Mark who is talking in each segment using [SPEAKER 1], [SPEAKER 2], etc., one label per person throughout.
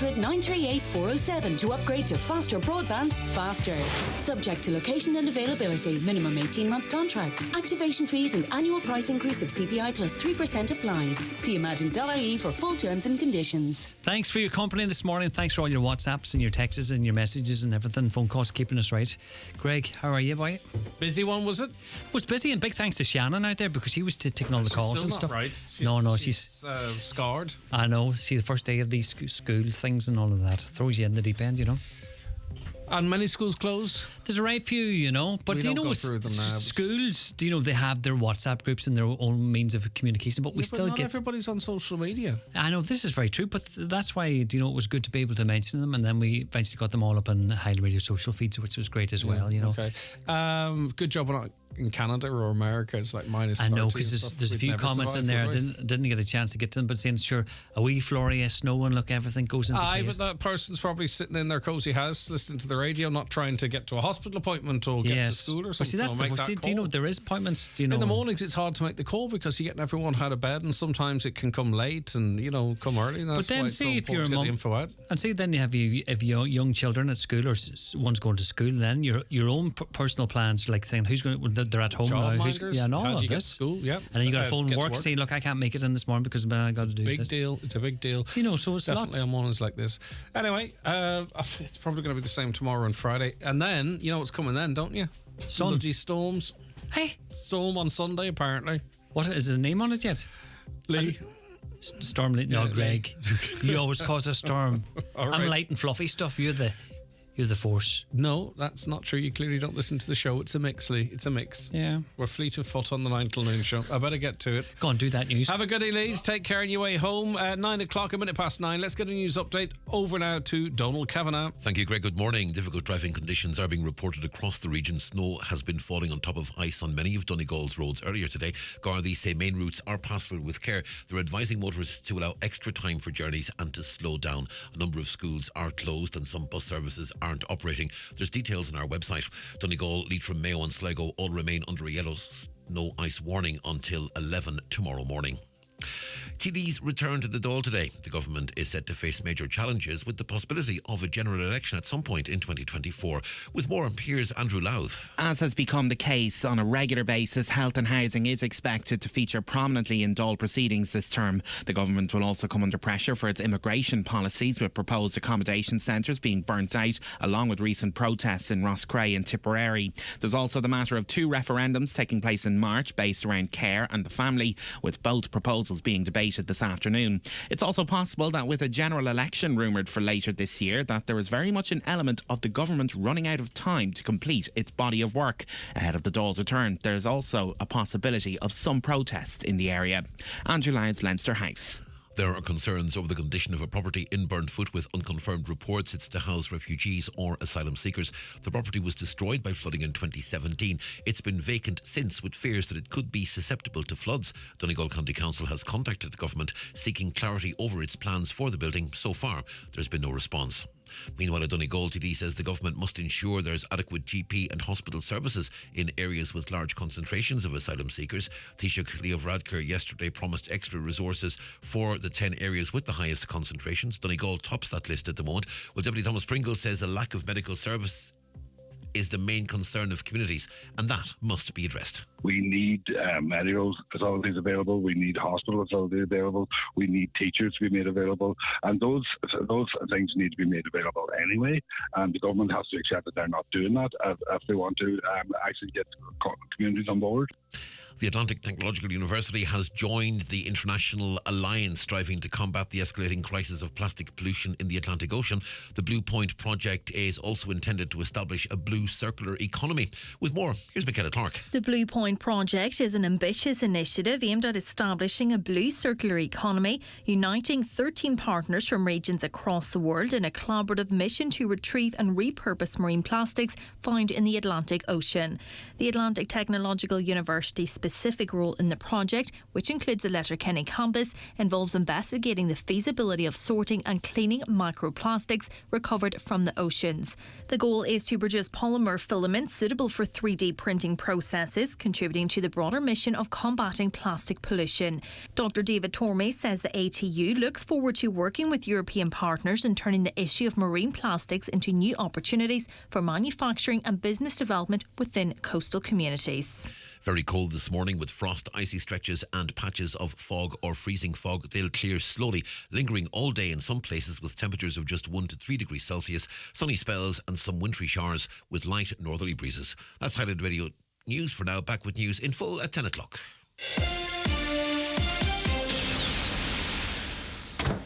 [SPEAKER 1] 0800 938 407 to upgrade to faster broadband faster. Subject to location and availability. Minimum 18-month contract. Activation fees and annual price increase of CPI plus 3% applies. See imagine.ie for full terms and conditions.
[SPEAKER 2] Thanks for your company this morning. Thanks for all your WhatsApps and your texts and your messages and everything. Phone calls keeping us right. Greg, how are you, boy?
[SPEAKER 3] Busy one, was it?
[SPEAKER 2] Was busy, and big thanks to Shannon out there because she was taking all the calls and stuff.
[SPEAKER 3] Right.
[SPEAKER 2] She's
[SPEAKER 3] scarred.
[SPEAKER 2] I know. See, the first day of these school things and all of that throws you in the deep end, you know.
[SPEAKER 3] And many schools closed?
[SPEAKER 2] There's a right few, you know. But do you know, with schools, do you know, they have their WhatsApp groups and their own means of communication, but we still
[SPEAKER 3] not everybody's on social media.
[SPEAKER 2] I know, this is very true, but that's why, do you know, it was good to be able to mention them, and then we eventually got them all up on Highland Radio social feeds, which was great as well, you know.
[SPEAKER 3] Okay. Good job on in Canada or America. It's like minus 30.
[SPEAKER 2] I know, because there's a few comments in there. I didn't get a chance to get to them, but saying, sure, a wee flurry of snow and look, everything goes into place.
[SPEAKER 3] But that person's probably sitting in their cosy house listening to the radio, not trying to get to a hospital appointment or get to school or something.
[SPEAKER 2] Do you know, there is appointments, do you know?
[SPEAKER 3] In the mornings it's hard to make the call because you're getting everyone out of bed, and sometimes it can come late and, you know, come early. And that's
[SPEAKER 2] but then
[SPEAKER 3] why it's so
[SPEAKER 2] if you're a
[SPEAKER 3] mum,
[SPEAKER 2] and see, then you have if you young children at school, or one's going to school, then your own personal plans, like saying who's going, they're at home now, and all of this.
[SPEAKER 3] School, yeah.
[SPEAKER 2] And then you got to phone work saying, look, I can't make it in this morning because I got to do this.
[SPEAKER 3] It's a big deal.
[SPEAKER 2] You know, so it's
[SPEAKER 3] definitely on mornings like this. Anyway, it's probably going to be the same tomorrow and Friday, and then you know what's coming then, don't you? Bloody storms.
[SPEAKER 2] Hey,
[SPEAKER 3] storm on Sunday apparently.
[SPEAKER 2] What is his name on it yet?
[SPEAKER 3] Lee.
[SPEAKER 2] Storm Lee. No, Greg. You always cause a storm.
[SPEAKER 3] All
[SPEAKER 2] I'm
[SPEAKER 3] right.
[SPEAKER 2] light and fluffy stuff. You're the force.
[SPEAKER 3] No, that's not true. You clearly don't listen to the show. It's a mix, Lee. It's a mix.
[SPEAKER 2] Yeah.
[SPEAKER 3] We're fleet of foot on the 9 till noon show. I better get to it.
[SPEAKER 2] Go on, do that news.
[SPEAKER 3] Have a goodie, Lee. Take care on your way home. 9 o'clock, a minute past 9. Let's get a news update. Over now to Donald Kavanagh.
[SPEAKER 4] Thank you, Greg. Good morning. Difficult driving conditions are being reported across the region. Snow has been falling on top of ice on many of Donegal's roads earlier today. Gardaí say main routes are passable with care. They're advising motorists to allow extra time for journeys and to slow down. A number of schools are closed and some bus services aren't operating. There's details on our website. Donegal, Leitrim, Mayo and Sligo all remain under a yellow snow ice warning until 11 tomorrow morning. TDs return to the Dáil today. The government is set to face major challenges with the possibility of a general election at some point in 2024. With more, here's Andrew Louth.
[SPEAKER 5] As has become the case on a regular basis, health and housing is expected to feature prominently in Dáil proceedings this term. The government will also come under pressure for its immigration policies, with proposed accommodation centres being burnt out, along with recent protests in Roscrea and Tipperary. There's also the matter of 2 referendums taking place in March based around care and the family, with both proposals being debated this afternoon. It's also possible that with a general election rumoured for later this year, that there is very much an element of the government running out of time to complete its body of work. Ahead of the Dáil's return, there is also a possibility of some protests in the area. Andrew Lyons, Leinster House.
[SPEAKER 4] There are concerns over the condition of a property in Burnfoot, with unconfirmed reports it's to house refugees or asylum seekers. The property was destroyed by flooding in 2017. It's been vacant since, with fears that it could be susceptible to floods. Donegal County Council has contacted the government seeking clarity over its plans for the building. So far, there's been no response. Meanwhile, a Donegal TD says the government must ensure there's adequate GP and hospital services in areas with large concentrations of asylum seekers. Taoiseach Leo Varadkar yesterday promised extra resources for the 10 areas with the highest concentrations. Donegal tops that list at the moment. Well, Deputy Thomas Pringle says a lack of medical service is the main concern of communities, and that must be addressed.
[SPEAKER 6] We need medical facilities available. We need hospital facilities available. We need teachers to be made available, and those things need to be made available anyway. And the government has to accept that they're not doing that if they want to actually get communities on board.
[SPEAKER 4] The Atlantic Technological University has joined the international alliance striving to combat the escalating crisis of plastic pollution in the Atlantic Ocean. The Blue Point project is also intended to establish a blue circular economy. With more, here's Michaela Clark.
[SPEAKER 7] The Blue Point project is an ambitious initiative aimed at establishing a blue circular economy, uniting 13 partners from regions across the world in a collaborative mission to retrieve and repurpose marine plastics found in the Atlantic Ocean. The Atlantic Technological University university-specific role in the project, which includes the Letterkenny campus, involves investigating the feasibility of sorting and cleaning microplastics recovered from the oceans. The goal is to produce polymer filaments suitable for 3D printing processes, contributing to the broader mission of combating plastic pollution. Dr. David Tormey says the ATU looks forward to working with European partners in turning the issue of marine plastics into new opportunities for manufacturing and business development within coastal communities.
[SPEAKER 4] Very cold this morning with frost, icy stretches and patches of fog or freezing fog. They'll clear slowly, lingering all day in some places with temperatures of just 1 to 3 degrees Celsius, sunny spells and some wintry showers with light northerly breezes. That's Highland Radio News for now. Back with news in full at 10 o'clock.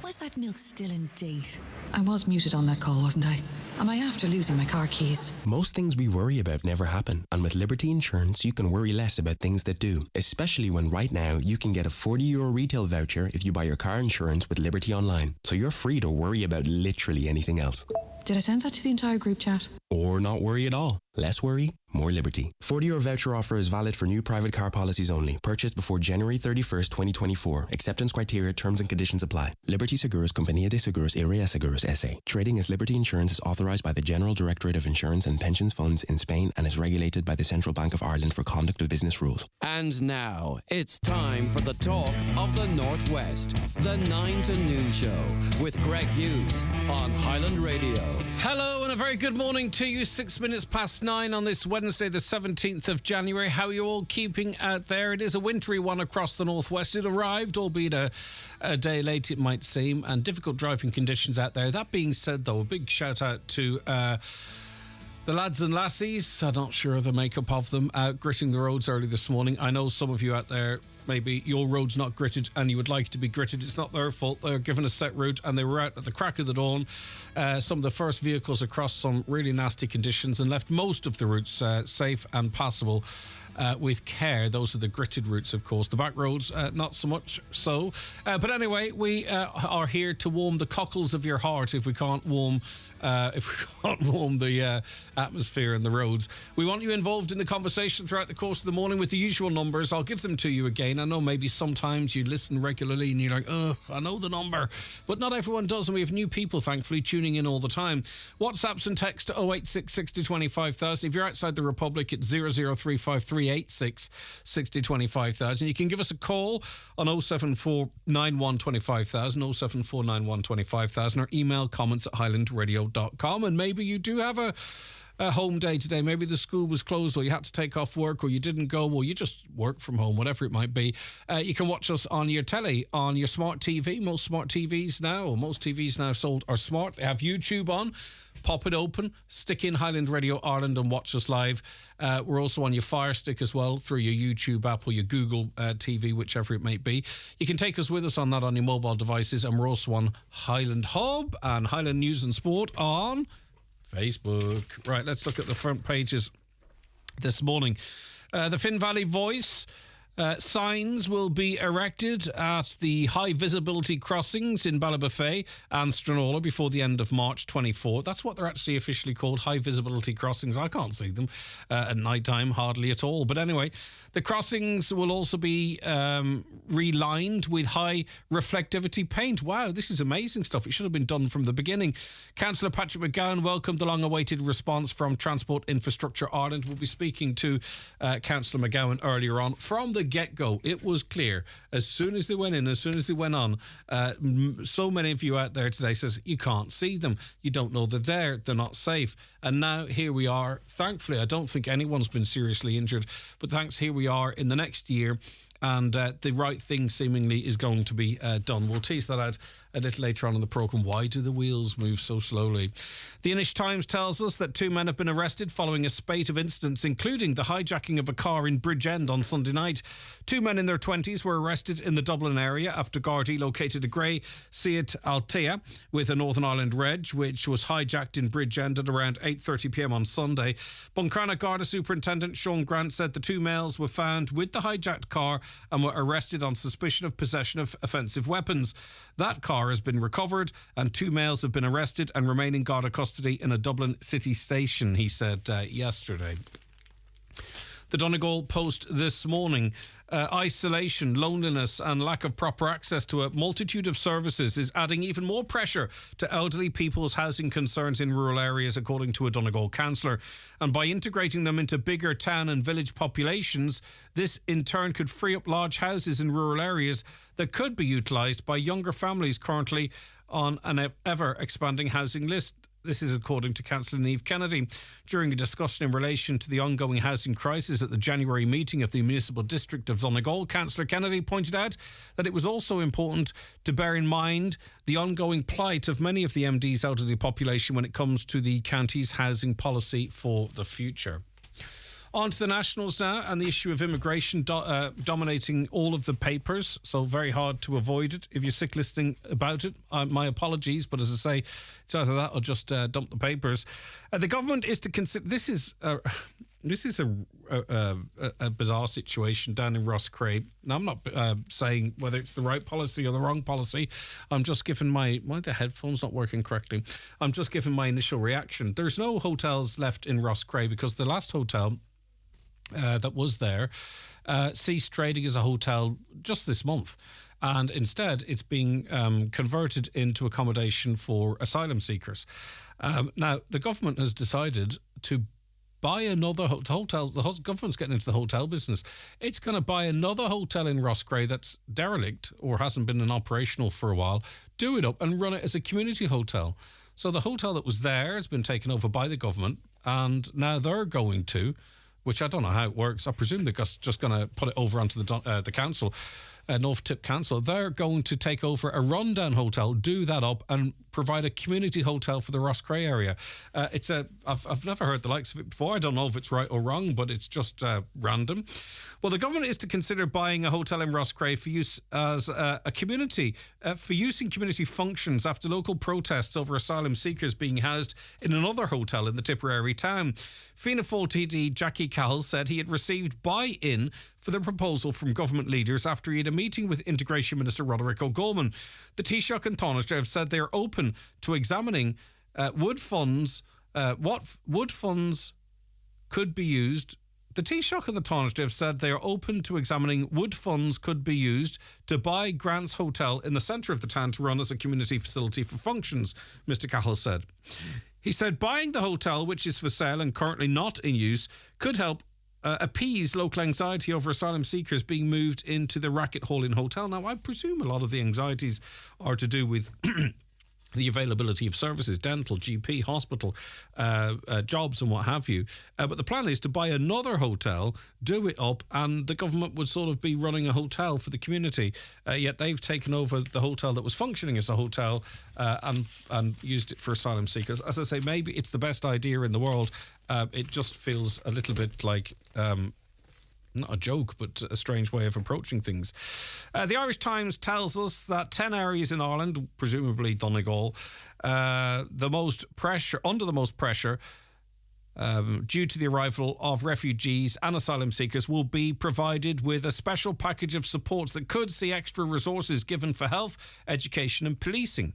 [SPEAKER 8] Was that milk still in date? I was muted on that call, wasn't I? Am I after losing my car keys?
[SPEAKER 9] Most things we worry about never happen, and with Liberty Insurance you can worry less about things that do, especially when right now you can get a €40 retail voucher if you buy your car insurance with Liberty Online, so you're free to worry about literally anything else.
[SPEAKER 8] Did I send that to the entire group chat?
[SPEAKER 9] Or not worry at all. Less worry, more Liberty. €40 voucher offer is valid for new private car policies only. Purchased before January 31st, 2024. Acceptance criteria, terms and conditions apply. Liberty Seguros Compañía de Seguros y Reaseguros S.A. Trading as Liberty Insurance is authorised by the General Directorate of Insurance and Pensions Funds in Spain and is regulated by the Central Bank of Ireland for conduct of business rules.
[SPEAKER 10] And now, it's time for the talk of the Northwest. The 9 to Noon Show with Greg Hughes on Highland Radio.
[SPEAKER 3] Hello and a very good morning to you. 6 minutes past 9 on this Wednesday, the 17th of January. How are you all keeping out there? It is a wintry one across the Northwest. It arrived, albeit a day late, it might seem, and difficult driving conditions out there. That being said, though, a big shout out to the lads and lassies, I'm not sure of the makeup of them, out gritting the roads early this morning. I know some of you out there, maybe your road's not gritted and you would like to be gritted. It's not their fault. They're given a set route and they were out at the crack of the dawn. Some of the first vehicles across some really nasty conditions and left most of the routes safe and passable. With care. Those are the gritted routes, of course. The back roads, not so much so. But anyway, we are here to warm the cockles of your heart if we can't warm the atmosphere and the roads. We want you involved in the conversation throughout the course of the morning with the usual numbers. I'll give them to you again. I know maybe sometimes you listen regularly and you're like, oh, I know the number. But not everyone does, and we have new people, thankfully, tuning in all the time. WhatsApps and text to 086 60 25,000. If you're outside the Republic, it's 00353 86 60 25,000. You can give us a call on 074 91 25,000, 074 91 25,000, or email comments at highlandradio.com. And maybe you do have a home day today. Maybe the school was closed, or you had to take off work, or you didn't go, or you just work from home, whatever it might be. You can watch us on your telly, on your smart TV. Most smart TVs now, or most TVs now sold are smart. They have YouTube on. Pop it open, stick in Highland Radio Ireland and watch us live. We're also on your Fire Stick as well through your YouTube app or your Google TV, whichever it may be. You can take us with us on that on your mobile devices, and we're also on Highland Hub and Highland News and Sport on Facebook. Right, let's look at the front pages this morning. The Finn Valley Voice. Signs will be erected at the high visibility crossings in Ballybofey and Stranora before the end of March 24. That's what they're actually officially called, high visibility crossings. I can't see them at night time, hardly at all. But anyway, the crossings will also be relined with high reflectivity paint. Wow, this is amazing stuff. It should have been done from the beginning. Councillor Patrick McGowan welcomed the long-awaited response from Transport Infrastructure Ireland. We'll be speaking to Councillor McGowan earlier on. From the get-go, it was clear as soon as they went in, as soon as they went on, so many of you out there today says you can't see them, you don't know they're there, they're not safe. And now here we are. Thankfully, I don't think anyone's been seriously injured, but thanks, here we are in the next year, and the right thing seemingly is going to be done. We'll tease that out a little later on in the programme. Why do the wheels move so slowly? The Inish Times tells us that 2 men have been arrested following a spate of incidents, including the hijacking of a car in Bridgend on Sunday night. 2 men in their 20s were arrested in the Dublin area after Gardaí located a grey Seat Altea with a Northern Ireland reg, which was hijacked in Bridgend at around 8:30pm on Sunday. Buncrana Garda Superintendent Sean Grant said the 2 males were found with the hijacked car and were arrested on suspicion of possession of offensive weapons. That car has been recovered and 2 males have been arrested and remain in Garda custody in a Dublin city station, he said yesterday. The Donegal Post this morning. Isolation, loneliness and lack of proper access to a multitude of services is adding even more pressure to elderly people's housing concerns in rural areas, according to a Donegal councillor. And by integrating them into bigger town and village populations, this in turn could free up large houses in rural areas that could be utilised by younger families currently on an ever-expanding housing list. This is according to Councillor Niamh Kennedy. During a discussion in relation to the ongoing housing crisis at the January meeting of the Municipal District of Donegal, Councillor Kennedy pointed out that it was also important to bear in mind the ongoing plight of many of the MD's elderly population when it comes to the county's housing policy for the future. On to the Nationals now, and the issue of immigration dominating all of the papers, so very hard to avoid it. If you're sick listening about it, my apologies, but as I say, it's either that or just dump the papers. The government is to consider... This is a bizarre situation down in Rosscray. Now, I'm not saying whether it's the right policy or the wrong policy. I'm just giving why the headphones not working correctly? I'm just giving my initial reaction. There's no hotels left in Rosscray because the last hotel... that was there, ceased trading as a hotel just this month. And instead, it's being converted into accommodation for asylum seekers. Now, the government has decided to buy another hotel. The government's getting into the hotel business. It's going to buy another hotel in Rosscray that's derelict or hasn't been in operational for a while, do it up and run it as a community hotel. So the hotel that was there has been taken over by the government, and now they're going to... which I don't know how it works. I presume they're just going to put it over onto the council, North Tip Council. They're going to take over a rundown hotel, do that up, and provide a community hotel for the Rosscray area. I've never heard the likes of it before. I don't know if it's right or wrong, but it's just random. Well, the government is to consider buying a hotel in Rosscray for use as a community, for use in community functions after local protests over asylum seekers being housed in another hotel in the Tipperary town. Fianna Fáil TD Jackie Cahill said he had received buy-in for the proposal from government leaders after he had a meeting with Integration Minister Roderick O'Gorman. The Taoiseach and Taoiseach have said they are open to examining what funds could be used. The Taoiseach and the Taoiseach have said they are open to examining would funds could be used to buy Grant's Hotel in the centre of the town to run as a community facility for functions, Mr Cahill said. He said buying the hotel, which is for sale and currently not in use, could help appease local anxiety over asylum seekers being moved into the Racket Hall Inn Hotel. Now, I presume a lot of the anxieties are to do with the availability of services, dental, GP, hospital, jobs and what have you. But the plan is to buy another hotel, do it up, and the government would sort of be running a hotel for the community. Yet they've taken over the hotel that was functioning as a hotel and used it for asylum seekers. As I say, maybe it's the best idea in the world. It just feels a little bit like... not a joke, but a strange way of approaching things. The Irish Times tells us that 10 areas in Ireland, presumably Donegal, under the most pressure due to the arrival of refugees and asylum seekers, will be provided with a special package of supports that could see extra resources given for health, education and policing.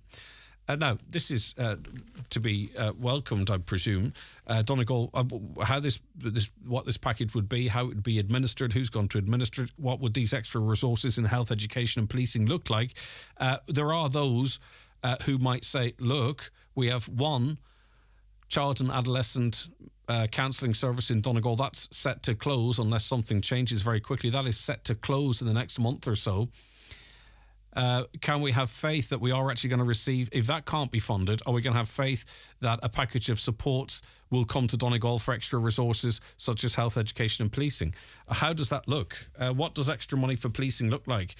[SPEAKER 3] Now, this is to be welcomed, I presume. Donegal, what this package would be, how it would be administered, who's going to administer it, what would these extra resources in health, education and policing look like? There are those who might say, look, we have one child and adolescent counselling service in Donegal that's set to close unless something changes very quickly. That is set to close in the next month or so. Can we have faith that we are actually going to receive, if that can't be funded, are we going to have faith that a package of supports will come to Donegal for extra resources such as health, education and policing? How does that look? What does extra money for policing look like?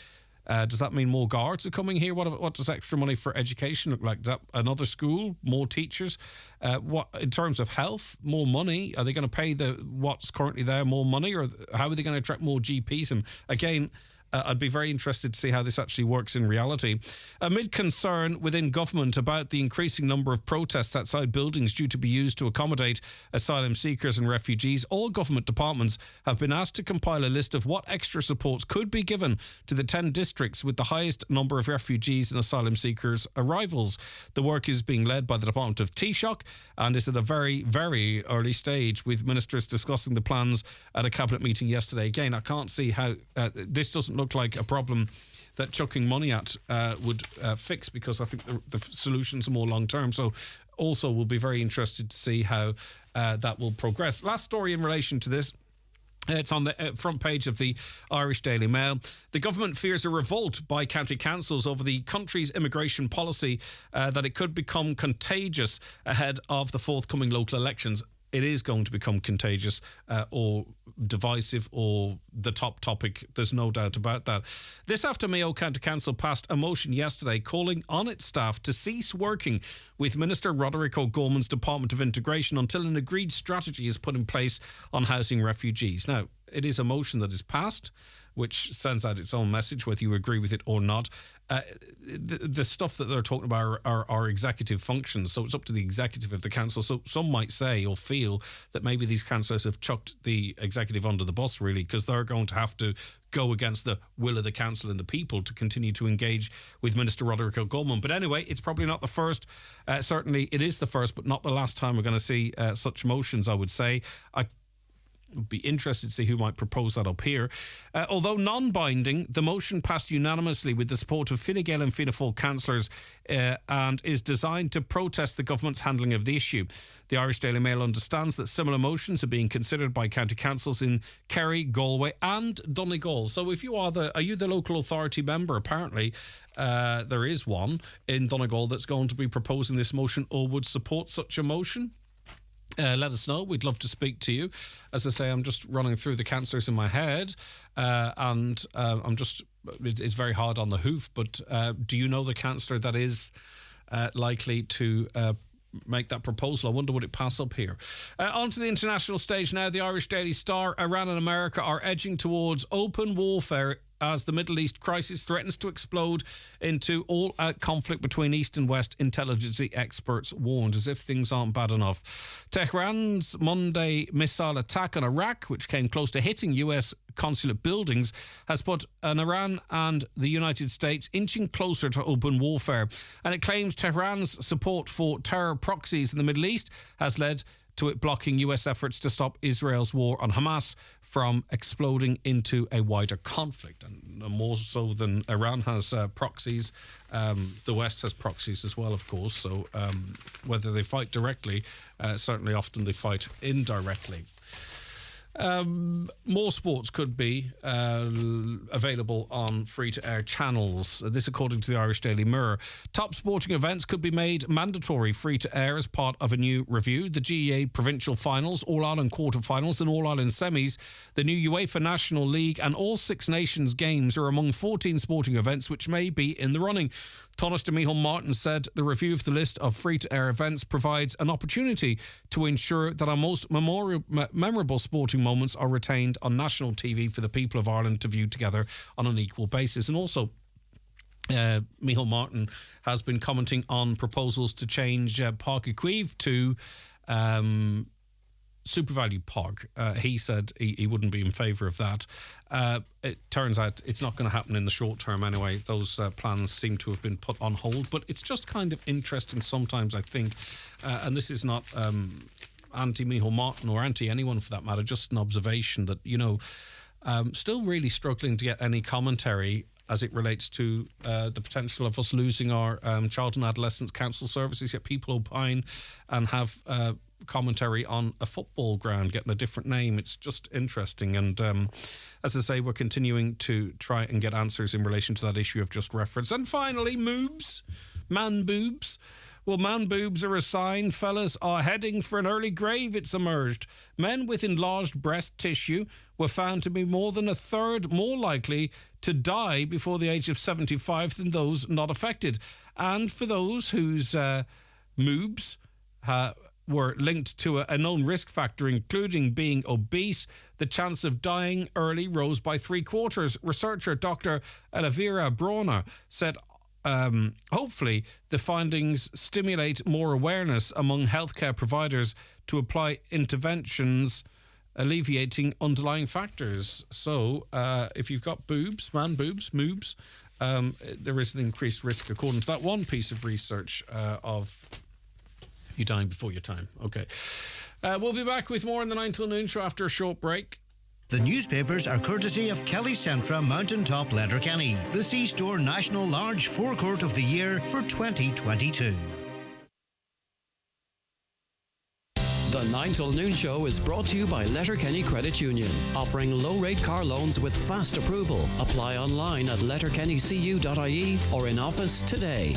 [SPEAKER 3] Does that mean more guards are coming here? What does extra money for education look like? Is that another school, more teachers? What in terms of health, more money? Are they going to pay what's currently there more money, or how are they going to attract more GPs? And again, I'd be very interested to see how this actually works in reality. Amid concern within government about the increasing number of protests outside buildings due to be used to accommodate asylum seekers and refugees, all government departments have been asked to compile a list of what extra supports could be given to the 10 districts with the highest number of refugees and asylum seekers arrivals. The work is being led by the Department of Taoiseach and is at a very, very early stage, with ministers discussing the plans at a cabinet meeting yesterday. Again, I can't see how this doesn't look like a problem that chucking money at would fix, because I think the solutions are more long term. So also we'll be very interested to see how that will progress. Last story in relation to this. It's on the front page of the Irish Daily Mail. The government fears a revolt by county councils over the country's immigration policy, that it could become contagious ahead of the forthcoming local elections. It is going to become contagious or divisive or the top topic. There's no doubt about that. This after Mayo County Council passed a motion yesterday calling on its staff to cease working with Minister Roderick O'Gorman's Department of Integration until an agreed strategy is put in place on housing refugees. Now, it is a motion that is passed, which sends out its own message, whether you agree with it or not. The stuff that they're talking about are executive functions, so it's up to the executive of the council. So some might say or feel that maybe these councillors have chucked the executive under the bus, really, because they're going to have to go against the will of the council and the people to continue to engage with Minister Roderick O'Gorman. But anyway, it's probably not the first. Certainly it is the first, but not the last time we're going to see such motions, I would say. I would be interested to see who might propose that up here. Although non-binding, the motion passed unanimously with the support of Fine Gael and Fianna Fáil councillors and is designed to protest the government's handling of the issue. The Irish Daily Mail understands that similar motions are being considered by county councils in Kerry, Galway and Donegal. So if you are you the local authority member? Apparently there is one in Donegal that's going to be proposing this motion or would support such a motion. Let us know. We'd love to speak to you. As I say, I'm just running through the councillors in my head, and I'm just, it's very hard on the hoof, but do you know the councillor that is likely to make that proposal? I wonder would it pass up here. On to the international stage now. The Irish Daily Star. Iran and America are edging towards open warfare as the Middle East crisis threatens to explode into all-out conflict between East and West, intelligence experts warned, as if things aren't bad enough. Tehran's Monday missile attack on Iraq, which came close to hitting US consulate buildings, has put Iran and the United States inching closer to open warfare. And it claims Tehran's support for terror proxies in the Middle East has led to it blocking US efforts to stop Israel's war on Hamas from exploding into a wider conflict. And more so than Iran has proxies, the West has proxies as well, of course. So whether they fight directly, certainly often they fight indirectly. More sports could be available on free-to-air channels. This according to the Irish Daily Mirror. Top sporting events could be made mandatory free-to-air as part of a new review. The GEA Provincial Finals, All-Ireland Quarter-Finals and All-Ireland Semis, the new UEFA National League and all Six Nations games are among 14 sporting events which may be in the running. Thomas de Micheál Martin said the review of the list of free-to-air events provides an opportunity to ensure that our most memorable sporting moments are retained on national TV for the people of Ireland to view together on an equal basis. And also, Micheál Martin has been commenting on proposals to change Páirc Uí Chaoimh to SuperValu Páirc. He said he wouldn't be in favour of that. It turns out it's not going to happen in the short term anyway. Those plans seem to have been put on hold. But it's just kind of interesting sometimes, I think, and this is not anti-Micheál Martin or anti-anyone for that matter, just an observation that, you know, still really struggling to get any commentary as it relates to the potential of us losing our child and adolescent council services, yet people opine and have commentary on a football ground getting a different name. It's just interesting. And as I say, we're continuing to try and get answers in relation to that issue I've just referenced. And finally, moobs, man boobs. Well, man boobs are a sign fellas are heading for an early grave, it's emerged. Men with enlarged breast tissue were found to be more than a third more likely to die before the age of 75 than those not affected. And for those whose moobs were linked to a known risk factor, including being obese. The chance of dying early rose by 3/4. Researcher Dr. Elvira Brona said, hopefully the findings stimulate more awareness among healthcare providers to apply interventions alleviating underlying factors. So if you've got boobs, man boobs, moobs, there is an increased risk, according to that one piece of research, of you dying before your time. Okay. We'll be back with more in the 9 till noon show after a short break.
[SPEAKER 11] The newspapers are courtesy of Kelly Centra Mountaintop Letterkenny, the C-Store National Large Forecourt of the Year for 2022.
[SPEAKER 10] The 9 till noon show is brought to you by Letterkenny Credit Union, offering low-rate car loans with fast approval. Apply online at letterkennycu.ie or in office today.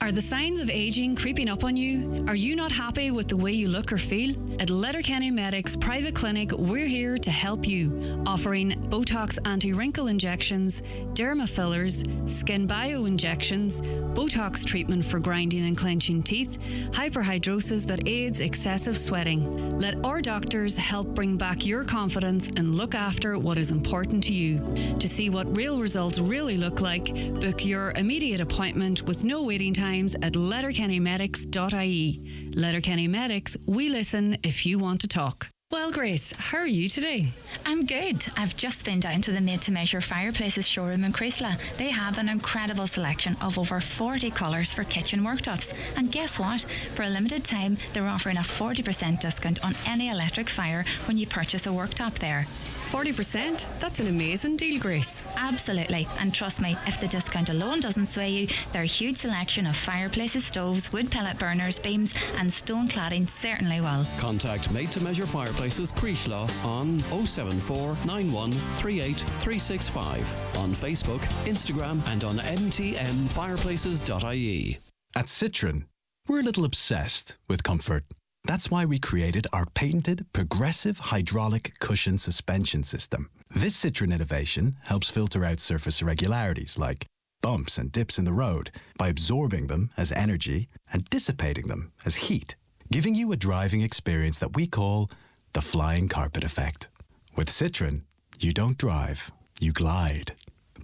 [SPEAKER 12] Are the signs of aging creeping up on you? Are you not happy with the way you look or feel? At Letterkenny Medics Private Clinic, we're here to help you, offering Botox anti-wrinkle injections, derma fillers, skin bio injections, Botox treatment for grinding and clenching teeth, hyperhidrosis that aids excessive sweating. Let our doctors help bring back your confidence and look after what is important to you. To see what real results really look like, book your immediate appointment with no waiting time at letterkennymedics.ie. Letterkenny Medics, we listen if you want to talk. Well, Grace, how are you today?
[SPEAKER 13] I'm good. I've just been down to the Made to Measure Fireplaces showroom in Creasla. They have an incredible selection of over 40 colours for kitchen worktops. And guess what? For a limited time, they're offering a 40% discount on any electric fire when you purchase a worktop there.
[SPEAKER 12] 40%? That's an amazing deal, Grace.
[SPEAKER 13] Absolutely. And trust me, if the discount alone doesn't sway you, their huge selection of fireplaces, stoves, wood pellet burners, beams and stone cladding certainly will.
[SPEAKER 10] Contact Made to Measure Fireplaces Creasla on 074 91 38 365, on Facebook, Instagram and on mtmfireplaces.ie.
[SPEAKER 14] At Citroën, we're a little obsessed with comfort. That's why we created our patented progressive hydraulic cushion suspension system. This Citroën innovation helps filter out surface irregularities like bumps and dips in the road by absorbing them as energy and dissipating them as heat, giving you a driving experience that we call the flying carpet effect. With Citroën, you don't drive, you glide.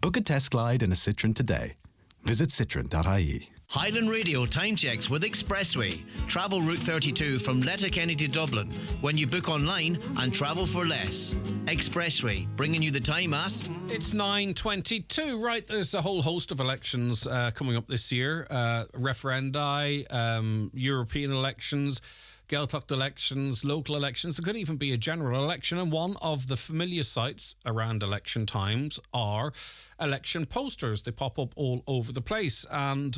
[SPEAKER 14] Book a test glide in a Citroën today. Visit citroen.ie.
[SPEAKER 11] Highland Radio time checks with Expressway. Travel Route 32 from Letterkenny to Dublin when you book online and travel for less. Expressway, bringing you the time at...
[SPEAKER 3] It's 9:22. Right, there's a whole host of elections coming up this year. Referendi, European elections, Gaeltacht elections, local elections. There could even be a general election. And one of the familiar sights around election times are election posters. They pop up all over the place. And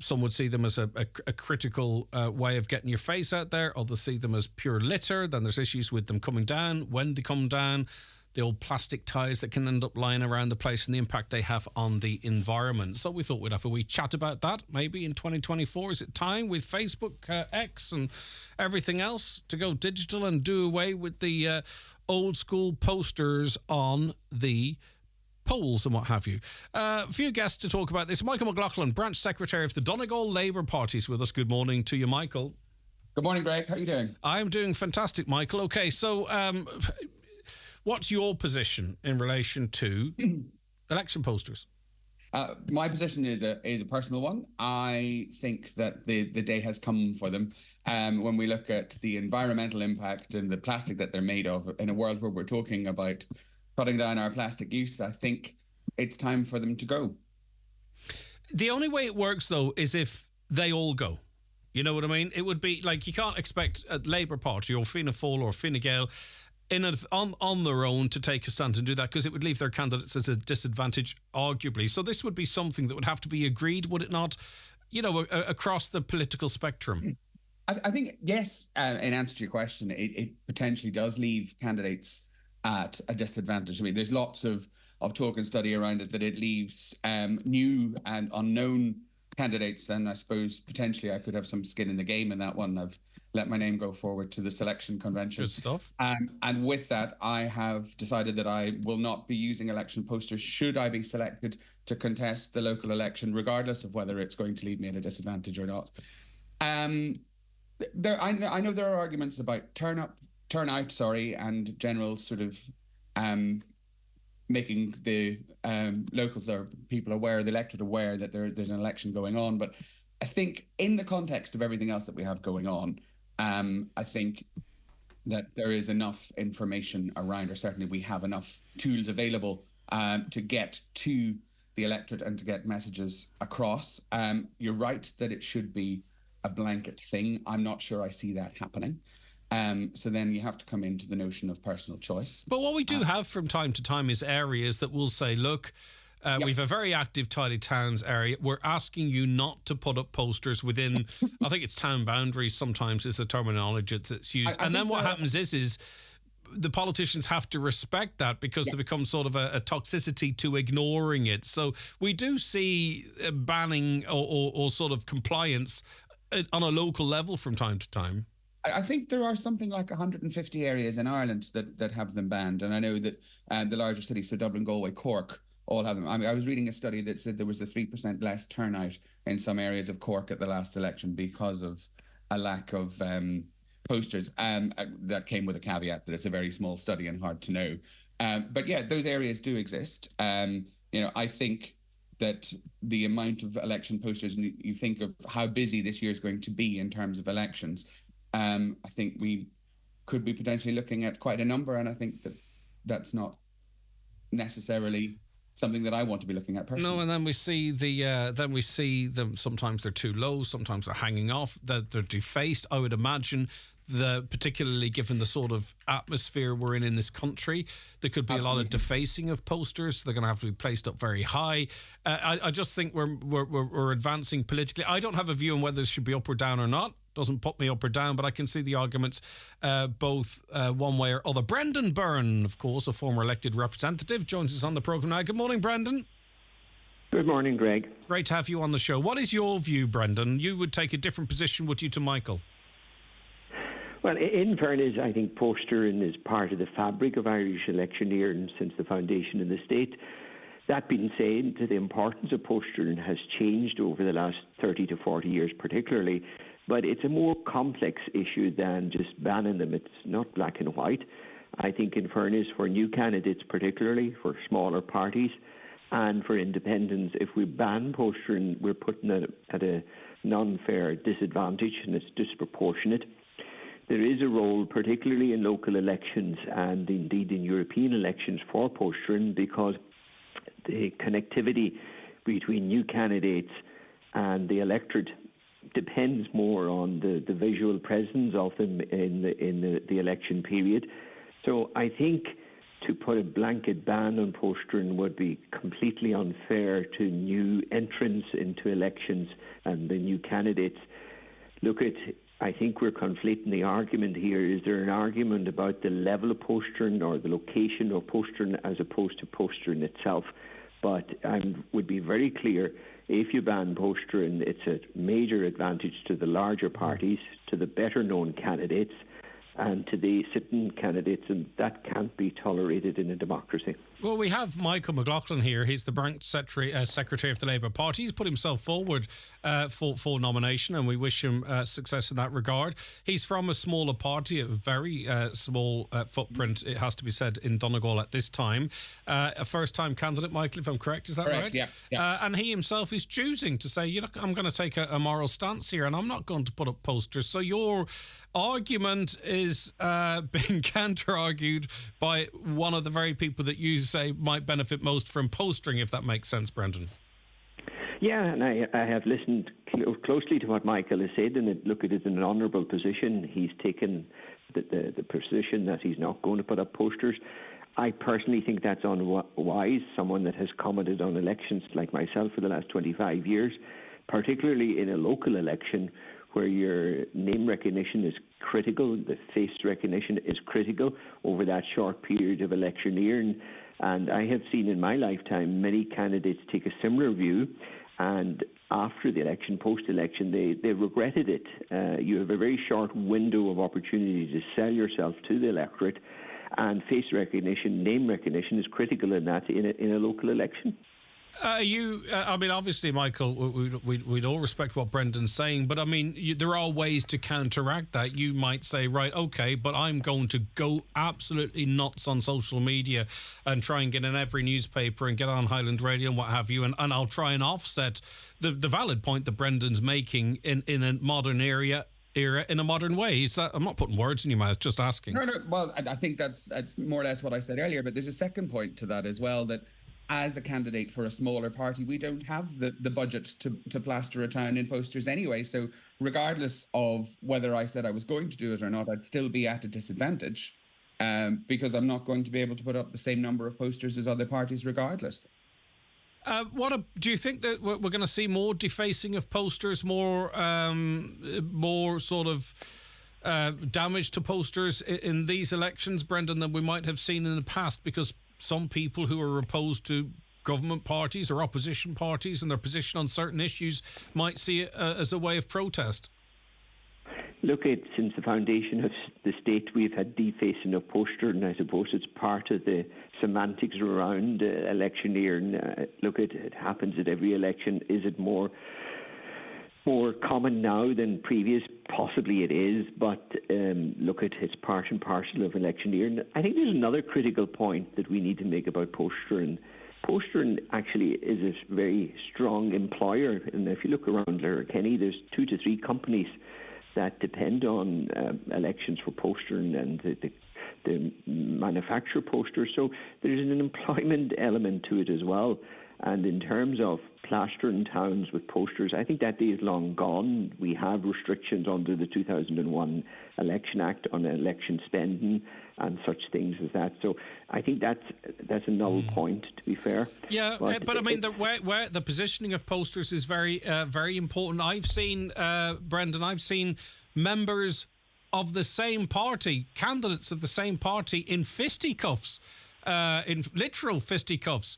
[SPEAKER 3] some would see them as a critical way of getting your face out there. Others see them as pure litter. Then there's issues with them coming down, when they come down, the old plastic ties that can end up lying around the place and the impact they have on the environment. So we thought we'd have a wee chat about that maybe in 2024. Is it time with Facebook, X and everything else to go digital and do away with the old school posters on the polls and what have you? A few guests to talk about this. Michael McLaughlin, Branch Secretary of the Donegal Labour Party, is with us. Good morning to you, Michael.
[SPEAKER 15] Good morning, Greg. How are you doing?
[SPEAKER 3] I'm doing fantastic, Michael. Okay, so what's your position in relation to election posters?
[SPEAKER 15] My position is a personal one. I think that the day has come for them. When we look at the environmental impact and the plastic that they're made of in a world where we're talking about cutting down our plastic use, I think it's time for them to go.
[SPEAKER 3] The only way it works, though, is if they all go. You know what I mean? It would be like, you can't expect a Labour Party or Fianna Fáil or Fine Gael on their own to take a stand and do that, because it would leave their candidates at a disadvantage, arguably. So this would be something that would have to be agreed, would it not? You know, across the political spectrum.
[SPEAKER 15] I think, yes, in answer to your question, it potentially does leave candidates at a disadvantage. I mean, there's lots of talk and study around it that it leaves new and unknown candidates, and I suppose potentially I could have some skin in the game in that one. I've let my name go forward to the selection convention.
[SPEAKER 3] Good stuff.
[SPEAKER 15] And with that, I have decided that I will not be using election posters should I be selected to contest the local election, regardless of whether it's going to leave me at a disadvantage or not. I know there are arguments about turnout, and general sort of making the locals or people aware, the electorate aware that there's an election going on. But I think in the context of everything else that we have going on, I think that there is enough information around, or certainly we have enough tools available to get to the electorate and to get messages across. You're right that it should be a blanket thing. I'm not sure I see that happening. So then you have to come into the notion of personal choice.
[SPEAKER 3] But what we do have from time to time is areas that will say, look, we've a very active Tidy Towns area. We're asking you not to put up posters within, I think it's town boundaries sometimes is the terminology that's used. And then what happens is the politicians have to respect that because there becomes sort of a toxicity to ignoring it. So we do see banning or sort of compliance on a local level from time to time.
[SPEAKER 15] I think there are something like 150 areas in Ireland that have them banned. And I know that the larger cities, so Dublin, Galway, Cork, all have them. I mean, I was reading a study that said there was a 3% less turnout in some areas of Cork at the last election because of a lack of posters. That came with a caveat that it's a very small study and hard to know. But yeah, those areas do exist. I think that the amount of election posters, and you think of how busy this year is going to be in terms of elections, I think we could be potentially looking at quite a number, and I think that that's not necessarily something that I want to be looking at personally.
[SPEAKER 3] No, and then we see them. Sometimes they're too low, sometimes they're hanging off, they're defaced. I would imagine particularly given the sort of atmosphere we're in this country, there could be a lot of defacing of posters. They're going to have to be placed up very high. I just think we're advancing politically. I don't have a view on whether this should be up or down or not. Doesn't put me up or down, but I can see the arguments both one way or other. Brendan Byrne, of course, a former elected representative, joins us on the programme now. Good morning, Brendan.
[SPEAKER 16] Good morning, Greg.
[SPEAKER 3] Great to have you on the show. What is your view, Brendan? You would take a different position, would you, to Michael?
[SPEAKER 16] Well, in fairness, I think postering is part of the fabric of Irish electioneering since the foundation of the state. That being said, the importance of postering has changed over the last 30 to 40 years particularly, but it's a more complex issue than just banning them. It's not black and white. I think in fairness, for new candidates particularly, for smaller parties and for independents, if we ban postering, we're putting it at a non-fair disadvantage and it's disproportionate. There is a role, particularly in local elections and indeed in European elections, for postering because the connectivity between new candidates and the electorate depends more on the visual presence of them in the election period. So I think to put a blanket ban on postering would be completely unfair to new entrants into elections and the new candidates. I think we're conflating the argument here. Is there an argument about the level of postering or the location of postering as opposed to postering itself? But I would be very clear, if you ban postering, it's a major advantage to the larger parties, to the better known candidates, and to the sitting candidates, and that can't be tolerated in a democracy.
[SPEAKER 3] Well, we have Michael McLaughlin here. He's the branch secretary of the Labour Party. He's put himself forward for nomination, and we wish him success in that regard. He's from a smaller party, a very small footprint, it has to be said, in Donegal at this time. A first-time candidate, Michael, if I'm correct, is that
[SPEAKER 15] correct,
[SPEAKER 3] right?
[SPEAKER 15] Yeah.
[SPEAKER 3] And he himself is choosing to say, I'm going to take a moral stance here, and I'm not going to put up posters. So your argument is being counter-argued by one of the very people that you say might benefit most from postering, if that makes sense, Brendan.
[SPEAKER 16] Yeah, and I have listened closely to what Michael has said, and it is an honourable position. He's taken the position that he's not going to put up posters. I personally think that's unwise. Someone that has commented on elections like myself for the last 25 years, particularly in a local election where your name recognition is critical, the face recognition is critical over that short period of electioneering. And I have seen in my lifetime many candidates take a similar view, and after the election, post-election, they regretted it. You have a very short window of opportunity to sell yourself to the electorate, and face recognition, name recognition is critical in that in a local election.
[SPEAKER 3] I mean, obviously, Michael, we'd all respect what Brendan's saying, but I mean, there are ways to counteract that. You might say, right, okay, but I'm going to go absolutely nuts on social media and try and get in every newspaper and get on Highland Radio and what have you, and I'll try and offset the valid point that Brendan's making in a modern era in a modern way. I'm not putting words in your mouth, just asking.
[SPEAKER 15] No. Well, I think that's more or less what I said earlier, but there's a second point to that as well, that as a candidate for a smaller party, we don't have the budget to plaster a town in posters anyway. So regardless of whether I said I was going to do it or not, I'd still be at a disadvantage because I'm not going to be able to put up the same number of posters as other parties regardless.
[SPEAKER 3] Do you think that we're going to see more defacing of posters, more sort of damage to posters in these elections, Brendan, than we might have seen in the past? Because some people who are opposed to government parties or opposition parties and their position on certain issues might see it as a way of protest.
[SPEAKER 16] Look, since the foundation of the state, we've had defacing of poster, and I suppose it's part of the semantics around electioneering. Look, it happens at every election. Is it more common now than previous? Possibly it is, but look, it's part and parcel of electioneering. I think there's another critical point that we need to make about postering. Postering actually is a very strong employer, and if you look around Letterkenny, there's 2 to 3 companies that depend on elections for postering and the manufacture posters. So there's an employment element to it as well. And in terms of plastering towns with posters, I think that day is long gone. We have restrictions under the 2001 Election Act on election spending and such things as that. So I think that's a null point, to be fair.
[SPEAKER 3] Yeah, but I mean, where the positioning of posters is very, very important. I've seen, Brendan, members of the same party, candidates of the same party in fisticuffs. In literal fisticuffs,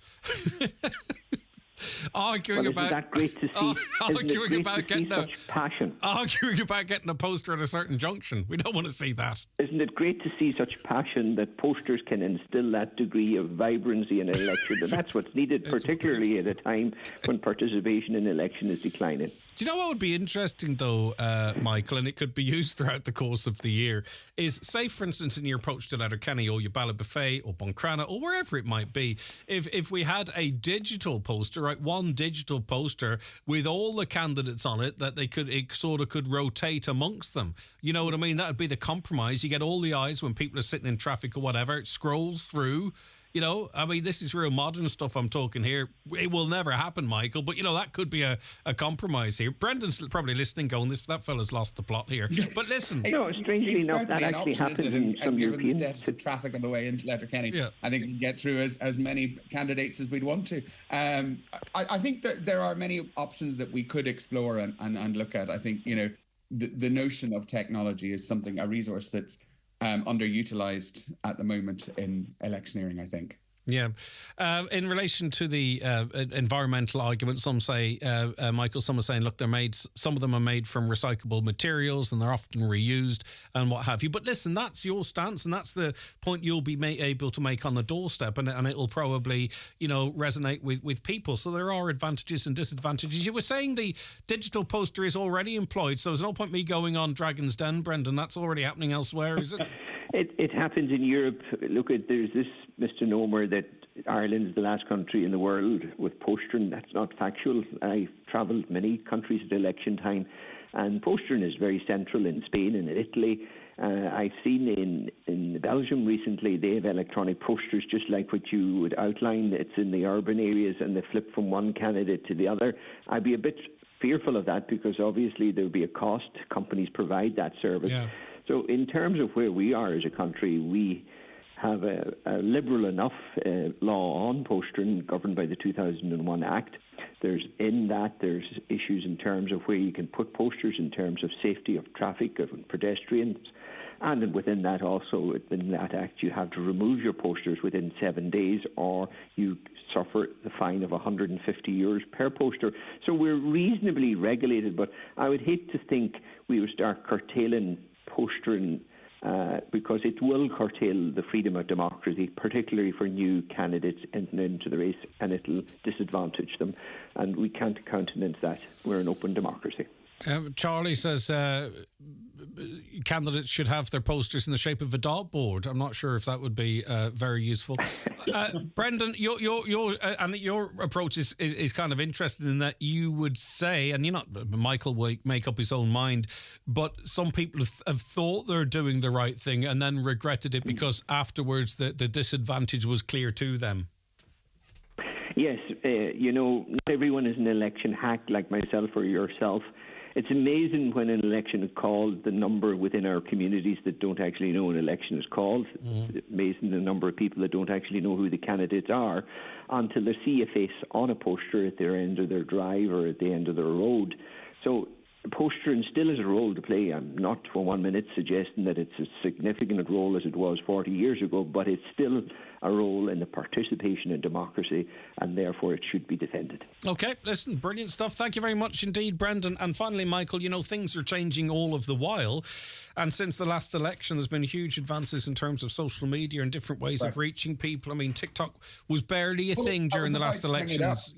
[SPEAKER 3] arguing about.
[SPEAKER 16] Isn't that great to see?
[SPEAKER 3] Arguing about getting
[SPEAKER 16] such passion.
[SPEAKER 3] Arguing about getting a poster at a certain junction. We don't want to see that.
[SPEAKER 16] Isn't it great to see such passion that posters can instill that degree of vibrancy in an election? And that's what's needed, particularly at a time when participation in election is declining.
[SPEAKER 3] Do you know what would be interesting, though, Michael, and it could be used throughout the course of the year, is, say, for instance, in your approach to Letterkenny or your Ballybofey or Buncrana or wherever it might be, if we had a digital poster, right, one digital poster with all the candidates on it, that it sort of could rotate amongst them. You know what I mean? That would be the compromise. You get all the eyes when people are sitting in traffic or whatever. It scrolls through. You know, I mean, this is real modern stuff I'm talking here. It will never happen, Michael, but, you know, that could be a compromise here. Brendan's probably listening going, that fella's lost the plot here. But listen.
[SPEAKER 16] No, strangely enough, that actually happens in some European...
[SPEAKER 15] Given the status of traffic on the way into Letterkenny, I think we can get through as many candidates as we'd want to. I think that there are many options that we could explore and look at. I think, you know, the notion of technology is a resource that's underutilized at the moment in electioneering, I think.
[SPEAKER 3] Yeah. In relation to the environmental argument, some say, Michael, some are saying, look, some of them are made from recyclable materials and they're often reused and what have you. But listen, that's your stance and that's the point you'll be able to make on the doorstep, and it'll probably, you know, resonate with people. So there are advantages and disadvantages. You were saying the digital poster is already employed, so there's no point me going on Dragon's Den, Brendan. That's already happening elsewhere, is it?
[SPEAKER 16] It happens in Europe. Look, there's this misnomer that Ireland's the last country in the world with postering. That's not factual. I've travelled many countries at election time, and postering is very central in Spain and in Italy. I've seen in Belgium recently, they have electronic posters just like what you would outline. It's in the urban areas and they flip from one candidate to the other. I'd be a bit fearful of that because obviously there would be a cost. Companies provide that service. Yeah. So in terms of where we are as a country, we have a liberal enough law on postering governed by the 2001 Act. There's issues in terms of where you can put posters in terms of safety of traffic, of pedestrians. And within that also, in that Act, you have to remove your posters within 7 days or you suffer the fine of €150 per poster. So we're reasonably regulated, but I would hate to think we would start curtailing postering because it will curtail the freedom of democracy, particularly for new candidates entering into the race, and it'll disadvantage them. And we can't countenance that. We're an open democracy.
[SPEAKER 3] Charlie says candidates should have their posters in the shape of a dartboard. I'm not sure if that would be very useful. Brendan, your approach is kind of interesting in that you would say, and Michael will make up his own mind, but some people have thought they're doing the right thing and then regretted it because afterwards the disadvantage was clear to them.
[SPEAKER 16] Yes, not everyone is an election hack like myself or yourself. It's amazing when an election is called, the number within our communities that don't actually know an election is called. It's amazing the number of people that don't actually know who the candidates are until they see a face on a poster at their end of their drive or at the end of their road. So postering still has a role to play. I'm not for 1 minute suggesting that it's a significant role as it was 40 years ago, but it's still a role in the participation in democracy, and therefore it should be defended.
[SPEAKER 3] Okay, listen, brilliant stuff. Thank you very much indeed, Brendan. And finally, Michael, things are changing all of the while. And since the last election, there's been huge advances in terms of social media and different ways of reaching people. I mean, TikTok was barely a thing during the last elections.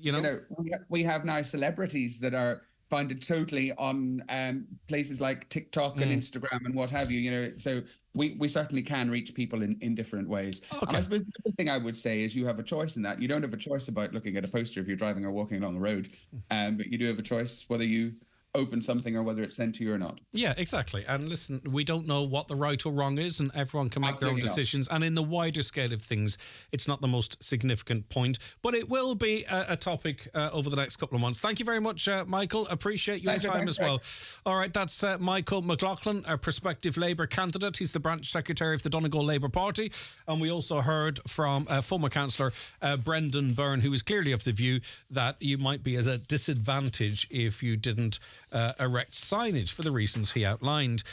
[SPEAKER 15] We have now celebrities that are founded totally on places like TikTok and Instagram and what have you, so we certainly can reach people in different ways. Okay. And I suppose the other thing I would say is you have a choice in that. You don't have a choice about looking at a poster if you're driving or walking along the road, but you do have a choice whether you open something or whether it's sent to you or not.
[SPEAKER 3] Yeah, exactly. And listen, we don't know what the right or wrong is, and everyone can make their own decisions. And in the wider scale of things, it's not the most significant point, but it will be a topic over the next couple of months. Thank you very much, Michael. Appreciate your time as well. All right, that's Michael McLaughlin, a prospective Labour candidate. He's the branch secretary of the Donegal Labour Party. And we also heard from former councillor Brendan Byrne, who is clearly of the view that you might be at a disadvantage if you didn't erect signage for the reasons he outlined.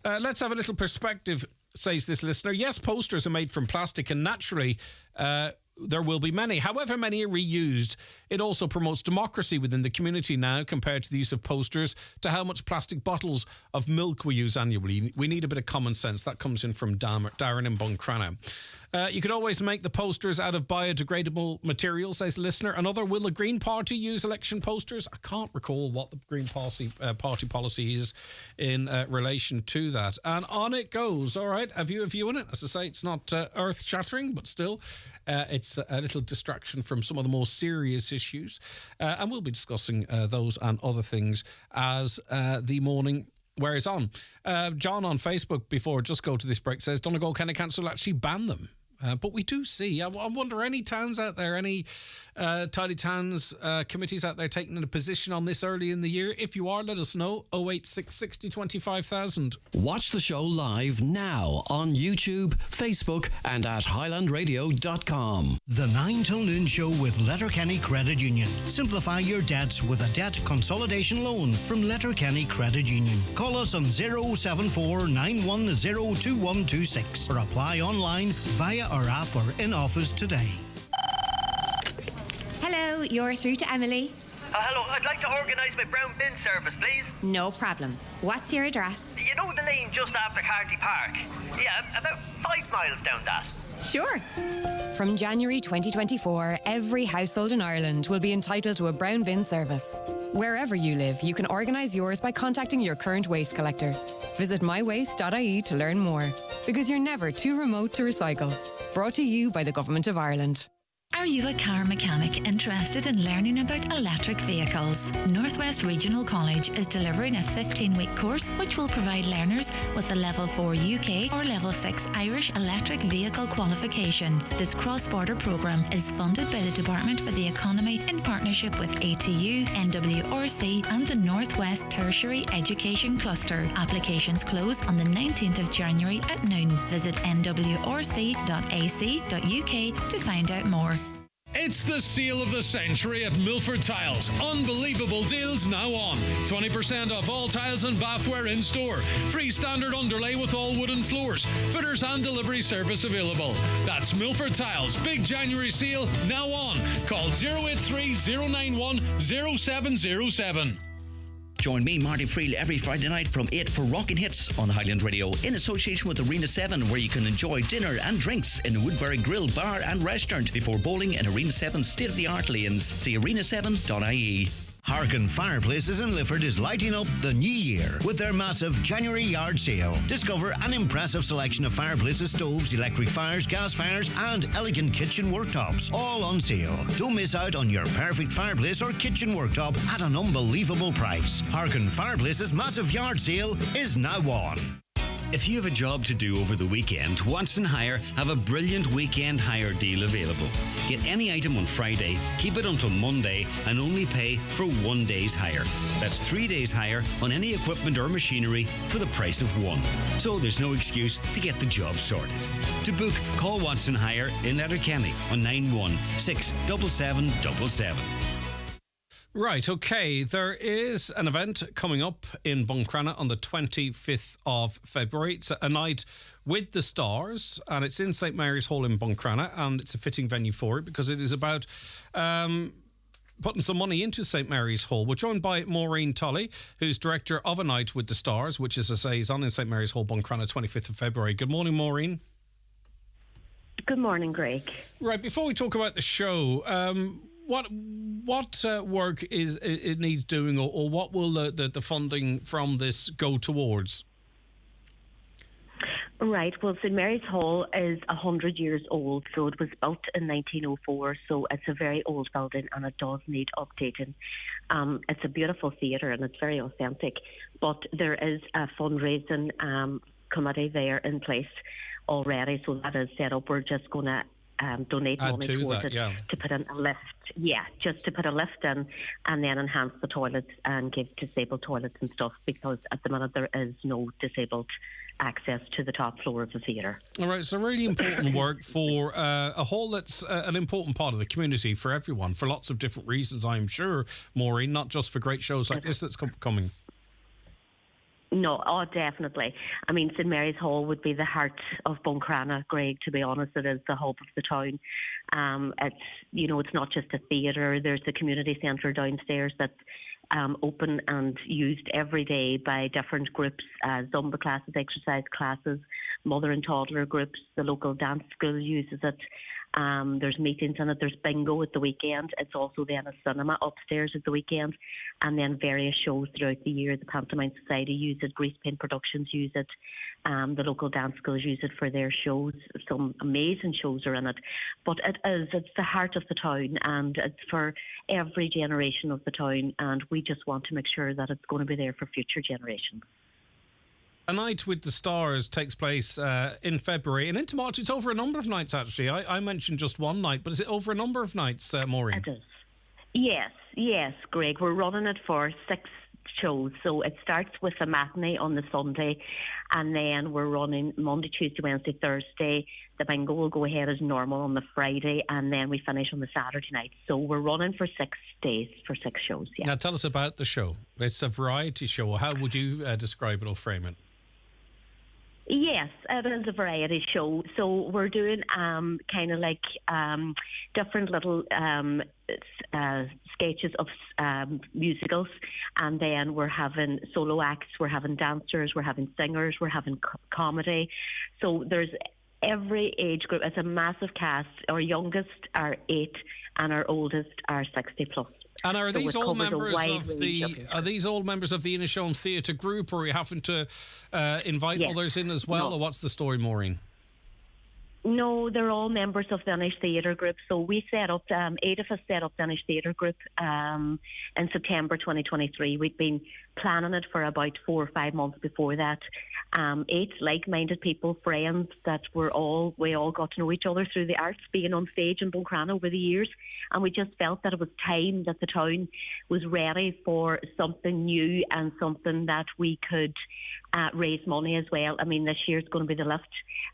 [SPEAKER 3] Let's have a little perspective, says this listener. Yes, posters are made from plastic and naturally there will be many. However many are reused, it also promotes democracy within the community now compared to the use of posters to how much plastic bottles of milk we use annually. We need a bit of common sense. That comes in from Darren in Buncrana. You could always make the posters out of biodegradable material, says the listener. Another, will the Green Party use election posters? I can't recall what the Green Party policy is in relation to that. And on it goes. All right, have you a view on it? As I say, it's not earth-shattering, but still, it's a little distraction from some of the more serious issues. And we'll be discussing those and other things as the morning wears on. John on Facebook, before just go to this break, says Donegal County Council actually ban them. But we do see, I wonder, any towns out there, any Tidy Towns committees out there taking a position on this early in the year? If you are, let us know. 086 60 25,000.
[SPEAKER 10] Watch the show live now on YouTube, Facebook and at highlandradio.com.
[SPEAKER 17] The 9 till noon show with Letterkenny Credit Union. Simplify your debts with a debt consolidation loan from Letterkenny Credit Union. Call us on 074 910 2126 or apply online via our app or in office today.
[SPEAKER 18] Hello, you're through to Emily.
[SPEAKER 19] Hello, I'd like to organise my brown bin service, please.
[SPEAKER 18] No problem. What's your address?
[SPEAKER 19] You know the lane just after Carty Park? Yeah, about 5 miles down that.
[SPEAKER 18] Sure.
[SPEAKER 20] From January 2024, every household in Ireland will be entitled to a brown bin service. Wherever you live, you can organise yours by contacting your current waste collector. Visit mywaste.ie to learn more, because you're never too remote to recycle. Brought to you by the Government of Ireland.
[SPEAKER 13] Are you a car mechanic interested in learning about electric vehicles? Northwest Regional College is delivering a 15-week course which will provide learners with a Level 4 UK or Level 6 Irish electric vehicle qualification. This cross-border programme is funded by the Department for the Economy in partnership with ATU, NWRC and the Northwest Tertiary Education Cluster. Applications close on the 19th of January at noon. Visit nwrc.ac.uk to find out more.
[SPEAKER 21] It's the sale of the century at Milford Tiles. Unbelievable deals now on. 20% off all tiles and bathware in store. Free standard underlay with all wooden floors. Fitters and delivery service available. That's Milford Tiles. Big January sale now on. Call 083 091 0707.
[SPEAKER 1] Join me, Marty Friel, every Friday night from 8 for Rockin' Hits on Highland Radio in association with Arena 7, where you can enjoy dinner and drinks in the Woodbury Grill Bar and Restaurant before bowling in Arena 7's state-of-the-art lanes. See arena7.ie.
[SPEAKER 22] Harkin Fireplaces in Lifford is lighting up the new year with their massive January yard sale. Discover an impressive selection of fireplaces, stoves, electric fires, gas fires and elegant kitchen worktops, all on sale. Don't miss out on your perfect fireplace or kitchen worktop at an unbelievable price. Harkin Fireplaces' massive yard sale is now on.
[SPEAKER 23] If you have a job to do over the weekend, Watson Hire have a brilliant weekend hire deal available. Get any item on Friday, keep it until Monday, and only pay for 1 day's hire. That's 3 days hire on any equipment or machinery for the price of one. So there's no excuse to get the job sorted. To book, call Watson Hire in Letterkenny on 9167777.
[SPEAKER 3] Right, okay. There is an event coming up in Buncrana on the 25th of February. It's a night with the stars, and it's in St Mary's Hall in Buncrana, and it's a fitting venue for it because it is about putting some money into St Mary's Hall. We're joined by Maureen Tully, who's director of A Night with the Stars, which, as I say, is on in St Mary's Hall, Buncrana, 25th of February. Good morning, Maureen.
[SPEAKER 24] Good morning, Greg.
[SPEAKER 3] Right, before we talk about the show, what work it needs doing, or what will the funding from this go towards?
[SPEAKER 24] Right, well, St Mary's Hall is 100 years old, so it was built in 1904, so it's a very old building and it does need updating. It's a beautiful theatre and it's very authentic, but there is a fundraising committee there in place already, so that is set up. We're just going to donate money towards it to put in a lift. Yeah, just to put a lift in and then enhance the toilets and give disabled toilets and stuff, because at the minute there is no disabled access to the top floor of the theatre. All right, so really important work for a hall that's an important part of the community for everyone, for lots of different reasons, I'm sure, Maureen, not just for great shows like this that's coming. No, definitely. I mean, St Mary's Hall would be the heart of Buncrana, Greg, to be honest. It is the hub of the town. It's not just a theatre. There's the community centre downstairs that's open and used every day by different groups, Zumba classes, exercise classes, mother and toddler groups. The local dance school uses it. There's meetings in it. There's bingo at the weekend. It's also then a cinema upstairs at the weekend, and then various shows throughout the year. The Pantomime Society use it. Grease Paint Productions use it. The local dance schools use it for their shows. Some amazing shows are in it. But it's the heart of the town, and it's for every generation of the town, and we just want to make sure that it's going to be there for future generations. A Night with the Stars takes place in February and into March. It's over a number of nights, actually. I mentioned just one night, but is it over a number of nights, Maureen? It is. Yes, Greg. We're running it for 6 shows. So it starts with a matinee on the Sunday, and then we're running Monday, Tuesday, Wednesday, Thursday. The bingo will go ahead as normal on the Friday, and then we finish on the Saturday night. So we're running for 6 days, for 6 shows. Yeah. Now tell us about the show. It's a variety show. How would you describe it or frame it? Yes, it is a variety show. So we're doing kind of like different little sketches of musicals, and then we're having solo acts, we're having dancers, we're having singers, we're having comedy. So there's every age group. It's a massive cast. Our youngest are 8 and our oldest are 60 plus. And are these all members of the Inishowen Theatre Group, or are you having to invite others in as well, or what's the story, Maureen? No, they're all members of the Inish Theatre Group. So we set up, 8 of us set up the Inish Theatre Group in September 2023. We'd been planning it for about 4 or 5 months before that. 8 like-minded people, friends that we all got to know each other through the arts, being on stage in Buncrana over the years. And we just felt that it was time that the town was ready for something new and something that we could raise money as well. I mean, this year's going to be the lift.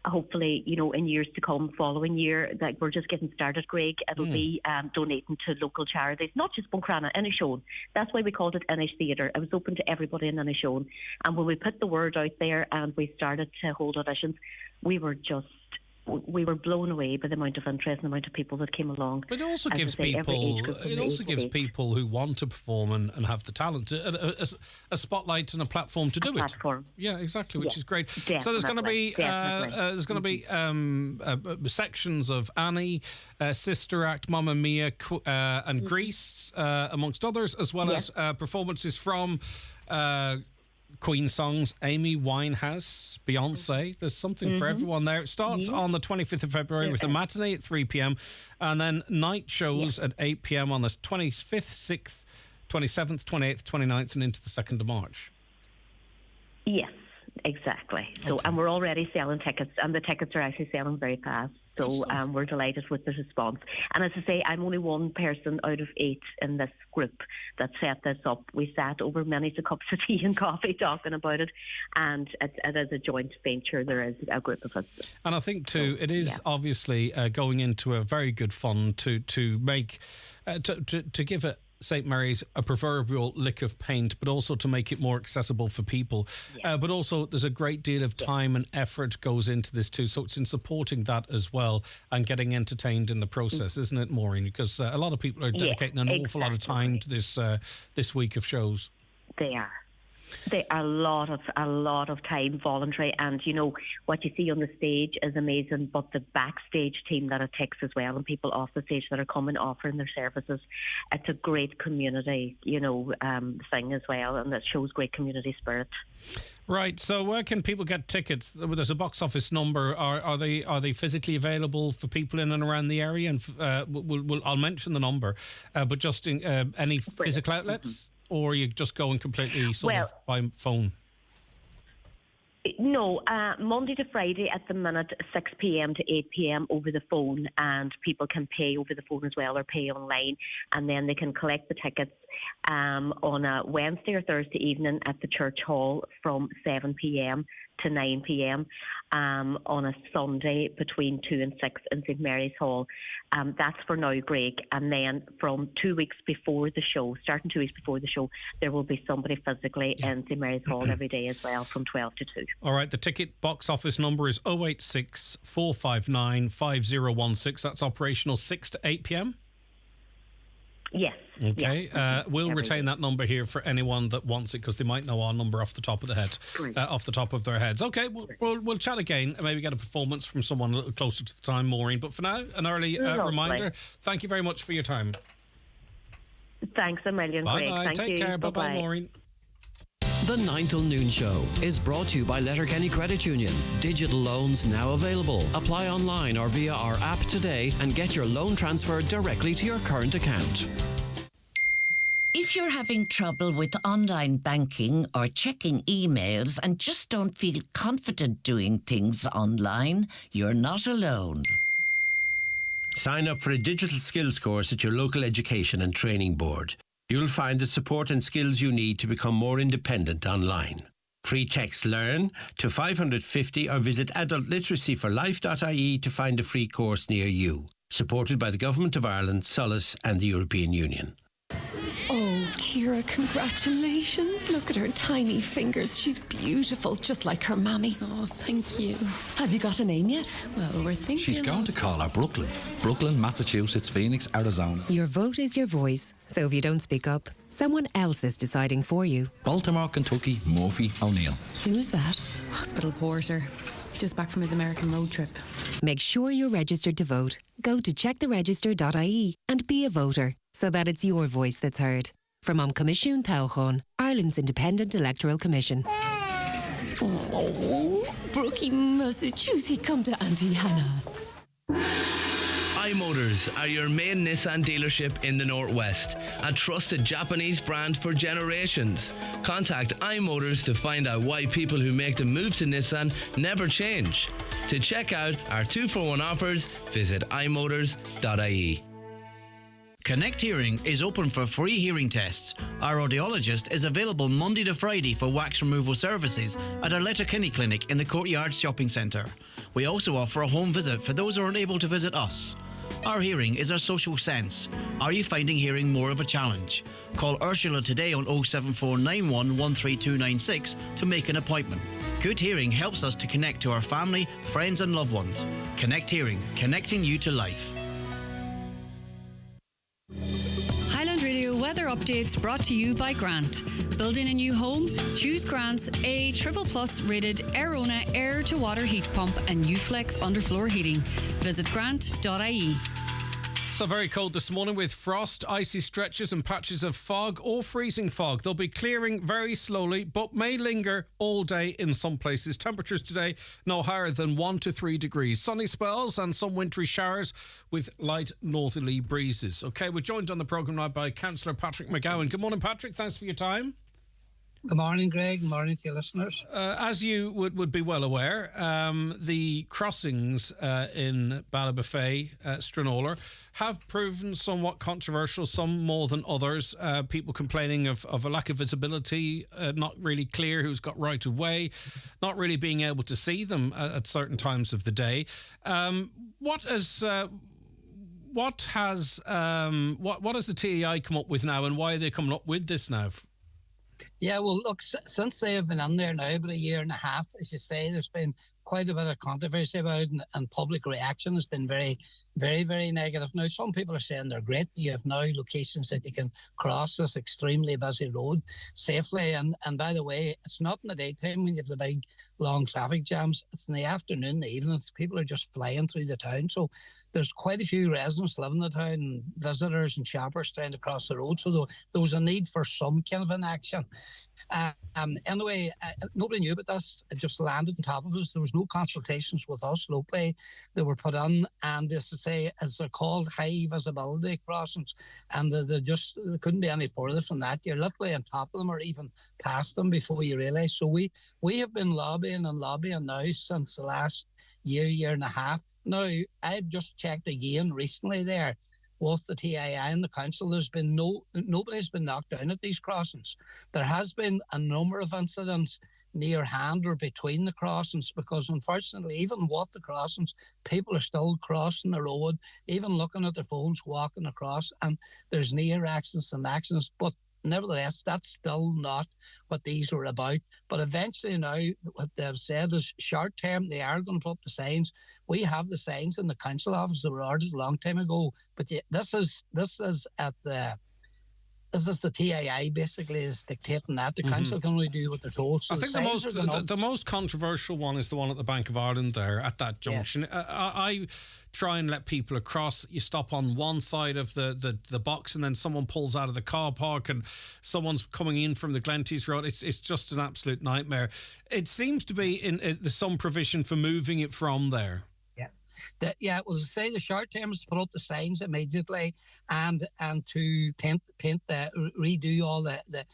[SPEAKER 24] Hopefully, in years to come, following year, that we're just getting started, Greg. It'll be donating to local charities, not just Buncrana, Inishowen. That's why we called it Inish Theatre. It was open to everybody in Inishowen. And when we put the word out there and we started to hold auditions, we were just we were blown away by the amount of interest and the amount of people that came along.
[SPEAKER 3] But it also
[SPEAKER 24] As
[SPEAKER 3] gives
[SPEAKER 24] I say, every age
[SPEAKER 3] people.
[SPEAKER 24] group from
[SPEAKER 3] It
[SPEAKER 24] the
[SPEAKER 3] also
[SPEAKER 24] age
[SPEAKER 3] gives
[SPEAKER 24] of 8.
[SPEAKER 3] people who want to perform and have the talent a spotlight and a platform to do it. Yeah, exactly, which is great. So there's going to be sections of Annie, Sister Act, Mamma Mia, and Grease, amongst others, as well as performances from Queen songs, Amy Winehouse, Beyonce. There's something for everyone there. It starts on the 25th of February with a matinee at 3 p.m. and then night shows at 8 p.m. on the 25th, 6th, 27th, 28th, 29th and into the 2nd of March.
[SPEAKER 24] Yes, exactly. So, and we're already selling tickets, and the tickets are actually selling very fast. So we're delighted with the response. And as I say, I'm only one person out of 8 in this group that set this up. We sat over many cups of tea and coffee talking about it, and it is a joint venture. There is a group of us.
[SPEAKER 3] And I think too, it is obviously going into a very good fund to make to give it St. Mary's a proverbial lick of paint, but also to make it more accessible for people. But also there's a great deal of time and effort goes into this too, so it's in supporting that as well and getting entertained in the process, isn't it, Maureen? Because a lot of people are dedicating an awful lot of time to this week of shows.
[SPEAKER 24] They are. They are a lot of time voluntary, and you know what you see on the stage is amazing, but the backstage team that it takes as well, and people off the stage that are coming offering their services, it's a great community, thing as well, and it shows great community spirit.
[SPEAKER 3] Right. So where can people get tickets? There's a box office number. Are they physically available for people in and around the area? And I'll mention the number, but just in any physical outlets. Or are you just going completely of by phone?
[SPEAKER 24] No, Monday to Friday at the minute, 6 p.m. to 8 p.m. over the phone, and people can pay over the phone as well or pay online, and then they can collect the tickets on a Wednesday or Thursday evening at the church hall from 7 p.m. to 9 p.m. On a Sunday between 2 and 6 in St. Mary's Hall. That's for now, Greg. And then from 2 weeks before the show, starting 2 weeks before the show, there will be somebody physically in St. Mary's Hall every day as well from 12 to 2.
[SPEAKER 3] All right, the ticket box office number is 086 459 5016. That's operational 6 to 8 p.m.
[SPEAKER 24] Yes.
[SPEAKER 3] Okay. We'll retain that number here for anyone that wants it, because they might know our number off the top of the head, off the top of their heads. Okay, we'll chat again and maybe get a performance from someone a little closer to the time, Maureen. But for now, an early reminder. Thank you very much for your time.
[SPEAKER 24] Thanks a million,
[SPEAKER 3] Bye
[SPEAKER 24] Greg.
[SPEAKER 3] bye.
[SPEAKER 24] Thank
[SPEAKER 3] Take
[SPEAKER 24] you.
[SPEAKER 3] care. Bye bye, Maureen.
[SPEAKER 10] The 9 till Noon Show is brought to you by Letterkenny Credit Union. Digital loans now available. Apply online or via our app today and get your loan transferred directly to your current account.
[SPEAKER 2] If you're having trouble with online banking or checking emails and just don't feel confident doing things online, you're not alone.
[SPEAKER 5] Sign up for a digital skills course at your local education and training board. You'll find the support and skills you need to become more independent online. Free text LEARN to 550 or visit adultliteracyforlife.ie to find a free course near you. Supported by the Government of Ireland, Solace and the European Union.
[SPEAKER 8] Oh, Kira, congratulations. Look at her tiny fingers. She's beautiful, just like her mammy. Oh, thank you. Have you got a name yet? Well, we're thinking...
[SPEAKER 6] She's going to call her Brooklyn. Brooklyn, Massachusetts, Phoenix, Arizona.
[SPEAKER 20] Your vote is your voice, so if you don't speak up, someone else is deciding for you.
[SPEAKER 6] Baltimore, Kentucky, Murphy O'Neill.
[SPEAKER 8] Who's that? Hospital porter. Just back from his American road trip.
[SPEAKER 20] Make sure you're registered to vote. Go to checktheregister.ie and be a voter, so that it's your voice that's heard. From Comisiún Tábhachtán, Ireland's Independent Electoral Commission.
[SPEAKER 8] Oh, Brookie Massachusetts, come to Auntie Hannah.
[SPEAKER 7] iMotors are your main Nissan dealership in the Northwest, a trusted Japanese brand for generations. Contact iMotors to find out why people who make the move to Nissan never change. To check out our 2-for-1 offers, visit imotors.ie.
[SPEAKER 11] Connect Hearing is open for free hearing tests. Our audiologist is available Monday to Friday for wax removal services at our Letterkenny Clinic in the Courtyard Shopping Centre. We also offer a home visit for those who aren't able to visit us. Our hearing is our social sense. Are you finding hearing more of a challenge? Call Ursula today on 07491 13296 to make an appointment. Good hearing helps us to connect to our family, friends and loved ones. Connect Hearing, connecting you to life.
[SPEAKER 4] Highland Radio weather updates brought to you by Grant. Building a new home? Choose Grant's A++ rated Airona air-to-water heat pump and Uflex underfloor heating. Visit grant.ie.
[SPEAKER 3] So very cold this morning with frost, icy stretches and patches of fog or freezing fog. They'll be clearing very slowly but may linger all day in some places. Temperatures today no higher than 1 to 3 degrees. Sunny spells and some wintry showers with light northerly breezes. OK, we're joined on the programme now by Councillor Patrick McGowan. Good morning, Patrick. Thanks for your time.
[SPEAKER 9] Good morning, Greg. Good morning to your listeners.
[SPEAKER 3] As you would be well aware, the crossings in Ballybofey, Stranola, have proven somewhat controversial, some more than others. People complaining of a lack of visibility, not really clear who's got right of way, not really being able to see them at certain times of the day. What has the TEI come up with now, and why are they coming up with this now?
[SPEAKER 9] Yeah, well, look, since they have been on there now about a year and a half, as you say, there's been quite a bit of controversy about it, and public reaction has been very, very, very negative. Now, some people are saying they're great. You have now locations that you can cross this extremely busy road safely. And by the way, it's not in the daytime when you have the big, long traffic jams. It's in the afternoon, the evenings. People are just flying through the town. So there's quite a few residents living in the town, and visitors and shoppers trying to cross the road. So there was a need for some kind of an action. Anyway, nobody knew about this. It just landed on top of us. There was no consultations with us locally. They were put on, and as I say, as they're called, high visibility crossings, and they couldn't be any further from that. You're literally on top of them or even past them before you realise. So we have been lobbying now since the last year and a half. Now, I've just checked again recently there with the TII and the council. There's been nobody's been knocked down at these crossings. There has been a number of incidents near hand or between the crossings, because unfortunately, even with the crossings, people are still crossing the road, even looking at their phones, walking across, and there's near accidents and accidents. But nevertheless, that's still not what these were about. But eventually now, what they've said is short term, they are going to put up the signs. We have the signs in the council office that were ordered a long time ago. But this is the TII basically is dictating that. The council can only do what they're told. So
[SPEAKER 3] I think the most controversial one is the one at the Bank of Ireland there at that junction. Yes. I try and let people across. You stop on one side of the box, and then someone pulls out of the car park, and someone's coming in from the Glenties Road. It's just an absolute nightmare. It seems to be there's some provision for moving it from there.
[SPEAKER 9] Well, to say the short term is to put up the signs immediately and to redo all the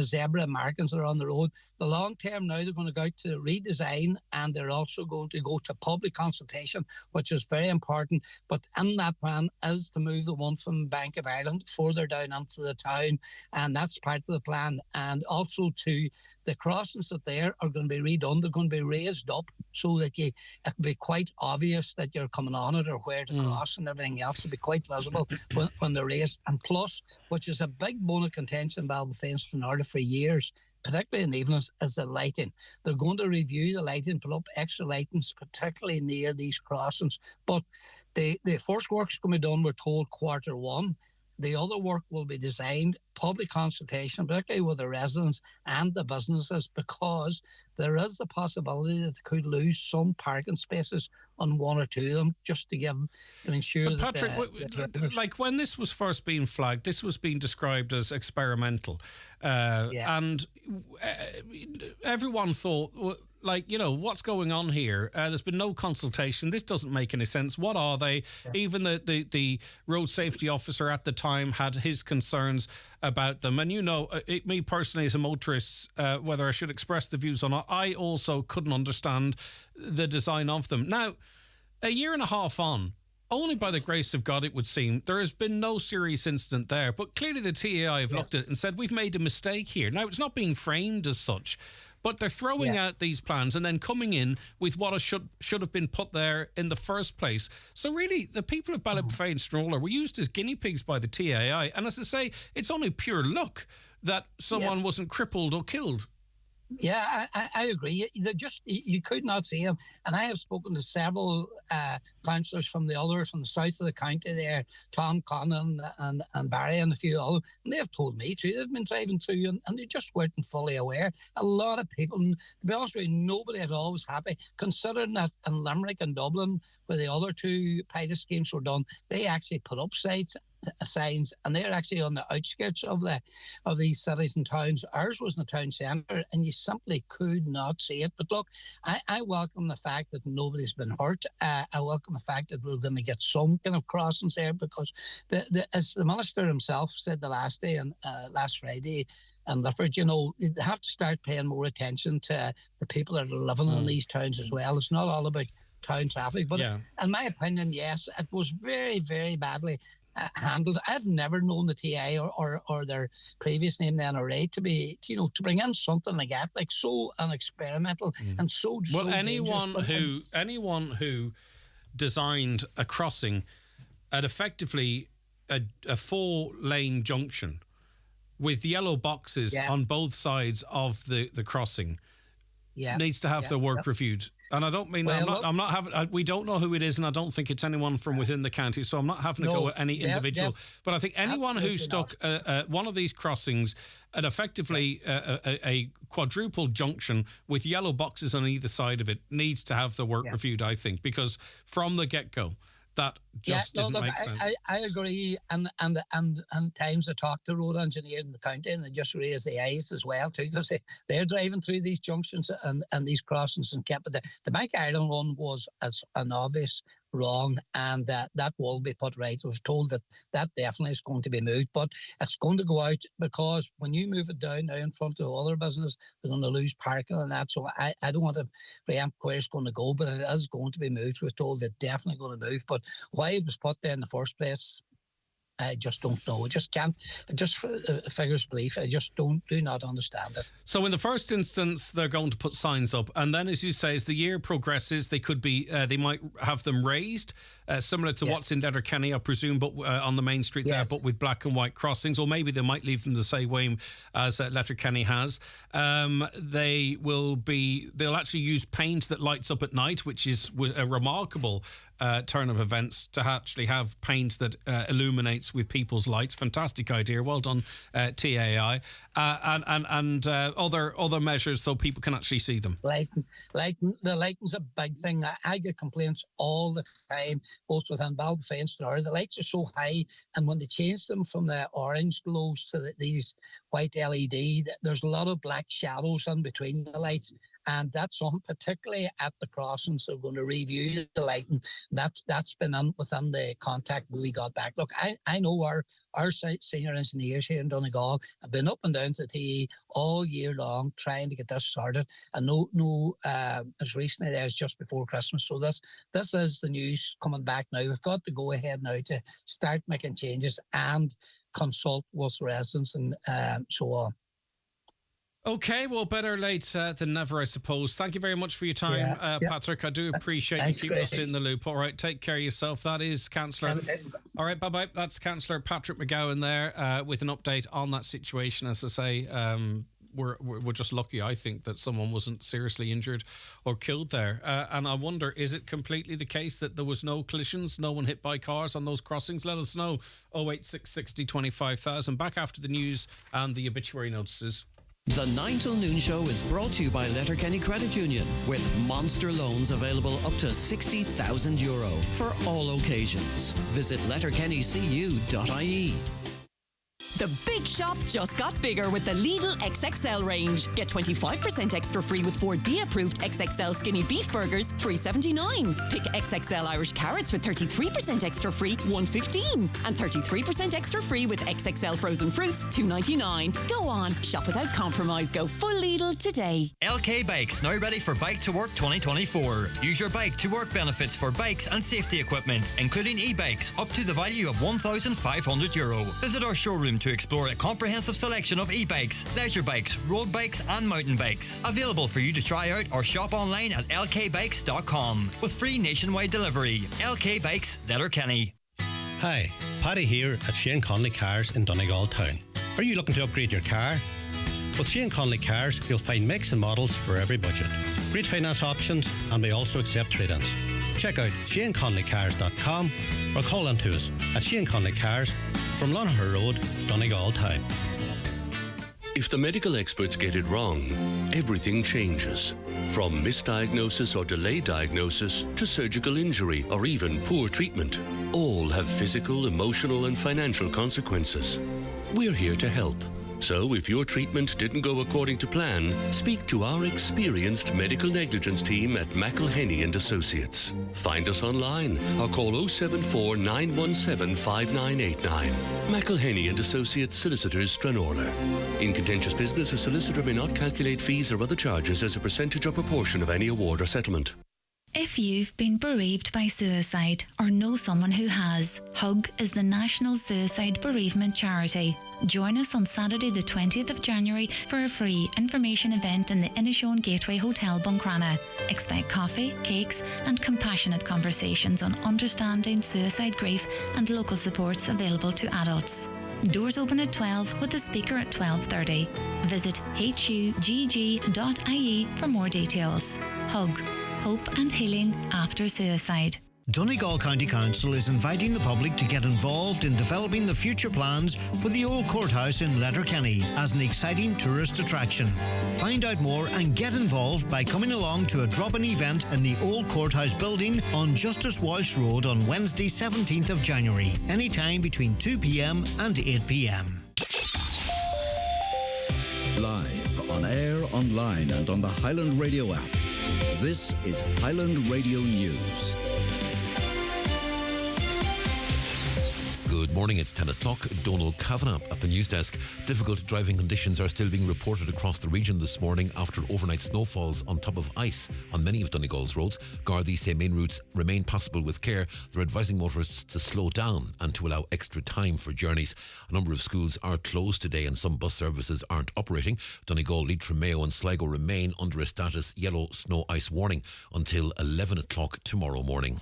[SPEAKER 9] zebra markings that are on the road. The long term now, they're going to go out to redesign, and they're also going to go to public consultation, which is very important. But in that plan is to move the one from Bank of Ireland further down into the town, and that's part of the plan. And also to the crossings that there are going to be redone. They're going to be raised up so that it can be quite obvious that you're coming on it or where to cross, and everything else will be quite visible when they're raised. And plus, which is a big bone of contention in Ballybofey and Stranola for years, particularly in the evenings, is the lighting. They're going to review the lighting, put up extra lightings, particularly near these crossings. But the first work's going to be done, we're told, Q1. The other work will be designed, public consultation, particularly with the residents and the businesses, because there is the possibility that they could lose some parking spaces on one or two of them, just to ensure that.
[SPEAKER 3] Patrick, like when this was first being flagged, this was being described as experimental, and everyone thought, what's going on here? There's been no consultation. This doesn't make any sense. What are they? Yeah. Even the road safety officer at the time had his concerns about them. And me personally as a motorist, whether I should express the views or not, I also couldn't understand the design of them. Now, a year and a half on, only by the grace of God, it would seem, there has been no serious incident there. But clearly the TAI have looked at it and said, we've made a mistake here. Now, it's not being framed as such, but they're throwing out these plans and then coming in with what should have been put there in the first place. So really, the people of Ballybofey and Stranola were used as guinea pigs by the TAI. And as I say, it's only pure luck that someone wasn't crippled or killed.
[SPEAKER 9] Yeah, I agree. You could not see him. And I have spoken to several councillors from the south of the county there, Tom Connon and Barry and a few others, and they have told me too, they've been driving through and they just weren't fully aware. A lot of people, and to be honest with you, nobody at all was happy, considering that in Limerick and Dublin, where the other two pilot schemes were done, they actually put up signs, and they're actually on the outskirts of these cities and towns. Ours was in the town centre, and you simply could not see it. But look, I welcome the fact that nobody's been hurt. I welcome the fact that we're going to get some kind of crossings there, because as the minister himself said the last day and last Friday in Lifford, they have to start paying more attention to the people that are living in these towns as well. It's not all about town traffic, but in my opinion, yes, it was very, very badly handled. I've never known the TA or their previous name, the NRA, to bring in something like that, like so unexperimental and so.
[SPEAKER 3] Well,
[SPEAKER 9] so
[SPEAKER 3] anyone who designed a crossing at effectively a 4-lane junction with yellow boxes on both sides of the crossing needs to have their work reviewed. And I don't mean we don't know who it is, and I don't think it's anyone from within the county, so I'm not having to go at any individual. But I think anyone who stuck one of these crossings at effectively a quadruple junction with yellow boxes on either side of it needs to have the work reviewed, I think, because from the get-go, that just didn't make sense.
[SPEAKER 9] I agree, and times I talk to road engineers in the county, and they just raise the eyes as well too, because they're driving through these junctions and these crossings and kept. But the Bank Ireland one was as an obvious wrong, and that will be put right. We've told that definitely is going to be moved, but it's going to go out, because when you move it down now in front of other business, they're going to lose parking and that. So I don't want to preempt where it's going to go, but it is going to be moved. We're told it's definitely going to move, but why it was put there in the first place, I just don't know. I just can't. Just figures belief. I just do not understand it.
[SPEAKER 3] So in the first instance, they're going to put signs up, and then, as you say, as the year progresses, they could be. They might have them raised, similar to what's in Letterkenny, I presume, but on the main street there, but with black and white crossings, or maybe they might leave them the same way as Letterkenny has. They'll actually use paint that lights up at night, which is a remarkable turn of events, to actually have paint that illuminates with people's lights. Fantastic idea. Well done, TAI. And other measures so people can actually see them.
[SPEAKER 9] Lighting, the lighting's a big thing. I get complaints all the time, both within Balbafay and Star. The lights are so high, and when they change them from the orange glows to these white LED, there's a lot of black shadows in between the lights. And that's something, particularly at the crossings, they're going to review the lighting. That's been within the contact we got back. Look, I know our senior engineers here in Donegal have been up and down to the TE all year long trying to get this started. And as recently as just before Christmas. So this is the news coming back now. We've got to go ahead now to start making changes and consult with residents and so on.
[SPEAKER 3] Okay, well, better late than never, I suppose. Thank you very much for your time, Patrick. I do appreciate you keeping us in the loop. All right, take care of yourself. That is Councillor. All right, bye-bye. That's Councillor Patrick McGowan there with an update on that situation. As I say, we're just lucky, I think, that someone wasn't seriously injured or killed there. And I wonder, is it completely the case that there was no collisions, no one hit by cars on those crossings? Let us know. 08660 25,000. Back after the news and the obituary notices.
[SPEAKER 10] The 9 till noon show is brought to you by Letterkenny Credit Union, with monster loans available up to €60,000 for all occasions. Visit letterkennycu.ie.
[SPEAKER 12] The big shop just got bigger with the Lidl XXL range. Get 25% extra free with Board B approved XXL skinny beef burgers, $3.79. Pick XXL Irish carrots with 33% extra free, $1.15. And 33% extra free with XXL frozen fruits, $2.99. Go on, shop without compromise. Go full Lidl today.
[SPEAKER 14] LK Bikes now ready for Bike to Work 2024. Use your bike to work benefits for bikes and safety equipment, including e-bikes, up to the value of €1,500. Visit our showroom to explore a comprehensive selection of e-bikes, leisure bikes, road bikes and mountain bikes. Available for you to try out or shop online at lkbikes.com with free nationwide delivery. LK Bikes, Letterkenny.
[SPEAKER 5] Hi, Paddy here at Shane Conley Cars in Donegal Town. Are you looking to upgrade your car?
[SPEAKER 15] With Shane Conley Cars, you'll find makes and models for every budget. Great finance options, and we also accept trade-ins. Check out ShaneConleyCars.com or call in to us at Shane Conley Cars from Lonher Road, Donegal Town.
[SPEAKER 16] If the medical experts get it wrong, everything changes. From misdiagnosis or delayed diagnosis to surgical injury or even poor treatment, all have physical, emotional and financial consequences. We're here to help. So if your treatment didn't go according to plan, speak to our experienced medical negligence team at McElhenney and Associates. Find us online or call 074 917 5989. McElhenney and Associates Solicitors, Stranorlar. In contentious business, a solicitor may not calculate fees or other charges as a percentage or proportion of any award or settlement.
[SPEAKER 13] If you've been bereaved by suicide or know someone who has, HUG is the National Suicide Bereavement Charity. Join us on Saturday the 20th of January for a free information event in the Inishowen Gateway Hotel Buncrana. Expect coffee, cakes and compassionate conversations on understanding suicide grief and local supports available to adults. Doors open at 12 with the speaker at 12:30. Visit hugg.ie for more details. HUG. Hope and healing after suicide.
[SPEAKER 22] Donegal County Council is inviting the public to get involved in developing the future plans for the old courthouse in Letterkenny as an exciting tourist attraction. Find out more and get involved by coming along to a drop-in event in the old courthouse building on Justice Walsh Road on Wednesday 17th of January, anytime between 2 p.m. and 8 p.m.
[SPEAKER 17] Live, on air, online and on the Highland Radio app. This is Highland Radio News.
[SPEAKER 19] Good morning, it's 10 o'clock. Donal Kavanagh at the news desk. Difficult driving conditions are still being reported across the region this morning after overnight snowfalls on top of ice on many of Donegal's roads. Gardaí say main routes remain passable with care. They're advising motorists to slow down and to allow extra time for journeys. A number of schools are closed today and some bus services aren't operating. Donegal, Leitrim, Mayo and Sligo remain under a status yellow snow ice warning until 11 o'clock tomorrow morning.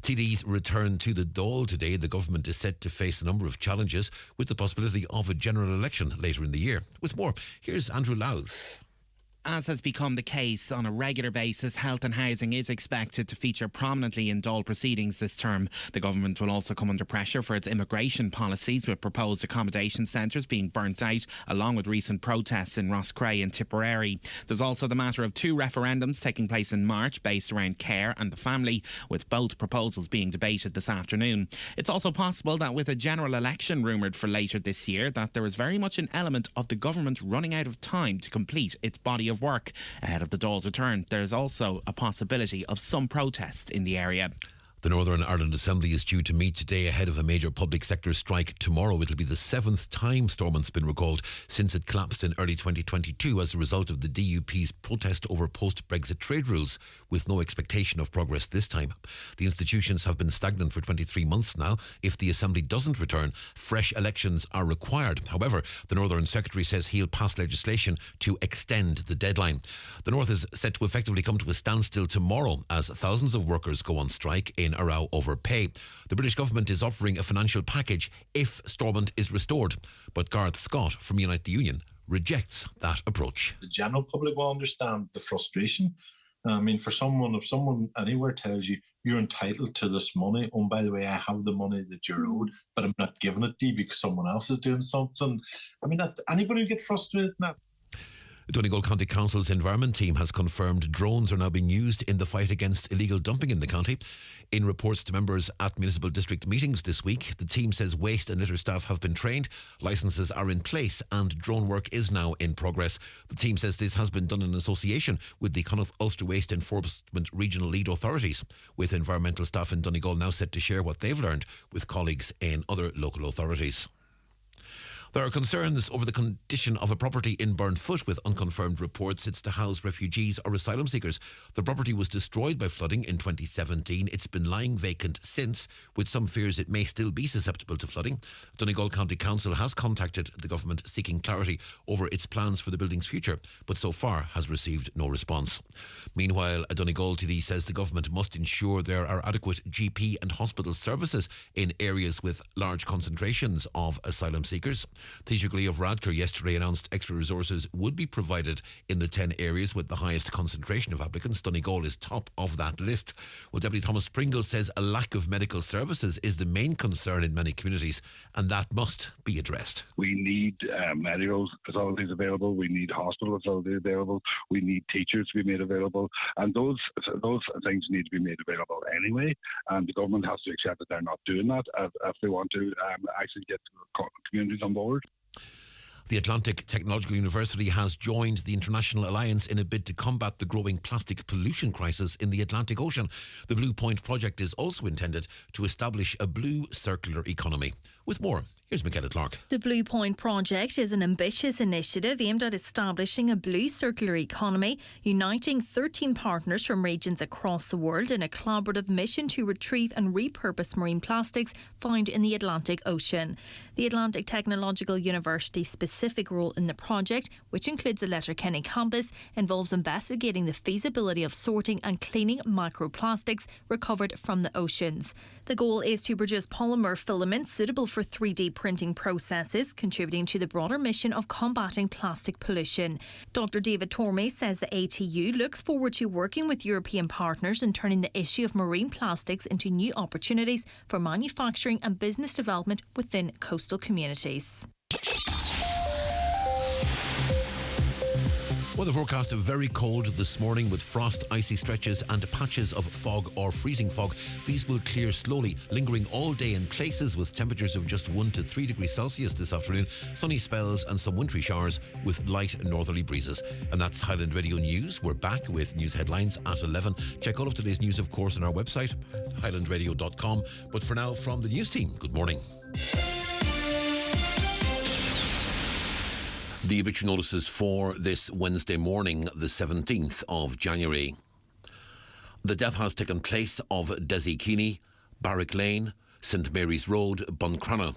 [SPEAKER 19] TDs return to the Dáil today. The government is set to face a number of challenges with the possibility of a general election later in the year. With more, here's Andrew Louth.
[SPEAKER 25] As has become the case on a regular basis, health and housing is expected to feature prominently in Dáil proceedings this term. The government will also come under pressure for its immigration policies, with proposed accommodation centres being burnt out, along with recent protests in Roscrea and Tipperary. There's also the matter of two referendums taking place in March based around care and the family, with both proposals being debated this afternoon. It's also possible that with a general election rumoured for later this year, that there is very much an element of the government running out of time to complete its body of work ahead of the Dáil's return. There's also a possibility of some protests in the area.
[SPEAKER 19] The Northern Ireland Assembly is due to meet today ahead of a major public sector strike tomorrow. It'll be the 7th time Stormont's been recalled since it collapsed in early 2022 as a result of the DUP's protest over post-Brexit trade rules, with no expectation of progress this time. The institutions have been stagnant for 23 months now. If the Assembly doesn't return, fresh elections are required. However, the Northern Secretary says he'll pass legislation to extend the deadline. The North is set to effectively come to a standstill tomorrow as thousands of workers go on strike in a row over pay. The British government is offering a financial package if Stormont is restored, but Garth Scott from Unite the Union rejects that approach.
[SPEAKER 26] The general public will understand the frustration. I mean, if someone anywhere tells you you're entitled to this money, oh, by the way, I have the money that you're owed, but I'm not giving it to you because someone else is doing something. I mean, that anybody would get frustrated in that.
[SPEAKER 19] Donegal County Council's Environment team has confirmed drones are now being used in the fight against illegal dumping in the county. In reports to members at municipal district meetings this week, the team says waste and litter staff have been trained, licences are in place and drone work is now in progress. The team says this has been done in association with the Connaught Ulster Waste Enforcement Regional Lead Authorities, with environmental staff in Donegal now set to share what they've learned with colleagues in other local authorities. There are concerns over the condition of a property in Burnfoot, with unconfirmed reports it's to house refugees or asylum seekers. The property was destroyed by flooding in 2017. It's been lying vacant since, with some fears it may still be susceptible to flooding. Donegal County Council has contacted the government seeking clarity over its plans for the building's future, but so far has received no response. Meanwhile, a Donegal TD says the government must ensure there are adequate GP and hospital services in areas with large concentrations of asylum seekers. Taoiseach Lee of Radker yesterday announced extra resources would be provided in the 10 areas with the highest concentration of applicants. Donegal is top of that list. Well, Deputy Thomas Pringle says a lack of medical services is the main concern in many communities, and that must be addressed.
[SPEAKER 1] We need medical facilities available. We need hospital facilities available. We need teachers to be made available, and those things need to be made available anyway. And the government has to accept that they're not doing that if they want to actually get communities on board.
[SPEAKER 19] The Atlantic Technological University has joined the International Alliance in a bid to combat the growing plastic pollution crisis in the Atlantic Ocean. The Blue Point project is also intended to establish a blue circular economy. With more, here's Michaela Clark.
[SPEAKER 2] The Blue Point project is an ambitious initiative aimed at establishing a blue circular economy, uniting 13 partners from regions across the world in a collaborative mission to retrieve and repurpose marine plastics found in the Atlantic Ocean. The Atlantic Technological University's specific role in the project, which includes the Letterkenny campus, involves investigating the feasibility of sorting and cleaning microplastics recovered from the oceans. The goal is to produce polymer filaments suitable for 3D printing processes, contributing to the broader mission of combating plastic pollution. Dr. David Tormey says the ATU looks forward to working with European partners in turning the issue of marine plastics into new opportunities for manufacturing and business development within coastal communities.
[SPEAKER 19] Weather forecast very cold this morning with frost, icy stretches and patches of fog or freezing fog. These will clear slowly, lingering all day in places with temperatures of just 1 to 3 degrees Celsius this afternoon. Sunny spells and some wintry showers with light northerly breezes. And that's Highland Radio News. We're back with news headlines at 11. Check all of today's news, of course, on our website, highlandradio.com. But for now, from the news team, good morning. The obituary notices for this Wednesday morning, the 17th of January. The death has taken place of Desi Keeney, Barrack Lane, St Mary's Road, Buncrana.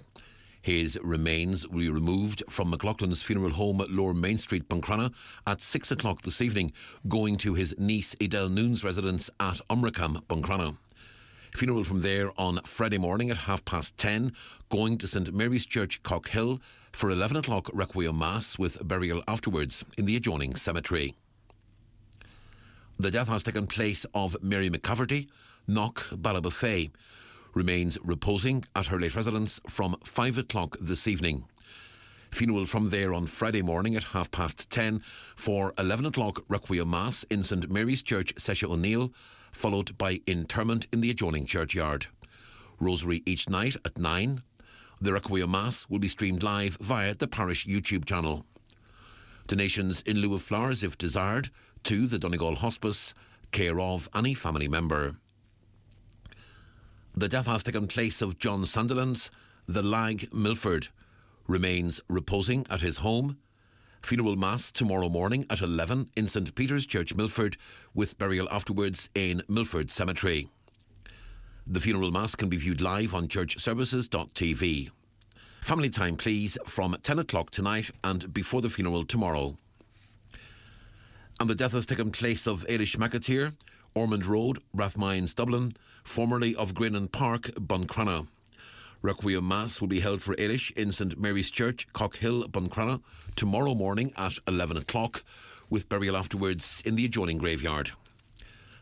[SPEAKER 19] His remains will be removed from McLaughlin's funeral home at Lower Main Street, Buncrana, at 6 o'clock this evening, going to his niece Edel Noon's residence at Umracam, Buncrana. Funeral from there on Friday morning at 10:30, going to St Mary's Church, Cockhill, for 11 o'clock Requiem Mass with burial afterwards in the adjoining cemetery. The death has taken place of Mary McCafferty, Knock, Ballabafay. Remains reposing at her late residence from 5 o'clock this evening. Funeral from there on Friday morning at 10:30 for 11 o'clock Requiem Mass in St Mary's Church, Sesha O'Neill, followed by interment in the adjoining churchyard. Rosary each night at 9. The Requiem Mass will be streamed live via the parish YouTube channel. Donations in lieu of flowers, if desired, to the Donegal Hospice, care of any family member. The death has taken place of John Sandilands, the Lag, Milford. Remains reposing at his home. Funeral Mass tomorrow morning at 11 in St Peter's Church, Milford, with burial afterwards in Milford Cemetery. The funeral mass can be viewed live on churchservices.tv. Family time, please, from 10 o'clock tonight and before the funeral tomorrow. And the death has taken place of Ailish McAteer, Ormond Road, Rathmines, Dublin, formerly of Grannon Park, Buncrana. Requiem Mass will be held for Ailish in St Mary's Church, Cockhill, Buncrana, tomorrow morning at 11 o'clock, with burial afterwards in the adjoining graveyard.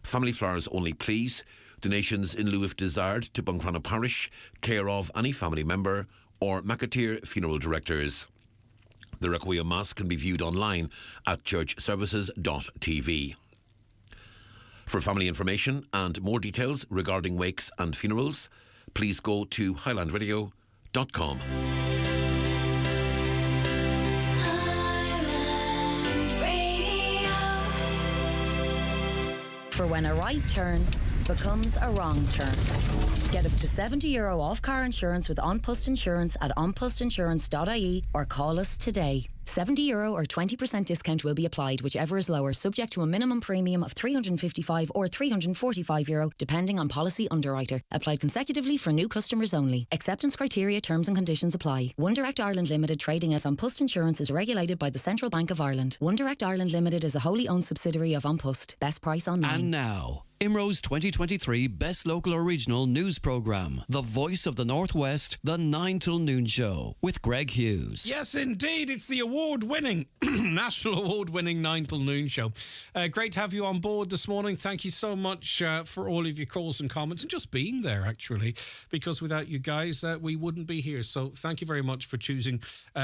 [SPEAKER 19] Family flowers only, please. Donations in lieu if desired to Buncrana Parish, care of any family member or McAteer Funeral Directors. The Requiem Mass can be viewed online at churchservices.tv. For family information and more details regarding wakes and funerals, please go to highlandradio.com.
[SPEAKER 18] For when a right turn becomes a wrong turn. Get up to €70 off car insurance with An Post Insurance at anpostinsurance.ie or call us today. €70 or 20% discount will be applied, whichever is lower, subject to a minimum premium of €355 or €345, depending on policy underwriter. Applied consecutively for new customers only. Acceptance criteria, terms and conditions apply. One Direct Ireland Limited, trading as An Post Insurance, is regulated by the Central Bank of Ireland. One Direct Ireland Limited is a wholly owned subsidiary of An Post. Best price online.
[SPEAKER 10] And now, IMRO's 2023 Best Local or Regional News Programme, the voice of the Northwest, the 9 till noon show with Greg Hughes.
[SPEAKER 3] Yes, indeed. It's the award-winning, national award-winning 9 till noon show. Great to have you on board this morning. Thank you so much for all of your calls and comments and just being there, actually, because without you guys, we wouldn't be here. So thank you very much for choosing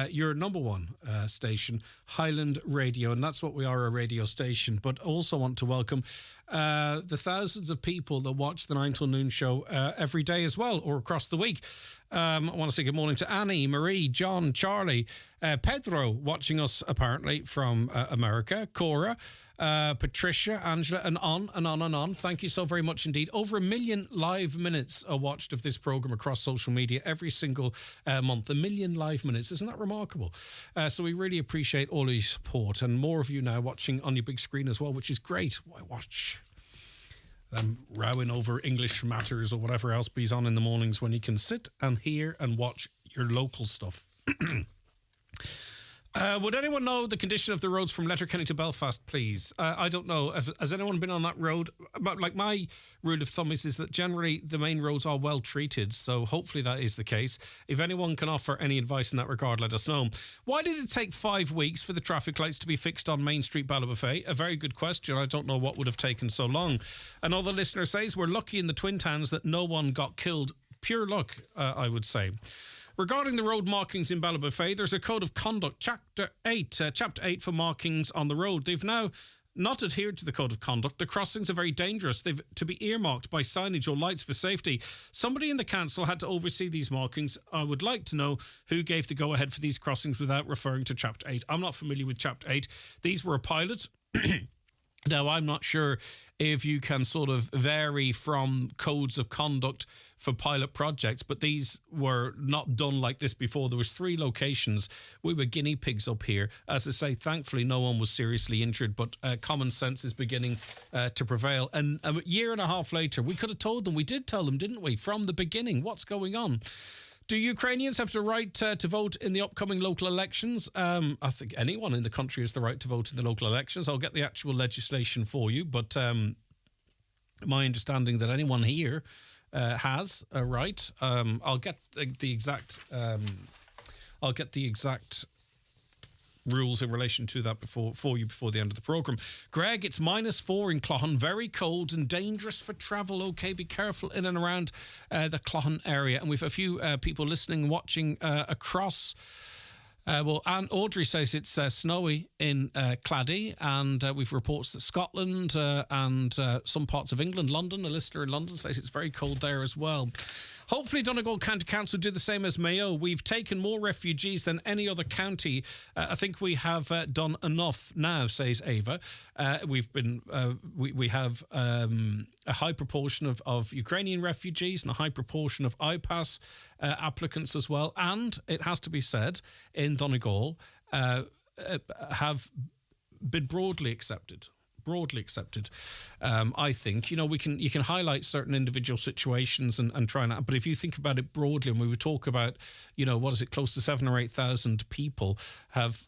[SPEAKER 3] your number one station, Highland Radio. And that's what we are, a radio station. But also want to welcome the thousands of people that watch the 9 till noon show every day as well, or across the week. I want to say good morning to Annie, Marie, John, Charlie, Pedro watching us apparently from America, Cora, Patricia, Angela, and on and on and on. Thank you so very much indeed. Over 1 million live minutes are watched of this programme across social media every single month. 1 million live minutes. Isn't that remarkable? So we really appreciate all of your support, and more of you now watching on your big screen as well, which is great. Why watch them rowing over English matters or whatever else be's on in the mornings when you can sit and hear and watch your local stuff. Would anyone know the condition of the roads from Letterkenny to Belfast, please? I don't know. Has anyone been on that road? Like, my rule of thumb is that generally the main roads are well treated, so hopefully that is the case. If anyone can offer any advice in that regard, let us know. Why did it take 5 weeks for the traffic lights to be fixed on Main Street, Ballybofey? A very good question. I don't know what would have taken so long. Another listener says, we're lucky in the Twin Towns that no one got killed. Pure luck, I would say. Regarding the road markings in Ballybofey, there's a code of conduct, Chapter 8 for markings on the road. They've now not adhered to the code of conduct. The crossings are very dangerous. They've to be earmarked by signage or lights for safety. Somebody in the council had to oversee these markings. I would like to know who gave the go-ahead for these crossings without referring to Chapter 8. I'm not familiar with Chapter 8. These were a pilot. Now, I'm not sure if you can sort of vary from codes of conduct for pilot projects, but these were not done like this before. There was 3 locations. We were guinea pigs up here. As I say, thankfully, no one was seriously injured, but common sense is beginning to prevail. And a year and a half later, we could have told them. We did tell them, didn't we, from the beginning, what's going on? Do Ukrainians have the right to vote in the upcoming local elections? I think anyone in the country has the right to vote in the local elections. I'll get the actual legislation for you, but my understanding that anyone here has a right. I'll get the exact. I'll get the exact rules in relation to that before the end of the programme. Greg, it's -4 in Cloughan, very cold and dangerous for travel. Okay, be careful in and around the Cloughan area. And we've a few people listening, watching across. And Audrey says it's snowy in Claddagh, and we've reports that Scotland and some parts of England, London, a listener in London says it's very cold there as well. Hopefully Donegal County Council do the same as Mayo. We've taken more refugees than any other county. I think we have done enough now, says Ava. We have a high proportion of Ukrainian refugees and a high proportion of IPAS applicants as well. And it has to be said, in Donegal, have been broadly accepted. I think, you can highlight certain individual situations and try and, but if you think about it broadly, and we would talk about, close to 7,000 or 8,000 people have,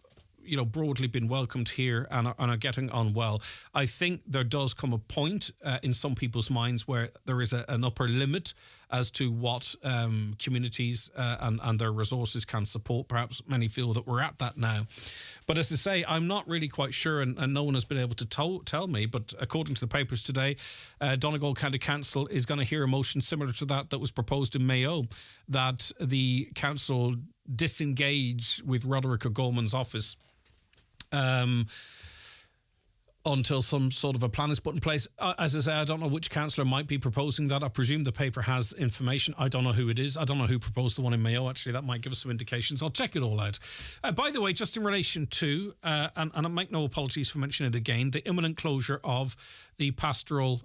[SPEAKER 3] broadly been welcomed here and are getting on well. I think there does come a point in some people's minds where there is an upper limit as to what communities and their resources can support. Perhaps many feel that we're at that now. But as I say, I'm not really quite sure, and no one has been able to tell me, but according to the papers today, Donegal County Council is going to hear a motion similar to that was proposed in Mayo, that the council disengage with Roderick O'Gorman's office until some sort of a plan is put in place. As I say, I don't know which councillor might be proposing that. I presume the paper has information. I don't know who it is. I don't know who proposed the one in Mayo. Actually, that might give us some indications. I'll check it all out. By the way, just in relation to, and I make no apologies for mentioning it again, the imminent closure of the pastoral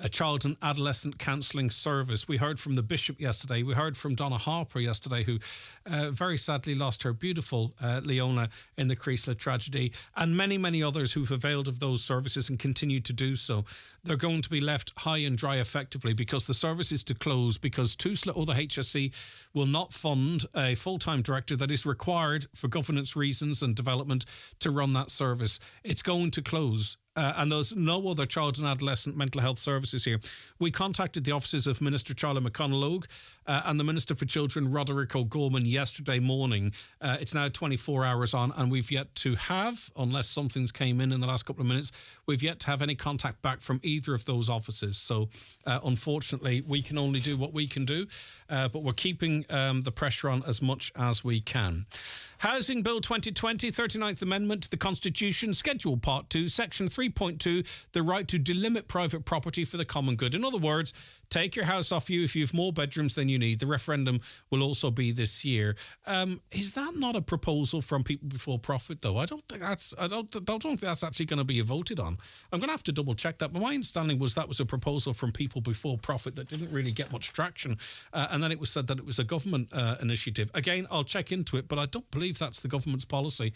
[SPEAKER 3] a child and adolescent counselling service. We heard from the Bishop yesterday. We heard from Donna Harper yesterday, who very sadly lost her beautiful Leona in the Creasla tragedy, and many, many others who've availed of those services and continue to do so. They're going to be left high and dry effectively because the service is to close, because Tusla or the HSE will not fund a full-time director that is required for governance reasons and development to run that service. It's going to close. And there's no other child and adolescent mental health services here. We contacted the offices of Minister Charlie McConnell and the Minister for Children, Roderick O'Gorman, yesterday morning. It's now 24 hours on, and we've yet to have, unless something's came in the last couple of minutes, we've yet to have any contact back from either of those offices. So, unfortunately, we can only do what we can do, but we're keeping the pressure on as much as we can. Housing Bill 2020, 39th Amendment to the Constitution, Schedule Part 2, Section 3.2, the right to delimit private property for the common good. In other words, take your house off you if you have more bedrooms than you need. The referendum will also be this year. Is that not a proposal from People Before Profit, though? I don't think that's actually going to be voted on. I'm going to have to double check that. But my understanding was that was a proposal from People Before Profit that didn't really get much traction. And then it was said that it was a government initiative. Again, I'll check into it, but I don't believe that's the government's policy.